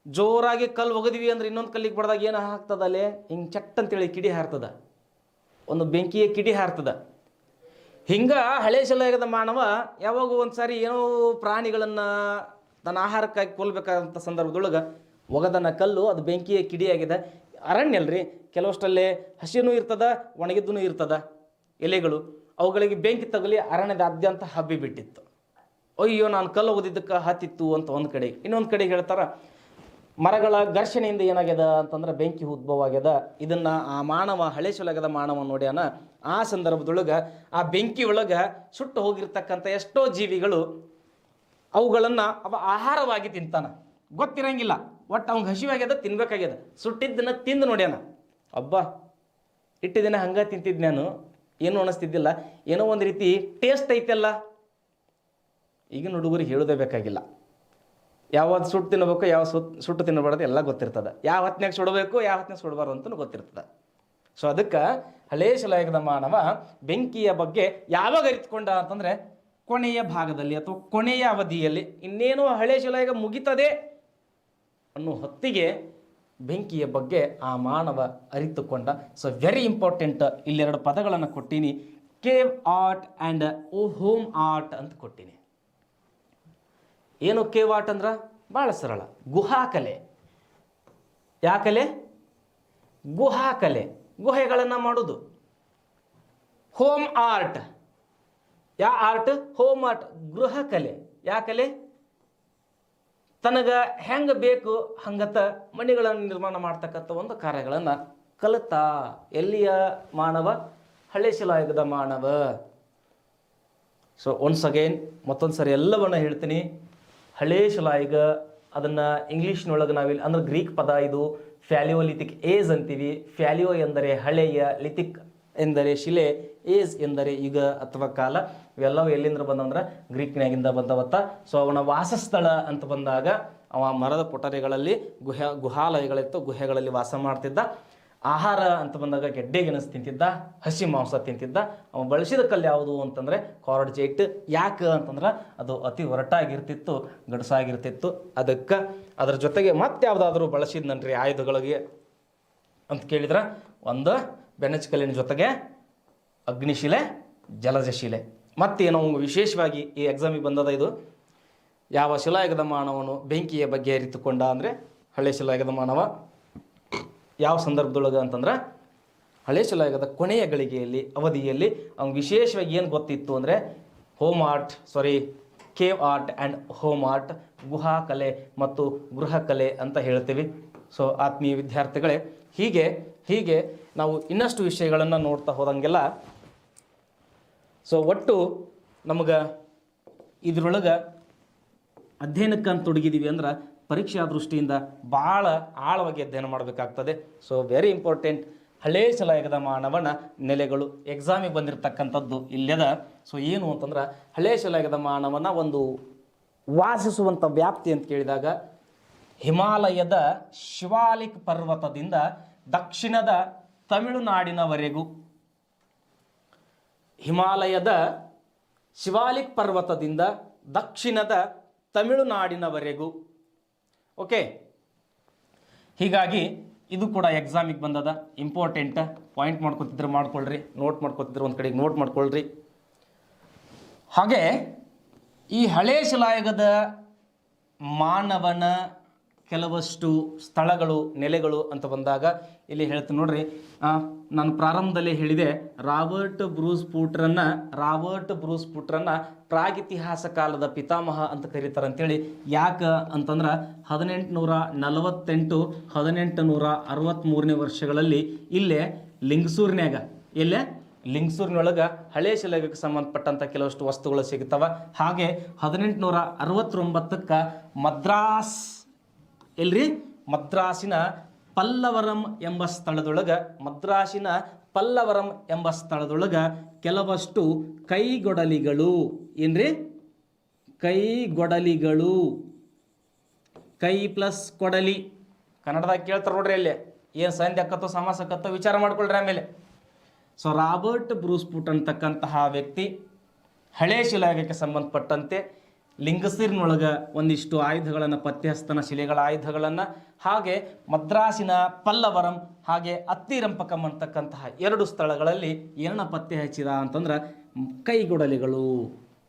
ಜೋರಾಗಿ ಕಲ್ಲು ಒಗದಿವಿ ಅಂದ್ರೆ ಇನ್ನೊಂದು ಕಲ್ಲಿಗೆ ಬಡ್ದಾಗ ಏನು ಹಾಕ್ತದ ಅಲ್ಲೇ ಹಿಂಗೆ ಚಟ್ ಅಂತೇಳಿ ಕಿಡಿ ಹಾರ್ತದ, ಒಂದು ಬೆಂಕಿಯ ಕಿಡಿ ಹಾರ್ತದ. ಹಿಂಗೆ ಹಳೆ ಶಿಲಾಯುಗದ ಮಾನವ ಯಾವಾಗ ಒಂದು ಸಾರಿ ಏನೋ ಪ್ರಾಣಿಗಳನ್ನು ತನ್ನ ಆಹಾರಕ್ಕಾಗಿ ಕೊಲ್ಬೇಕಾದಂಥ ಸಂದರ್ಭದೊಳಗೆ ಒಗದನ ಕಲ್ಲು ಅದು ಬೆಂಕಿಯ ಕಿಡಿಯಾಗಿದೆ. ಅರಣ್ಯ ಅಲ್ರಿ, ಕೆಲವಷ್ಟಲ್ಲೇ ಹಸಿನೂ ಇರ್ತದ, ಒಣಗಿದ್ದೂ ಇರ್ತದ ಎಲೆಗಳು. ಅವುಗಳಿಗೆ ಬೆಂಕಿ ತಗಲಿ ಅರಣ್ಯದಾದ್ಯಂತ ಹಬ್ಬಿ ಬಿಟ್ಟಿತ್ತು. ಅಯ್ಯೋ ನಾನು ಕಲ್ಲು ಒಗದಿದ್ದಕ್ಕೆ ಹತ್ತಿತ್ತು ಅಂತ ಒಂದು ಕಡೆ. ಇನ್ನೊಂದು ಕಡೆ ಹೇಳ್ತಾರೆ ಮರಗಳ ಘರ್ಷಣೆಯಿಂದ ಏನಾಗ್ಯದ ಅಂತಂದ್ರೆ ಬೆಂಕಿ ಉದ್ಭವ ಆಗ್ಯದ. ಇದನ್ನು ಆ ಮಾನವ ಹಳೆ ಶಿಲಾಯುಗದ ಮಾನವ ನೋಡ್ಯಾನ. ಆ ಸಂದರ್ಭದೊಳಗೆ ಆ ಬೆಂಕಿ ಒಳಗೆ ಸುಟ್ಟು ಹೋಗಿರ್ತಕ್ಕಂಥ ಎಷ್ಟೋ ಜೀವಿಗಳು ಅವುಗಳನ್ನು ಅವ ಆಹಾರವಾಗಿ ತಿಂತಾನ. ಗೊತ್ತಿರಂಗಿಲ್ಲ, ಒಟ್ಟು ಅವ್ನಿಗೆ ಹಸಿವಾಗ್ಯದ, ತಿನ್ಬೇಕಾಗ್ಯದ. ಸುಟ್ಟಿದ್ದನ್ನ ತಿಂದು ನೋಡ್ಯಾನ. ಅಬ್ಬಾ ಇಟ್ಟು ದಿನ ಹಂಗೆ ತಿಂತಿದ್ದು ನಾನು, ಏನು ಅನಿಸ್ತಿದ್ದಿಲ್ಲ, ಏನೋ ಒಂದು ರೀತಿ ಟೇಸ್ಟ್ ಐತೆಲ್ಲ. ಈಗಿನ ಹುಡುಗರಿಗೆ ಹೇಳೋದೇ ಬೇಕಾಗಿಲ್ಲ. ಯಾವತ್ತು ಸುಟ್ಟು ತಿನ್ನಬೇಕು, ಯಾವ ಸುಟ್ಟು ತಿನ್ನಬಾರ್ದು ಎಲ್ಲ ಗೊತ್ತಿರ್ತದೆ. ಯಾವ ಹೊತ್ನಾಗ ಸುಡಬೇಕು, ಯಾವ ಹೊತ್ನಾಗ ಸುಡಬಾರ್ದು ಅಂತಲೂ ಗೊತ್ತಿರ್ತದೆ. ಸೊ ಅದಕ್ಕೆ ಹಳೇ ಶಿಲಾಯುಗದ ಮಾನವ ಬೆಂಕಿಯ ಬಗ್ಗೆ ಯಾವಾಗ ಅರಿತುಕೊಂಡ ಅಂತಂದರೆ ಕೊನೆಯ ಭಾಗದಲ್ಲಿ ಅಥವಾ ಕೊನೆಯ ಅವಧಿಯಲ್ಲಿ. ಇನ್ನೇನು ಹಳೆ ಶಿಲಾಯುಗ ಮುಗಿತದೆ ಅನ್ನೋ ಹೊತ್ತಿಗೆ ಬೆಂಕಿಯ ಬಗ್ಗೆ ಆ ಮಾನವ ಅರಿತುಕೊಂಡ. So very important. ಇಲ್ಲೆರಡು ಪದಗಳನ್ನು ಕೊಟ್ಟೀನಿ, cave art and home art ಅಂತ ಕೊಟ್ಟೀನಿ. ಏನು ಕೇವ್ ಆರ್ಟ್ ಅಂದ್ರೆ ಭಾಳ ಸರಳ, ಗುಹಾಕಲೆ. ಯಾಕಲೆ? ಗುಹಾಕಲೆ, ಗುಹೆಗಳನ್ನು ಮಾಡೋದು. ಹೋಮ್ ಆರ್ಟ್, ಯಾ ಆರ್ಟ್? ಹೋಮ್ ಆರ್ಟ್, ಗೃಹ ಕಲೆ. ಯಾಕಲೆ? ತನಗೆ ಹೆಂಗೆ ಬೇಕು ಹಂಗತ ಮಣಿಗಳನ್ನು ನಿರ್ಮಾಣ ಮಾಡ್ತಕ್ಕಂಥ ಒಂದು ಕಾರ್ಯಗಳನ್ನು ಕಲಿತ. ಎಲ್ಲಿಯ ಮಾನವ? ಹಳೆ ಶಿಲಾಯುಗದ ಮಾನವ. ಸೊ ಒನ್ಸ್ ಅಗೇನ್ ಮತ್ತೊಂದು ಸರಿ ಎಲ್ಲವನ್ನು ಹೇಳ್ತೀನಿ. ಹಳೇ ಶಿಲಾಯುಗ, ಅದನ್ನು ಇಂಗ್ಲೀಷ್ನೊಳಗೆ ನಾವಿಲ್ಲಿ ಅಂದ್ರೆ ಗ್ರೀಕ್ ಪದ ಇದು, ಫ್ಯಾಲಿಯೋಲಿಥಿಕ್ ಏಜ್ ಅಂತೀವಿ. ಫ್ಯಾಲಿಯೋ ಎಂದರೆ ಹಳೆಯ, ಲಿಥಿಕ್ ಎಂದರೆ ಶಿಲೆ, ಏಜ್ ಎಂದರೆ ಯುಗ ಅಥವಾ ಕಾಲ. ಇವೆಲ್ಲವೂ ಎಲ್ಲಿಂದ ಬಂದಂದ್ರೆ ಗ್ರೀಕ್ನಾಗಿಂದ ಬಂದವತ್ತ. ಸೊ ಅವನ ವಾಸಸ್ಥಳ ಅಂತ ಬಂದಾಗ ಅವ ಮರದ ಪೊಟರೆಗಳಲ್ಲಿ ಗುಹಾಲಯಗಳಿತ್ತು, ಗುಹೆಗಳಲ್ಲಿ ವಾಸ ಮಾಡ್ತಿದ್ದ. ಆಹಾರ ಅಂತ ಬಂದಾಗ ಗೆಡ್ಡೆ ಗೆಣಸು ತಿಂತಿದ್ದ, ಹಸಿ ಮಾಂಸ ತಿಂತಿದ್ದ. ಅವ ಬಳಸಿದ ಕಲ್ಲು ಯಾವುದು ಅಂತಂದರೆ ಕ್ವಾರ್ಡ್ಜೇಟ್. ಯಾಕೆ ಅಂತಂದ್ರೆ ಅದು ಅತಿ ಒರಟಾಗಿರ್ತಿತ್ತು, ಗಡಸಾಗಿರ್ತಿತ್ತು. ಅದಕ್ಕೆ ಅದ್ರ ಜೊತೆಗೆ ಮತ್ತೆ ಯಾವುದಾದ್ರೂ ಬಳಸಿದ್ನನ್ರಿ ಆಯುಧಗಳಿಗೆ ಅಂತ ಕೇಳಿದ್ರೆ ಒಂದು ಬೆನಚು ಕಲ್ಲಿನ ಜೊತೆಗೆ ಅಗ್ನಿಶಿಲೆ, ಜಲಜ ಶಿಲೆ. ಮತ್ತೇನೋ ವಿಶೇಷವಾಗಿ ಈ ಎಕ್ಸಾಮಿಗೆ ಬಂದದ ಇದು. ಯಾವ ಶಿಲಾಯುಗದ ಮಾನವನು ಬೆಂಕಿಯ ಬಗ್ಗೆ ಅರಿತುಕೊಂಡ ಅಂದರೆ ಹಳೆ ಶಿಲಾಯುಗದ ಮಾನವ ಯಾವ ಸಂದರ್ಭದೊಳಗೆ ಅಂತಂದ್ರೆ ಹಳೆ ಶಿಲಾಯುಗದ ಕೊನೆಯ ಗಳಿಗೆಯಲ್ಲಿ, ಅವಧಿಯಲ್ಲಿ. ಅವ್ನಿಗೆ ವಿಶೇಷವಾಗಿ ಏನು ಗೊತ್ತಿತ್ತು ಅಂದರೆ cave art and home art, ಗುಹಾ ಕಲೆ ಮತ್ತು ಗೃಹ ಕಲೆ ಅಂತ ಹೇಳ್ತೀವಿ. ಸೊ ಆತ್ಮೀಯ ವಿದ್ಯಾರ್ಥಿಗಳೇ, ಹೀಗೆ ನಾವು ಇನ್ನಷ್ಟು ವಿಷಯಗಳನ್ನು ನೋಡ್ತಾ ಹೋದಂಗೆಲ್ಲ ಸೊ ಒಟ್ಟು ನಮಗೆ ಇದರೊಳಗೆ ಅಧ್ಯಯನಕ್ಕೆ ಅಂತ ತೊಡಗಿದ್ದೀವಿ ಅಂದ್ರೆ ಪರೀಕ್ಷಾ ದೃಷ್ಟಿಯಿಂದ ಭಾಳ ಆಳವಾಗಿ ಅಧ್ಯಯನ ಮಾಡಬೇಕಾಗ್ತದೆ. So very important. ಹಳೇ ಶಿಲಾಯುಗದ ಮಾನವನ ನೆಲೆಗಳು ಎಕ್ಸಾಮಿಗೆ ಬಂದಿರತಕ್ಕಂಥದ್ದು ಇಲ್ಲದ. ಸೊ ಏನು ಅಂತಂದ್ರೆ ಹಳೇ ಶಿಲಾಯುಗದ ಮಾನವನ ಒಂದು ವಾಸಿಸುವಂಥ ವ್ಯಾಪ್ತಿ ಅಂತ ಕೇಳಿದಾಗ ಹಿಮಾಲಯದ ಶಿವಾಲಿಕ್ ಪರ್ವತದಿಂದ ದಕ್ಷಿಣದ ತಮಿಳುನಾಡಿನವರೆಗೂ, ಹಿಮಾಲಯದ ಶಿವಾಲಿಕ್ ಪರ್ವತದಿಂದ ದಕ್ಷಿಣದ ತಮಿಳುನಾಡಿನವರೆಗೂ. ಓಕೆ, ಹೀಗಾಗಿ ಇದು ಕೂಡ ಎಕ್ಸಾಮಿಗೆ ಬಂದದ. ಇಂಪಾರ್ಟೆಂಟ್. ಪಾಯಿಂಟ್ ಮಾಡ್ಕೊತಿದ್ರೆ ಮಾಡ್ಕೊಳ್ರಿ, ನೋಟ್ ಮಾಡ್ಕೊತಿದ್ರೆ ಒಂದು ಕಡೆಗೆ ನೋಟ್ ಮಾಡ್ಕೊಳ್ರಿ. ಹಾಗೆ ಈ ಹಳೇ ಶಿಲಾಯುಗದ ಮಾನವನ ಕೆಲವಷ್ಟು ಸ್ಥಳಗಳು ನೆಲೆಗಳು ಅಂತ ಬಂದಾಗ ಇಲ್ಲಿ ಹೇಳ್ತೀನಿ ನೋಡ್ರಿ. ನಾನು ಪ್ರಾರಂಭದಲ್ಲಿ ಹೇಳಿದೆ ರಾಬರ್ಟ್ ಬ್ರೂಸ್ ಪೂಟ್ರನ್ನ ಪ್ರಾಗಿತಿಹಾಸ ಕಾಲದ ಪಿತಾಮಹ ಅಂತ ಕರೀತಾರೆ ಅಂತೇಳಿ. ಯಾಕೆ ಅಂತಂದ್ರೆ 1848-1863ನೇ ವರ್ಷಗಳಲ್ಲಿ ಇಲ್ಲೇ ಲಿಂಗಸೂರಿನೊಳಗೆ ಹಳೆ ಶಿಲಾಯುಗಕ್ಕೆ ಸಂಬಂಧಪಟ್ಟಂಥ ಕೆಲವಷ್ಟು ವಸ್ತುಗಳು ಸಿಗ್ತವೆ. ಹಾಗೆ 1869ಕ್ಕೆ ಮದ್ರಾಸಿನ ಪಲ್ಲವರಂ ಎಂಬ ಸ್ಥಳದೊಳಗೆ ಕೆಲವಷ್ಟು ಕೈಗೊಡಲಿಗಳು ಕೈ ಪ್ಲಸ್ ಕೊಡಲಿ ಕನ್ನಡದಾಗ ಕೇಳ್ತಾರೆ ನೋಡ್ರಿ. ಅಲ್ಲಿ ಏನು ಸಂಧಿ ಅಕ್ಕತ್ತೋ ಸಮಾಸ ಅಕ್ಕತ್ತೋ ವಿಚಾರ ಮಾಡ್ಕೊಳ್ರಿ ಆಮೇಲೆ. ಸೊ ರಾಬರ್ಟ್ ಬ್ರೂಸ್ ಪೂಟ್ ಅಂತಕ್ಕಂತಹ ವ್ಯಕ್ತಿ ಹಳೆ ಶಿಲಾಯುಗಕ್ಕೆ ಸಂಬಂಧಪಟ್ಟಂತೆ ಲಿಂಗಸೂರಿನೊಳಗೆ ಒಂದಿಷ್ಟು ಆಯುಧಗಳನ್ನು ಪತ್ತೆ ಹಸ್ತನ ಶಿಲೆಗಳ ಆಯುಧಗಳನ್ನು, ಹಾಗೆ ಮದ್ರಾಸಿನ ಪಲ್ಲವರಂ ಹಾಗೆ ಅತ್ತಿರಂಪಕಂ ಅಂತಕ್ಕಂತಹ 2 ಸ್ಥಳಗಳಲ್ಲಿ ಏನನ್ನ ಪತ್ತೆ ಹಚ್ಚಿದ ಅಂತಂದ್ರೆ ಕೈಗೊಡಲಿಗಳು,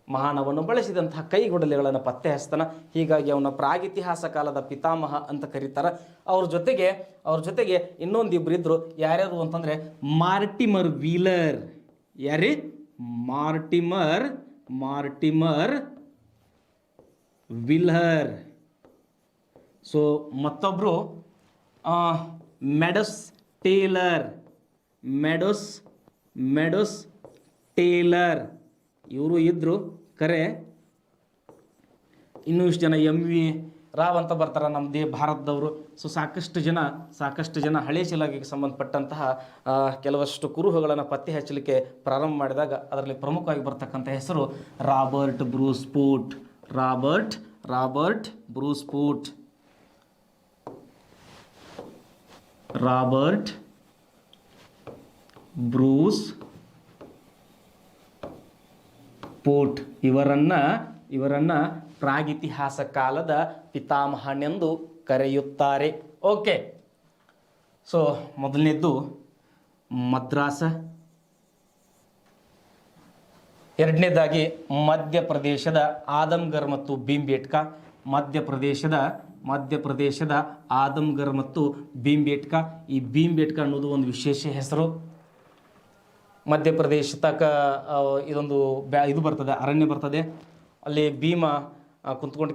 ಮಾನವನು ಬಳಸಿದಂತಹ ಕೈಗೊಡಲಿಗಳನ್ನು ಪತ್ತೆ ಹಸ್ತನ. ಹೀಗಾಗಿ ಅವನ ಪ್ರಾಗಿತಿಹಾಸ ಕಾಲದ ಪಿತಾಮಹ ಅಂತ ಕರೀತಾರೆ. ಅವ್ರ ಜೊತೆಗೆ ಇನ್ನೊಂದಿಬ್ರು ಇದ್ರು. ಯಾರ್ಯಾರು ಅಂತಂದ್ರೆ Mortimer wheeler. Mortimer wheeler. So ಮತ್ತೊಬ್ಬರು ಮೆಡೋಸ್ ಟೇಲರ್ ಇವರು ಇದ್ದರು. ಕರೆ ಇನ್ನೂ ಇಷ್ಟು ಜನ MV ರಾವ್ ಅಂತ ಬರ್ತಾರೆ ನಮ್ಮ ಭಾರತದವರು. ಸೊ ಸಾಕಷ್ಟು ಜನ ಹಳೆ ಶಿಲಾಯುಗಕ್ಕೆ ಸಂಬಂಧಪಟ್ಟಂತಹ ಕೆಲವಷ್ಟು ಕುರುಹುಗಳನ್ನು ಪತ್ತೆ ಹಚ್ಚಲಿಕ್ಕೆ ಪ್ರಾರಂಭ ಮಾಡಿದಾಗ ಅದರಲ್ಲಿ ಪ್ರಮುಖವಾಗಿ ಬರ್ತಕ್ಕಂಥ ಹೆಸರು ರಾಬರ್ಟ್ ಬ್ರೂಸ್ ಪೂಟ್. ಇವರನ್ನ ಪ್ರಾಗಿತಿಹಾಸ ಕಾಲದ ಪಿತಾಮಹನೆಂದು ಕರೆಯುತ್ತಾರೆ. ಓಕೆ. ಸೊ ಮೊದಲನೇದ್ದು ಮದ್ರಾಸ, ಎರಡನೇದಾಗಿ ಮಧ್ಯಪ್ರದೇಶದ ಆದಮ್ಗರ್ ಮತ್ತು ಭೀಮ್ಬೇಟ್ಕಾ. ಮಧ್ಯಪ್ರದೇಶದ ಆದಮ್ಗರ್ ಮತ್ತು ಭೀಮ್ಬೇಟ್ಕಾ. ಈ ಭೀಮ್ಬೇಟ್ಕಾ ಅನ್ನೋದು ಒಂದು ವಿಶೇಷ ಹೆಸರು. ಮಧ್ಯಪ್ರದೇಶ ತಕ್ಕ ಇದೊಂದು ಇದು ಬರ್ತದೆ, ಅರಣ್ಯ ಬರ್ತದೆ. ಅಲ್ಲಿ ಭೀಮ ಕುಂತ್ಕೊಂಡು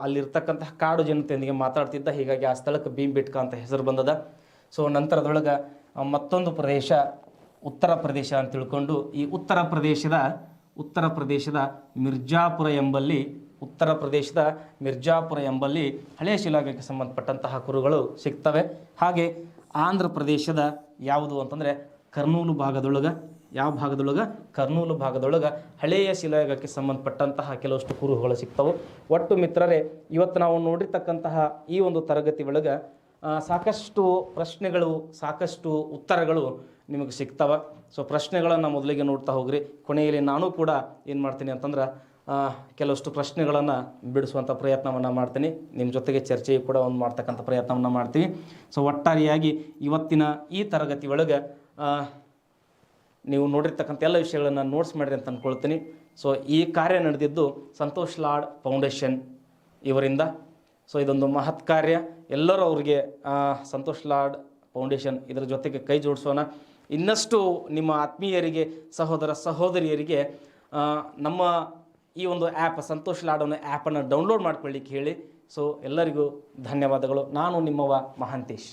ಅಲ್ಲಿರ್ತಕ್ಕಂತಹ ಕಾಡು ಜನತೆಯೊಂದಿಗೆ ಮಾತಾಡ್ತಿದ್ದ. ಹೀಗಾಗಿ ಆ ಸ್ಥಳಕ್ಕೆ ಭೀಮ್ಬೇಟ್ಕಾ ಅಂತ ಹೆಸರು ಬಂದದ. ಸೊ ನಂತರದೊಳಗೆ ಮತ್ತೊಂದು ಪ್ರದೇಶ ಉತ್ತರ ಪ್ರದೇಶ ಅಂತ ತಿಳ್ಕೊಂಡು ಈ ಉತ್ತರ ಪ್ರದೇಶದ ಮಿರ್ಜಾಪುರ ಎಂಬಲ್ಲಿ ಹಳೆಯ ಶಿಲಾಯುಗಕ್ಕೆ ಸಂಬಂಧಪಟ್ಟಂತಹ ಕುರುಗಳು ಸಿಗ್ತವೆ. ಹಾಗೆ ಆಂಧ್ರ ಪ್ರದೇಶದ ಯಾವುದು ಅಂತಂದರೆ ಕರ್ನೂಲು ಭಾಗದೊಳಗೆ ಹಳೆಯ ಶಿಲಾಯುಗಕ್ಕೆ ಸಂಬಂಧಪಟ್ಟಂತಹ ಕೆಲವಷ್ಟು ಕುರುಹುಗಳು ಸಿಗ್ತವೆ. ಒಟ್ಟು ಮಿತ್ರರೇ, ಇವತ್ತು ನಾವು ನೋಡಿರ್ತಕ್ಕಂತಹ ಈ ಒಂದು ತರಗತಿ ಒಳಗೆ ಸಾಕಷ್ಟು ಪ್ರಶ್ನೆಗಳು, ಸಾಕಷ್ಟು ಉತ್ತರಗಳು ನಿಮಗೆ ಸಿಗ್ತವೆ. ಸೊ ಪ್ರಶ್ನೆಗಳನ್ನು ಮೊದಲಿಗೆ ನೋಡ್ತಾ ಹೋಗ್ರಿ. ಕೊನೆಯಲ್ಲಿ ನಾನು ಕೂಡ ಏನು ಮಾಡ್ತೀನಿ ಅಂತಂದ್ರೆ ಕೆಲವಷ್ಟು ಪ್ರಶ್ನೆಗಳನ್ನು ಬಿಡಿಸುವಂಥ ಪ್ರಯತ್ನವನ್ನು ಮಾಡ್ತೀನಿ. ನಿಮ್ಮ ಜೊತೆಗೆ ಚರ್ಚೆಯು ಕೂಡ ಮಾಡ್ತಕ್ಕಂಥ ಪ್ರಯತ್ನವನ್ನು ಮಾಡ್ತೀವಿ. ಸೊ ಒಟ್ಟಾರೆಯಾಗಿ ಇವತ್ತಿನ ಈ ತರಗತಿ ಒಳಗೆ ನೀವು ನೋಡಿರ್ತಕ್ಕಂಥ ಎಲ್ಲ ವಿಷಯಗಳನ್ನು ನೋಟ್ಸ್ ಮಾಡಿರಿ ಅಂತ ಅಂದ್ಕೊಳ್ತೀನಿ. ಸೊ ಈ ಕಾರ್ಯ ನಡೆದಿದ್ದು ಸಂತೋಷ್ ಲಾಡ್ ಫೌಂಡೇಶನ್ ಇವರಿಂದ. ಸೊ ಇದೊಂದು ಮಹತ್ ಕಾರ್ಯ. ಎಲ್ಲರೂ ಅವರಿಗೆ ಸಂತೋಷ್ ಲಾಡ್ ಫೌಂಡೇಶನ್ ಇದರ ಜೊತೆಗೆ ಕೈ ಜೋಡಿಸೋಣ. ಇನ್ನಷ್ಟು ನಿಮ್ಮ ಆತ್ಮೀಯರಿಗೆ, ಸಹೋದರ ಸಹೋದರಿಯರಿಗೆ ನಮ್ಮ ಈ ಒಂದು ಆ್ಯಪ್ ಸಂತೋಷ್ ಲಾಡ್ ಅನ್ನೋ ಆ್ಯಪನ್ನು ಡೌನ್ಲೋಡ್ ಮಾಡ್ಕೊಳ್ಳಿಕ್ಕೆ ಹೇಳಿ. ಸೊ ಎಲ್ಲರಿಗೂ ಧನ್ಯವಾದಗಳು. ನಾನು ನಿಮ್ಮವ ಮಹಾಂತೇಶ್.